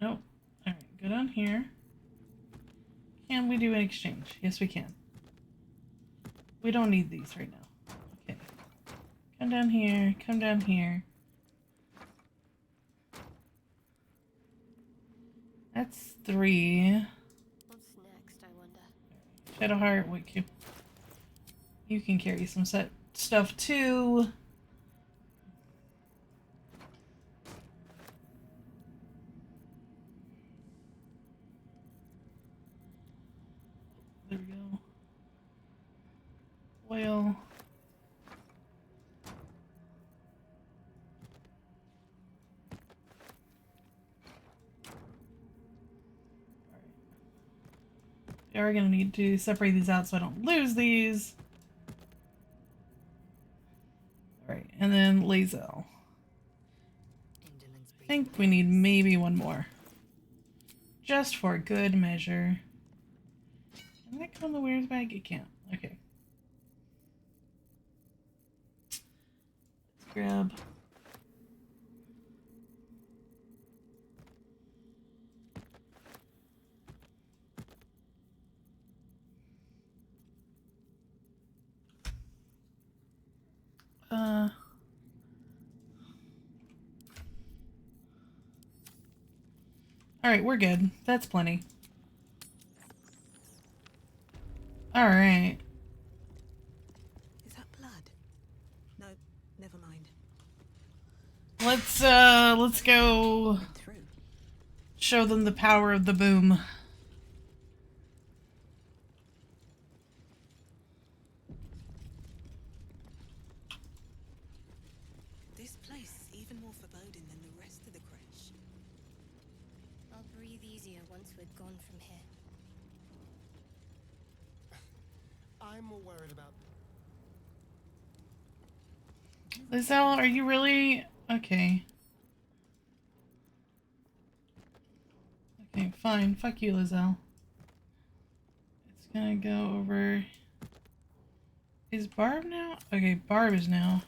Nope. Alright, go down here. Can we do an exchange? Yes, we can. We don't need these right now. Okay. Come down here. Come down here. That's 3. What's next, I wonder? Shadowheart, wait, you can carry some stuff too. There we go. Oil. We are going to need to separate these out so I don't lose these. Alright, and then Lazel. I think we need maybe 1 more. Just for good measure. Can that come in the wares bag? It can't. Okay. Let's grab... Alright, we're good. That's plenty. Alright. Is that blood? No, never mind. Let's go show them the power of the boom. This place is even more foreboding than the rest of the crash. I'll breathe easier once we're gone from here. I'm more worried about... Lizelle, are you really... Okay. Okay, fine. Fuck you, Lizelle. It's gonna go over... Is Barb now? Okay, Barb is now.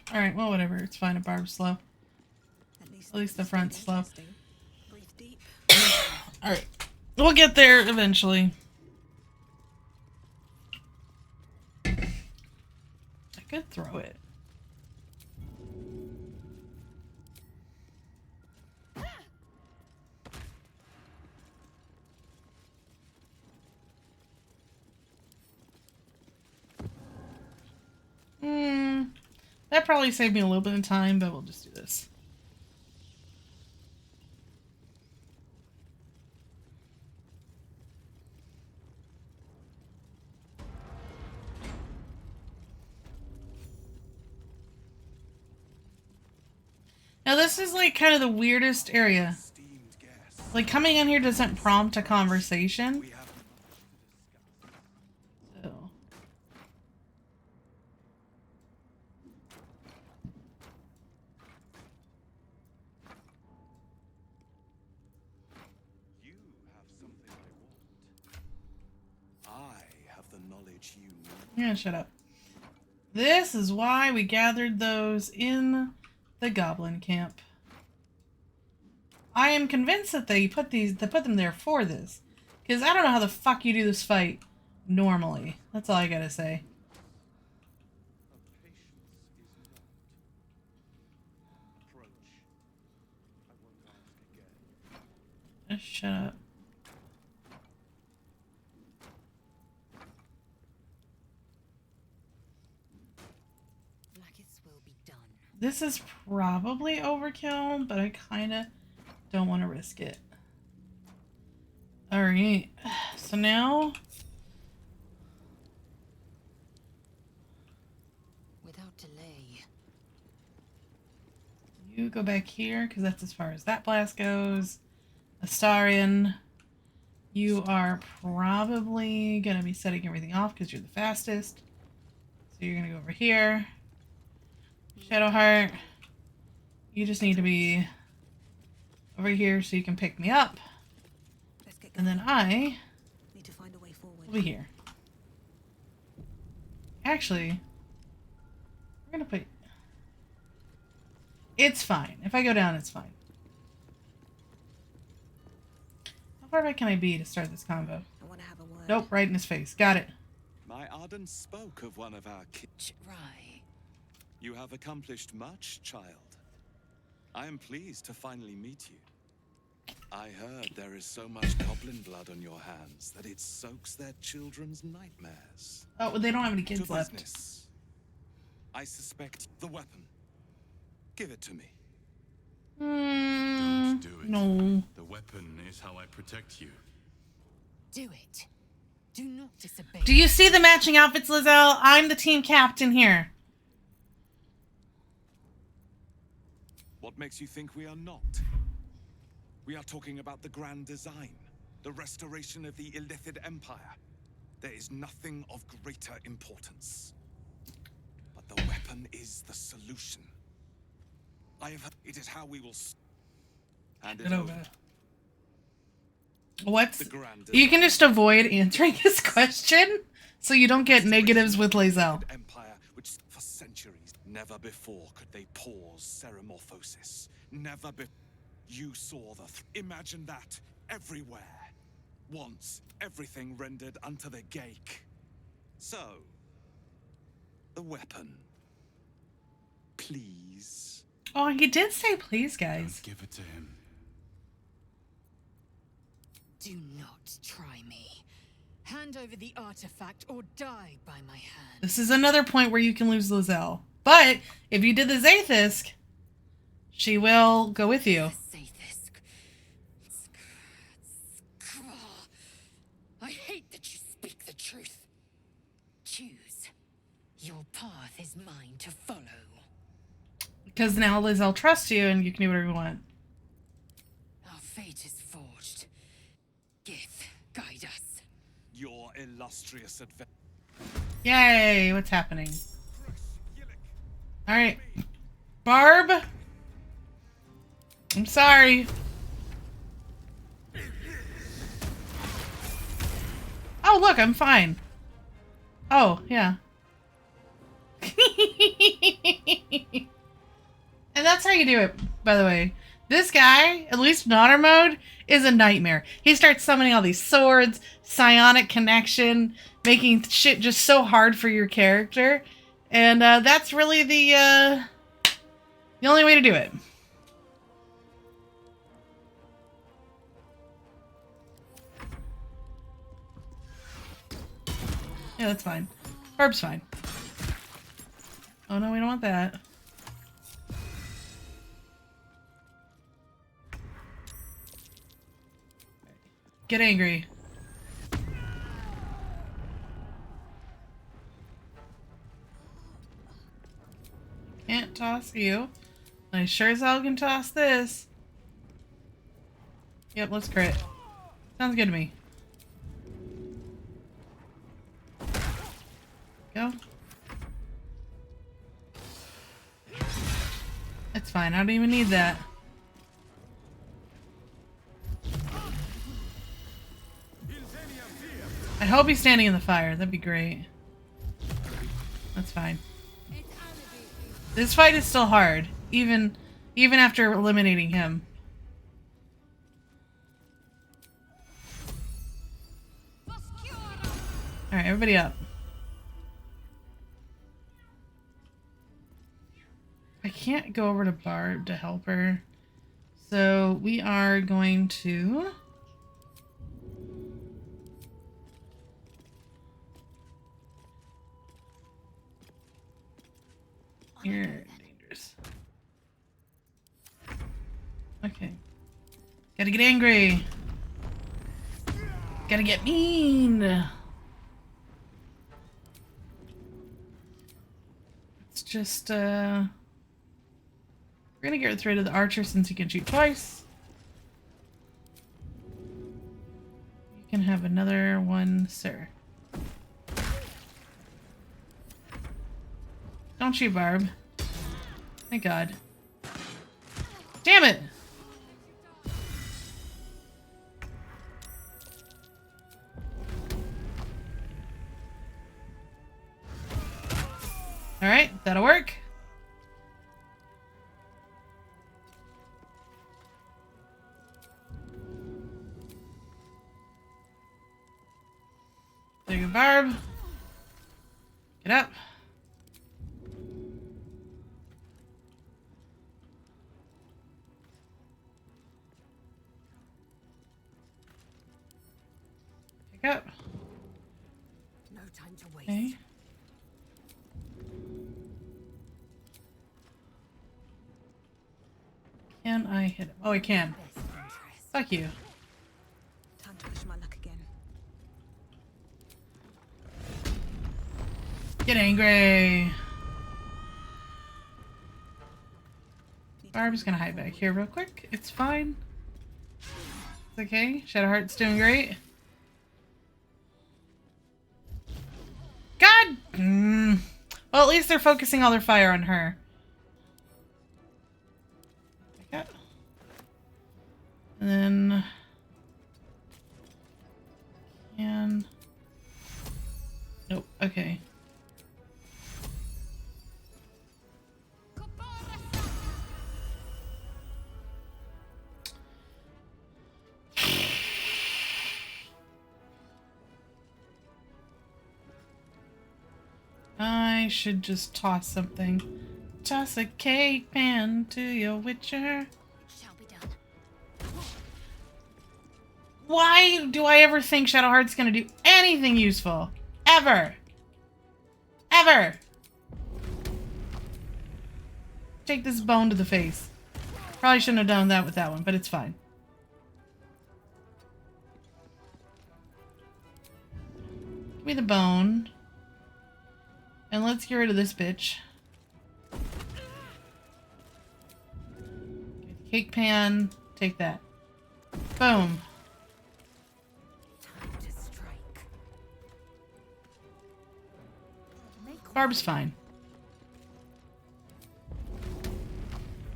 Alright, well, whatever. It's fine if Barb's slow. At least the front's slow. Breathe deep. Alright. We'll get there eventually. could throw it. That probably saved me a little bit of time, but we'll just do this. Now this is like kind of the weirdest area. Like coming in here doesn't prompt a conversation. So. You have something I want. I have the knowledge you need. Yeah, shut up. This is why we gathered those in the goblin camp. I am convinced that they put them there for this. Because I don't know how the fuck you do this fight normally. That's all I gotta say. Just shut up. This is probably overkill, but I kind of don't want to risk it. Alright, so now... Without delay. You go back here, because that's as far as that blast goes. Astarion, you are probably going to be setting everything off because you're the fastest. So you're going to go over here. Shadowheart, you just need to be over here so you can pick me up. And then I need to find a way forward. will be here. Actually, we're going to put... It's fine. If I go down, it's fine. How far back can I be to start this convo? I want to have a word. Nope, right in his face. Got it. My Arden spoke of one of our kids. Right. You have accomplished much, child. I am pleased to finally meet you. I heard there is so much goblin blood on your hands that it soaks their children's nightmares. Oh, well, they don't have any kids to left. Business. I suspect the weapon. Give it to me. Don't do it. No. The weapon is how I protect you. Do it. Do not disobey. Do you see the matching outfits, Lizelle? I'm the team captain here. What makes you think we are not? We are talking about the grand design, the restoration of the Illithid Empire. There is nothing of greater importance. But the weapon is the solution. I have. It is how we will hand it over. What? You can just avoid answering his question, so you don't get negatives with Lizelle. Empire, which for centuries, never before could they pause ceramorphosis. Never before. You saw the. Imagine that everywhere. Once everything rendered unto the Gake. So, the weapon. Please. Oh, he did say please, guys. Don't give it to him. Do not try me. Hand over the artifact or die by my hand. This is another point where you can lose Lizelle. But if you did the Zaithisk, she will go with you. I hate that you speak the truth. Choose. Your path is mine to follow. Because now Lizelle trusts you and you can do whatever you want. Our fate is forged. Gith, guide us. Your illustrious adventure. Yay, what's happening? Alright. Barb? I'm sorry. Oh, look, I'm fine. Oh, yeah. And that's how you do it, by the way. This guy, at least in honor mode, is a nightmare. He starts summoning all these swords, psionic connection, making shit just so hard for your character. And that's really the only way to do it. Yeah, that's fine. Barb's fine. Oh no, we don't want that. Get angry. Can't toss you. I sure as hell can toss this. Yep, let's crit. Sounds good to me. Go. It's fine, I don't even need that. I hope he's standing in the fire, that'd be great. That's fine. This fight is still hard, even after eliminating him. Alright, everybody up. I can't go over to Barb to help her. So we are going to... You're dangerous. Okay. Gotta get angry. Gotta get mean. It's just, we're gonna get rid of the archer since he can shoot twice. You can have another one, sir. Don't shoot, Barb. Thank God. Damn it! Alright, that'll work. There you go, Barb. Get up. Pick up. No time to waste. Okay. Can I hit him? Oh, I can. Fuck you. Time to push my luck again. Get angry. Barb's gonna hide back here real quick. It's fine. It's okay. Shadowheart's doing great. God! Well, at least they're focusing all their fire on her. Back up. And then... Can... Nope. Okay. I should just toss something. Toss a cake pan to your witcher. Shall be done. Why do I ever think Shadowheart's gonna do anything useful? Ever! Ever! Take this bone to the face. Probably shouldn't have done that with that one, but it's fine. Give me the bone. And let's get rid of this bitch. Cake pan. Take that. Boom. Time to strike. Barb's fine.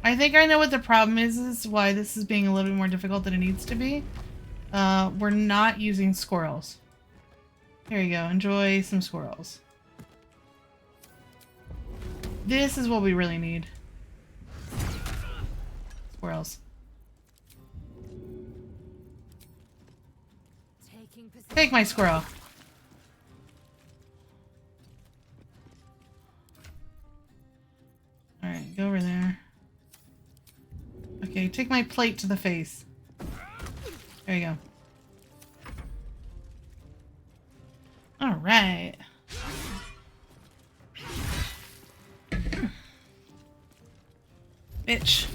I think I know what the problem is why this is being a little bit more difficult than it needs to be. We're not using squirrels. Here you go. Enjoy some squirrels. This is what we really need. Squirrels. Take my squirrel. Alright, go over there. Okay, take my plate to the face. There you go. Alright. Bitch.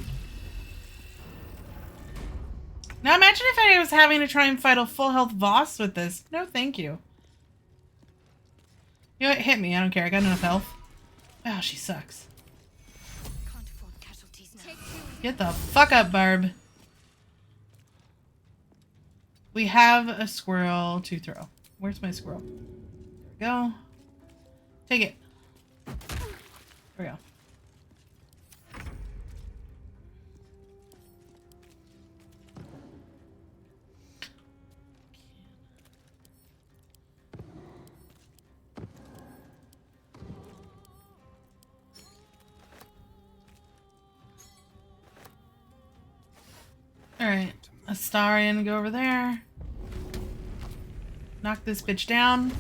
Now imagine if I was having to try and fight a full health boss with this. No, thank you. You know what? Hit me. I don't care. I got enough health. Wow, she sucks. Can't afford casualties now. Get the fuck up, Barb. We have a squirrel to throw. Where's my squirrel? There we go. Take it. There we go. Alright, Astarion, go over there. Knock this bitch down.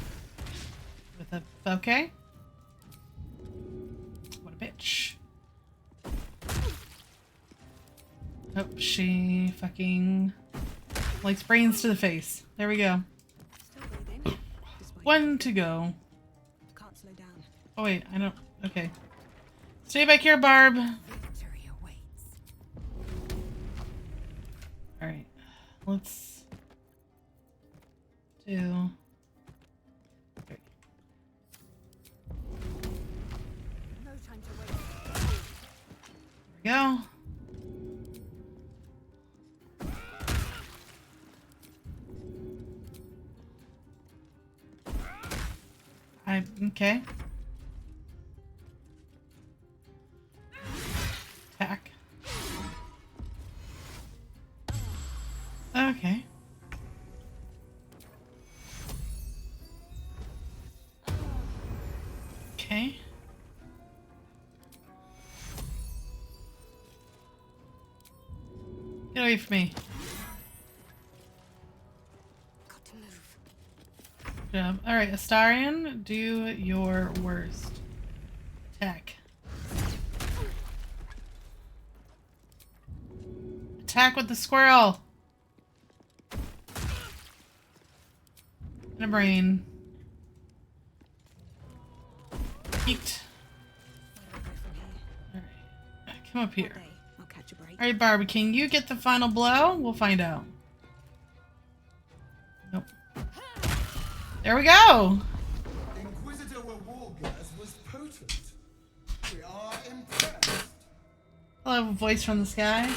With a... okay. What a bitch. Oh, she fucking... likes brains to the face. There we go. One to go. Can't slow down. Oh wait, I don't... okay. Stay back here, Barb. Alright, let's do... okay. No time to wait. There we go. Okay. Attack. Okay. Okay. Get away from me. Got to move. Good job. Alright, Astarion, do your worst. Attack. Attack with the squirrel! And a brain. Eat. Alright. Come up here. I'll catch a break. Alright, Barbie, can you get the final blow? We'll find out. Nope. There we go! Inquisitor Wargas was potent. We are impressed. Hello, voice from the sky.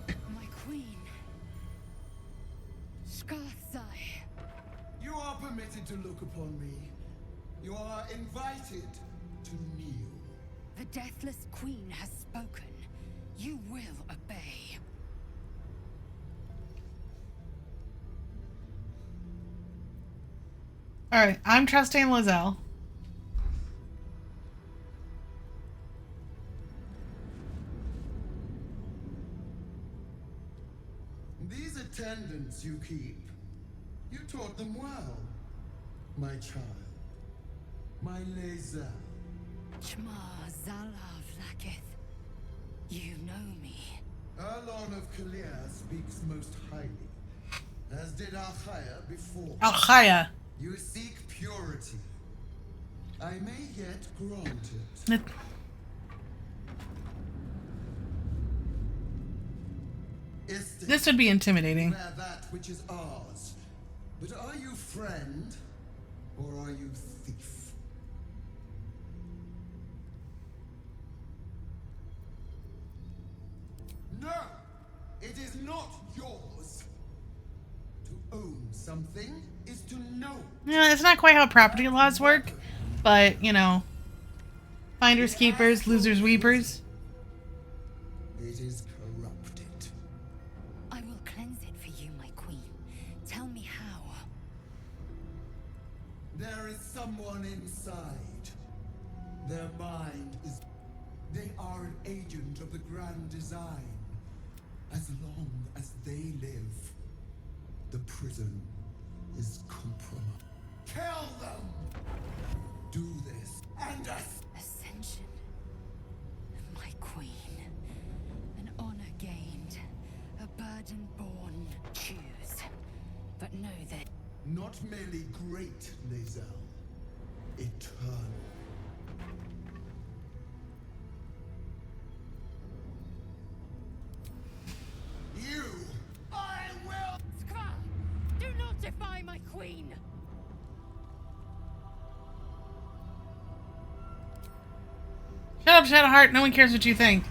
My queen. Skarsai. You are permitted to look upon me. You are invited to kneel. The deathless queen has spoken. You will obey. Alright, I'm trusting Lizelle. These attendants you keep, you taught them well, my child. My Leza. Chma Zala Vlakith. You know me. Erlon of Kalir speaks most highly, as did Alchaya before. Alchaya. You seek purity. I may yet grant it. This would be intimidating. Bear that which is ours. But are you friend, or are you thief? No! It is not yours! To own something is to know. Yeah, that's not quite how property laws work, but, you know, finders keepers, losers weepers. It is corrupted. I will cleanse it for you, my queen. Tell me how. There is someone inside. Their mind is... They are an agent of the grand design. As long as they live, the prison is compromised. Kill them! Do this, and Ascension. My queen. An honor gained. A burden borne. Choose. But know that... not merely great, Lae'zel. Eternal. You! I will! Skvar! Do not defy my queen! Shut up, Shadowheart. No one cares what you think.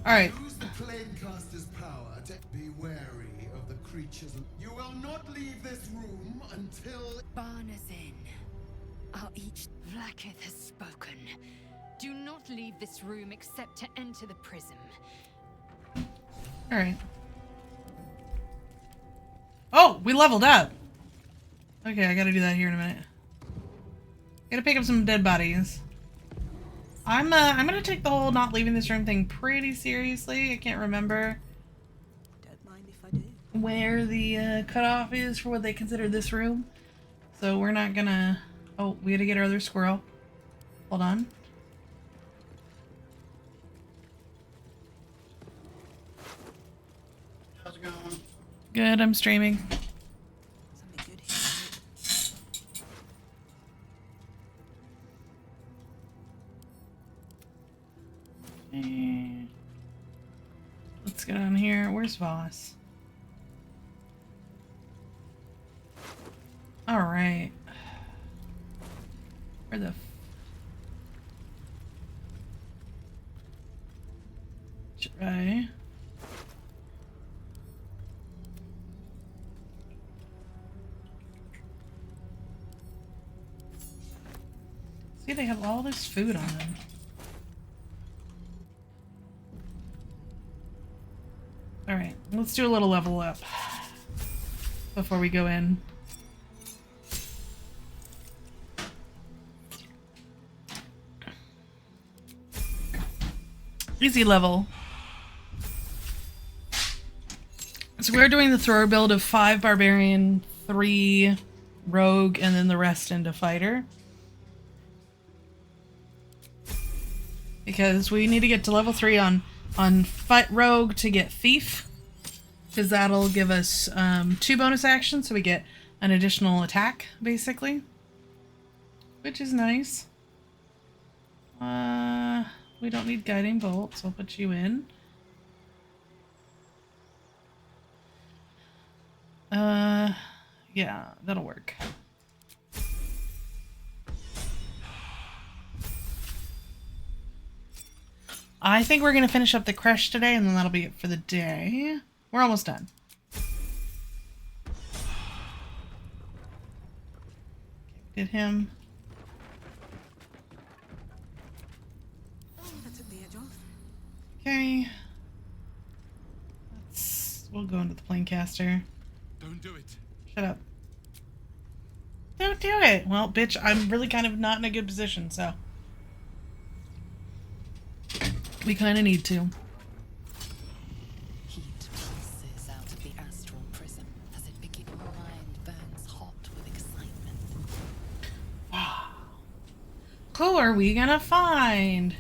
Alright. Use the Planecaster's power to be wary of the creatures. You will not leave this room until... Barna's in. I'll each... Vlaakith has spoken. Do not leave this room except to enter the prism. Alright. Oh, we leveled up. Okay, I gotta do that here in a minute. Gotta pick up some dead bodies. I'm gonna take the whole not leaving this room thing pretty seriously. I can't remember where the cutoff is for what they consider this room. So we're not gonna... Oh, we gotta get our other squirrel. Hold on. How's it going? Good, I'm streaming. Let's get on here. Where's Voss? Alright. Where the... Try. See, they have all this food on them. Alright, let's do a little level up before we go in. Easy level. So we're doing the thrower build of 5 barbarian, 3 rogue, and then the rest into fighter. Because we need to get to level 3 on fight rogue to get thief, because that'll give us 2 bonus actions, so we get an additional attack basically, which is nice. We don't need guiding bolt, so I'll put you in. Yeah, that'll work. I think we're gonna finish up the crush today, and then that'll be it for the day. We're almost done. Get him. That took the edge off. Okay. We'll go into the planecaster. Don't do it. Shut up. Don't do it. Well, bitch, I'm really kind of not in a good position, so we kind of need to. Heat pulses out of the astral prism as it begins. Your mind burns hot with excitement. Who are we gonna find?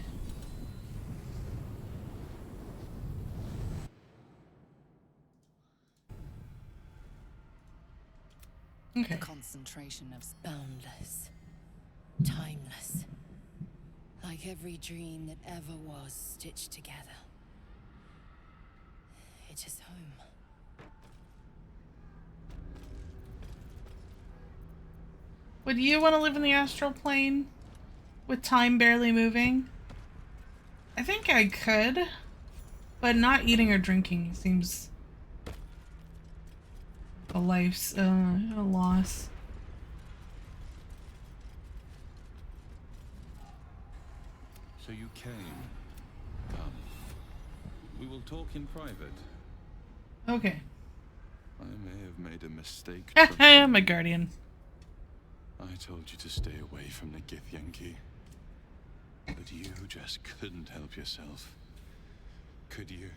Okay. The concentration of boundless, timeless, like every dream that ever was stitched together. It is home. Would you want to live in the astral plane with time barely moving? I think I could, but not eating or drinking seems a life's a loss. So you came. Come. We will talk in private. Okay. I may have made a mistake. My guardian. I told you to stay away from the Githyanki. But you just couldn't help yourself. Could you?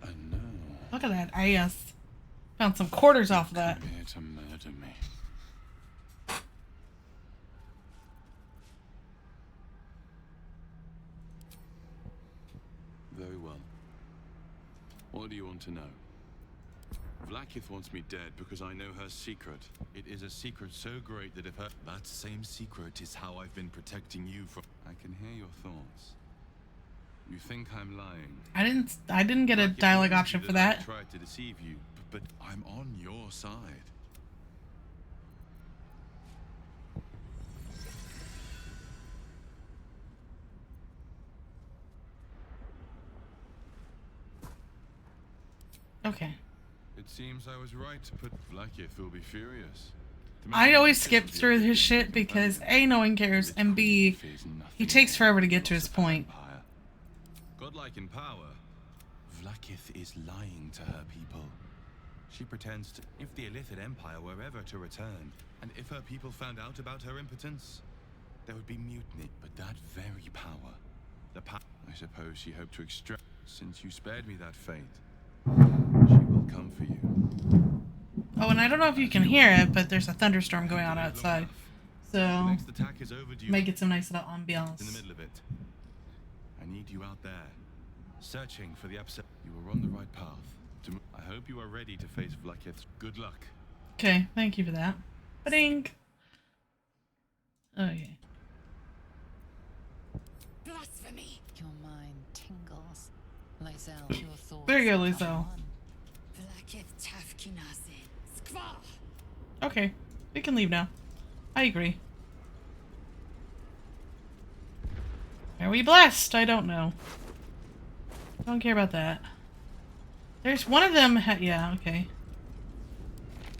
And now... Look at that ass. Found some quarters off of that. Come here to murder me. Very well. What do you want to know? Vlaakith wants me dead because I know her secret. It is a secret so great that if her... That same secret is how I've been protecting you from... I can hear your thoughts. You think I'm lying. I didn't get a dialogue option for that. I tried to deceive you, but I'm on your side. Okay. It seems I was right to put Vlaakith will be furious. I always skip through his shit because A, no one cares, and B, he takes forever to get to his point. Godlike in power, Vlaakith is lying to her people. She pretends to... If the Illithid Empire were ever to return, and if her people found out about her impotence, there would be mutiny. But that very power, the power... I suppose she hoped to extract... Since you spared me that fate, she will come for you. Oh, and I don't know if you can hear it, but there's a thunderstorm going on outside. So, make it some nice little ambiance. In the middle of it. I need you out there, searching for the episode. You were on the right path. I hope you are ready to face Vlaakith. Good luck. Okay, thank you for that. Ba-ding! Okay. Blasphemy! Your mind tingles. Lysel, your thoughts. There you go, Lysel. Okay, we can leave now. I agree. Are we blessed? I don't know. Don't care about that. There's one of them. Yeah, okay.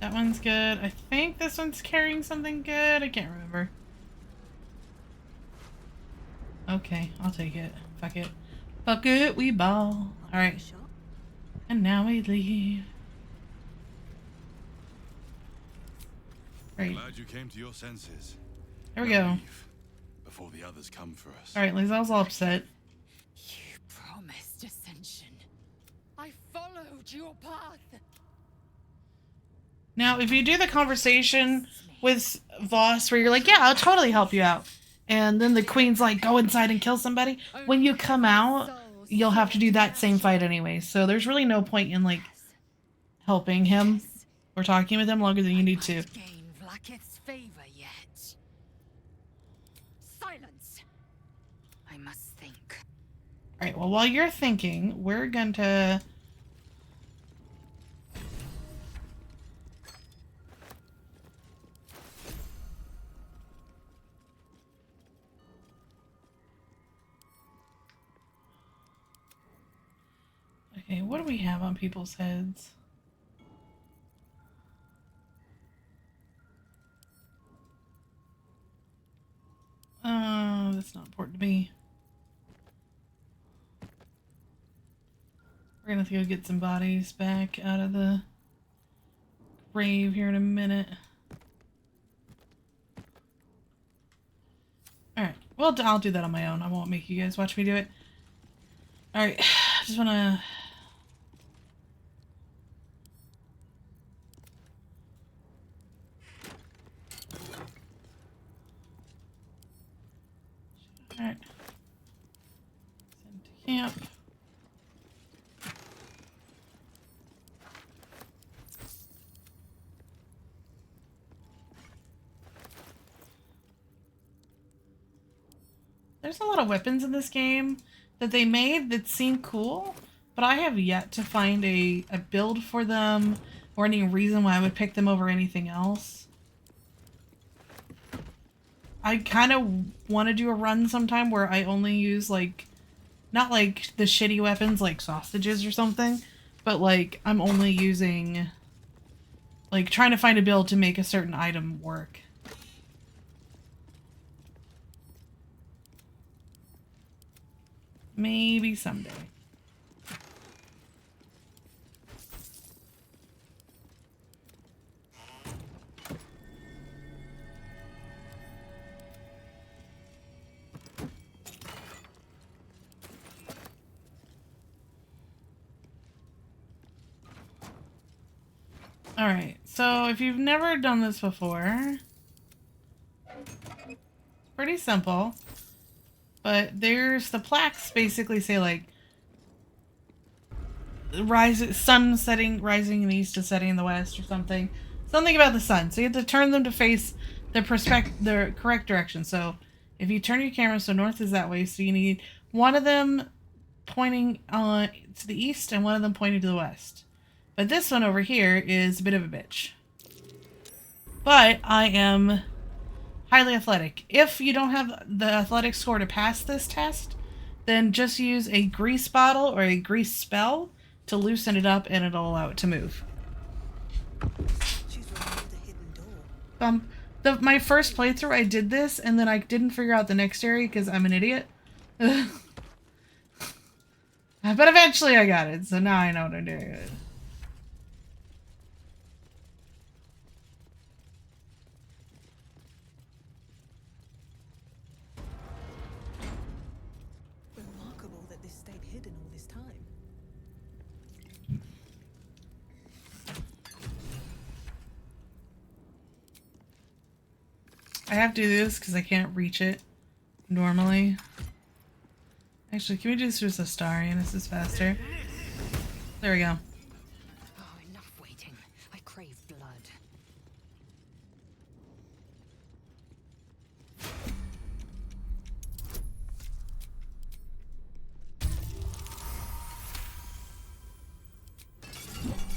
That one's good. I think this one's carrying something good. I can't remember. Okay, I'll take it. Fuck it. Fuck it, we ball. Alright. And now we leave. Right. Glad you came to your senses. There we go. Before the others come for us. Alright, Lysel's all upset. You promised ascension. I followed your path. Now, if you do the conversation with Voss where you're like, yeah, I'll totally help you out. And then the queen's like, go inside and kill somebody. When you come out, you'll have to do that same fight anyway. So there's really no point in, like, helping him or talking with him longer than you need to. Vlaakith's favor yet. Silence. I must think. Alright, well, while you're thinking, we're going to... Okay, what do we have on people's heads? That's not important to me. We're gonna have to go get some bodies back out of the grave here in a minute. Alright, well, I'll do that on my own. I won't make you guys watch me do it. Alright, just wanna... Alright. Send to camp. There's a lot of weapons in this game that they made that seem cool, but I have yet to find a build for them or any reason why I would pick them over anything else. I kind of want to do a run sometime where I only use, like, not like the shitty weapons like sausages or something, but like I'm only using, like, trying to find a build to make a certain item work. Maybe someday. Alright, so if you've never done this before, pretty simple. But there's the plaques basically say like sun setting, rising in the east, to setting in the west, or something. Something about the sun. So you have to turn them to face the correct direction. So if you turn your camera, so north is that way, so you need one of them pointing to the east and one of them pointing to the west. But this one over here is a bit of a bitch. But I am highly athletic. If you don't have the athletic score to pass this test, then just use a grease bottle or a grease spell to loosen it up and it'll allow it to move. My first playthrough I did this and then I didn't figure out the next area because I'm an idiot. But eventually I got it, so now I know what I'm doing. Remarkable that this stayed hidden all this time. I have to do this because I can't reach it normally. Actually, can we do this with Astarion? This is faster. There we go. Oh, enough waiting. I crave blood.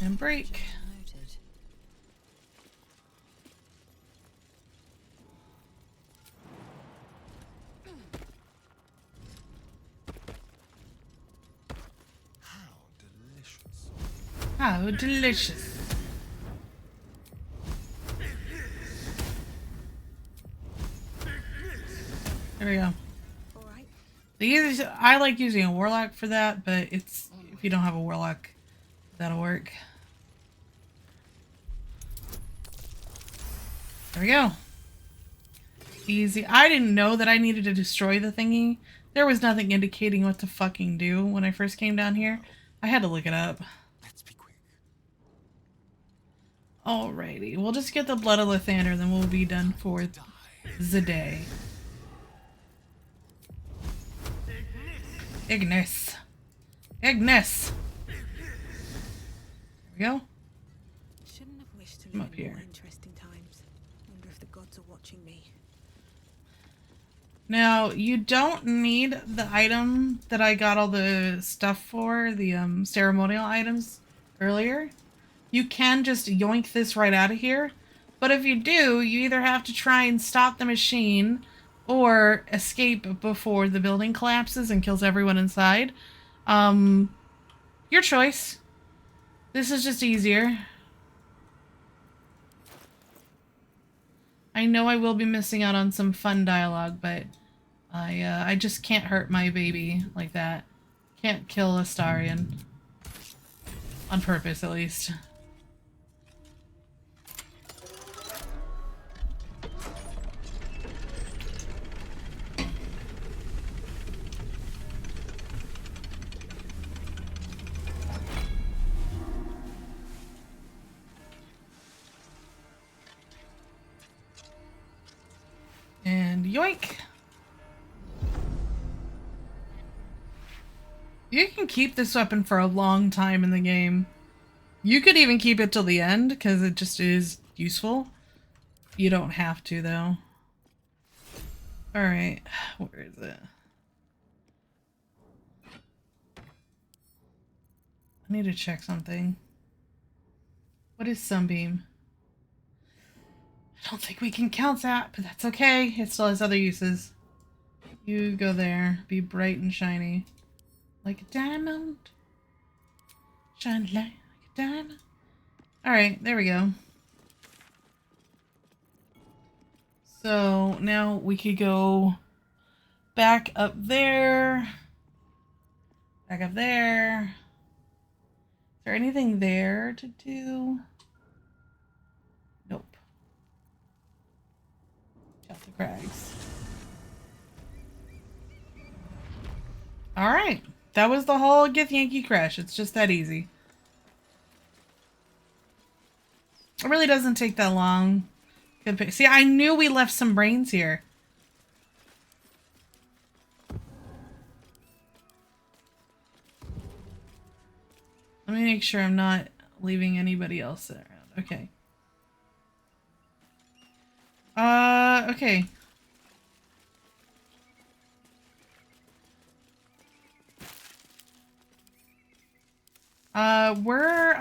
And break. How delicious. There we go. I like using a warlock for that, but if you don't have a warlock, that'll work. There we go. Easy. I didn't know that I needed to destroy the thingy. There was nothing indicating what to fucking do when I first came down here. I had to look it up. Alrighty, we'll just get the blood of Lathander, then we'll be done for the day. Ignis. Ignis. There we go. Shouldn't have wished to Come live up in more here. interesting times. Wonder if the gods are watching me. Now, you don't need the item that I got all the stuff for, the ceremonial items earlier. You can just yoink this right out of here. But if you do, you either have to try and stop the machine or escape before the building collapses and kills everyone inside. Your choice. This is just easier. I know I will be missing out on some fun dialogue, but I just can't hurt my baby like that. Can't kill Astarion. On purpose, at least. And yoink! You can keep this weapon for a long time in the game. You could even keep it till the end, because it just is useful. You don't have to, though. Alright, where is it? I need to check something. What is Sunbeam? I don't think we can count that, but that's okay. It still has other uses. You go there. Be bright and shiny. Like a diamond. Shine like a diamond. Alright, there we go. So now we could go back up there. Back up there. Is there anything there to do? Nope. Got the crags. Alright. That was the whole Githyanki crash. It's just that easy. It really doesn't take that long. See, I knew we left some brains here. Let me make sure I'm not leaving anybody else around. Okay. Okay.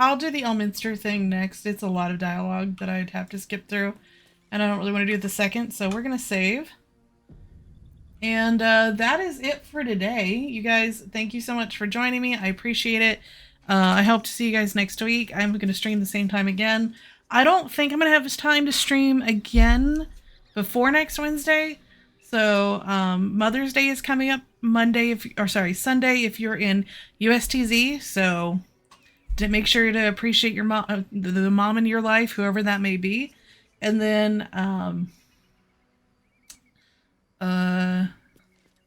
I'll do the Elminster thing next. It's a lot of dialogue that I'd have to skip through, and I don't really want to do it the second, so we're gonna save. And that is it for today. You guys, thank you so much for joining me. I appreciate it. I hope to see you guys next week. I'm going to stream the same time again. I don't think I'm going to have time to stream again before next Wednesday. So Mother's Day is coming up Sunday if you're in USTZ. So to make sure to appreciate your mom, the mom in your life, whoever that may be. And then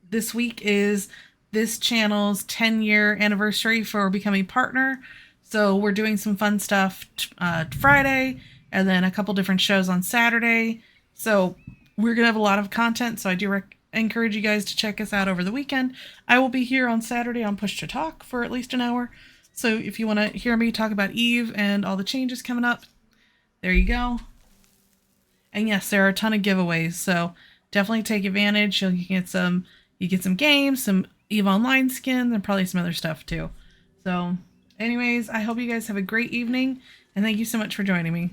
this week is this channel's 10-year anniversary for becoming partner. So we're doing some fun stuff Friday, and then a couple different shows on Saturday. So we're going to have a lot of content. So I do encourage you guys to check us out over the weekend. I will be here on Saturday on Push to Talk for at least an hour. So if you want to hear me talk about Eve and all the changes coming up, there you go. And yes, there are a ton of giveaways. So definitely take advantage. You get some games, some EVE Online skins, and probably some other stuff too. So anyways, I hope you guys have a great evening, and thank you so much for joining me.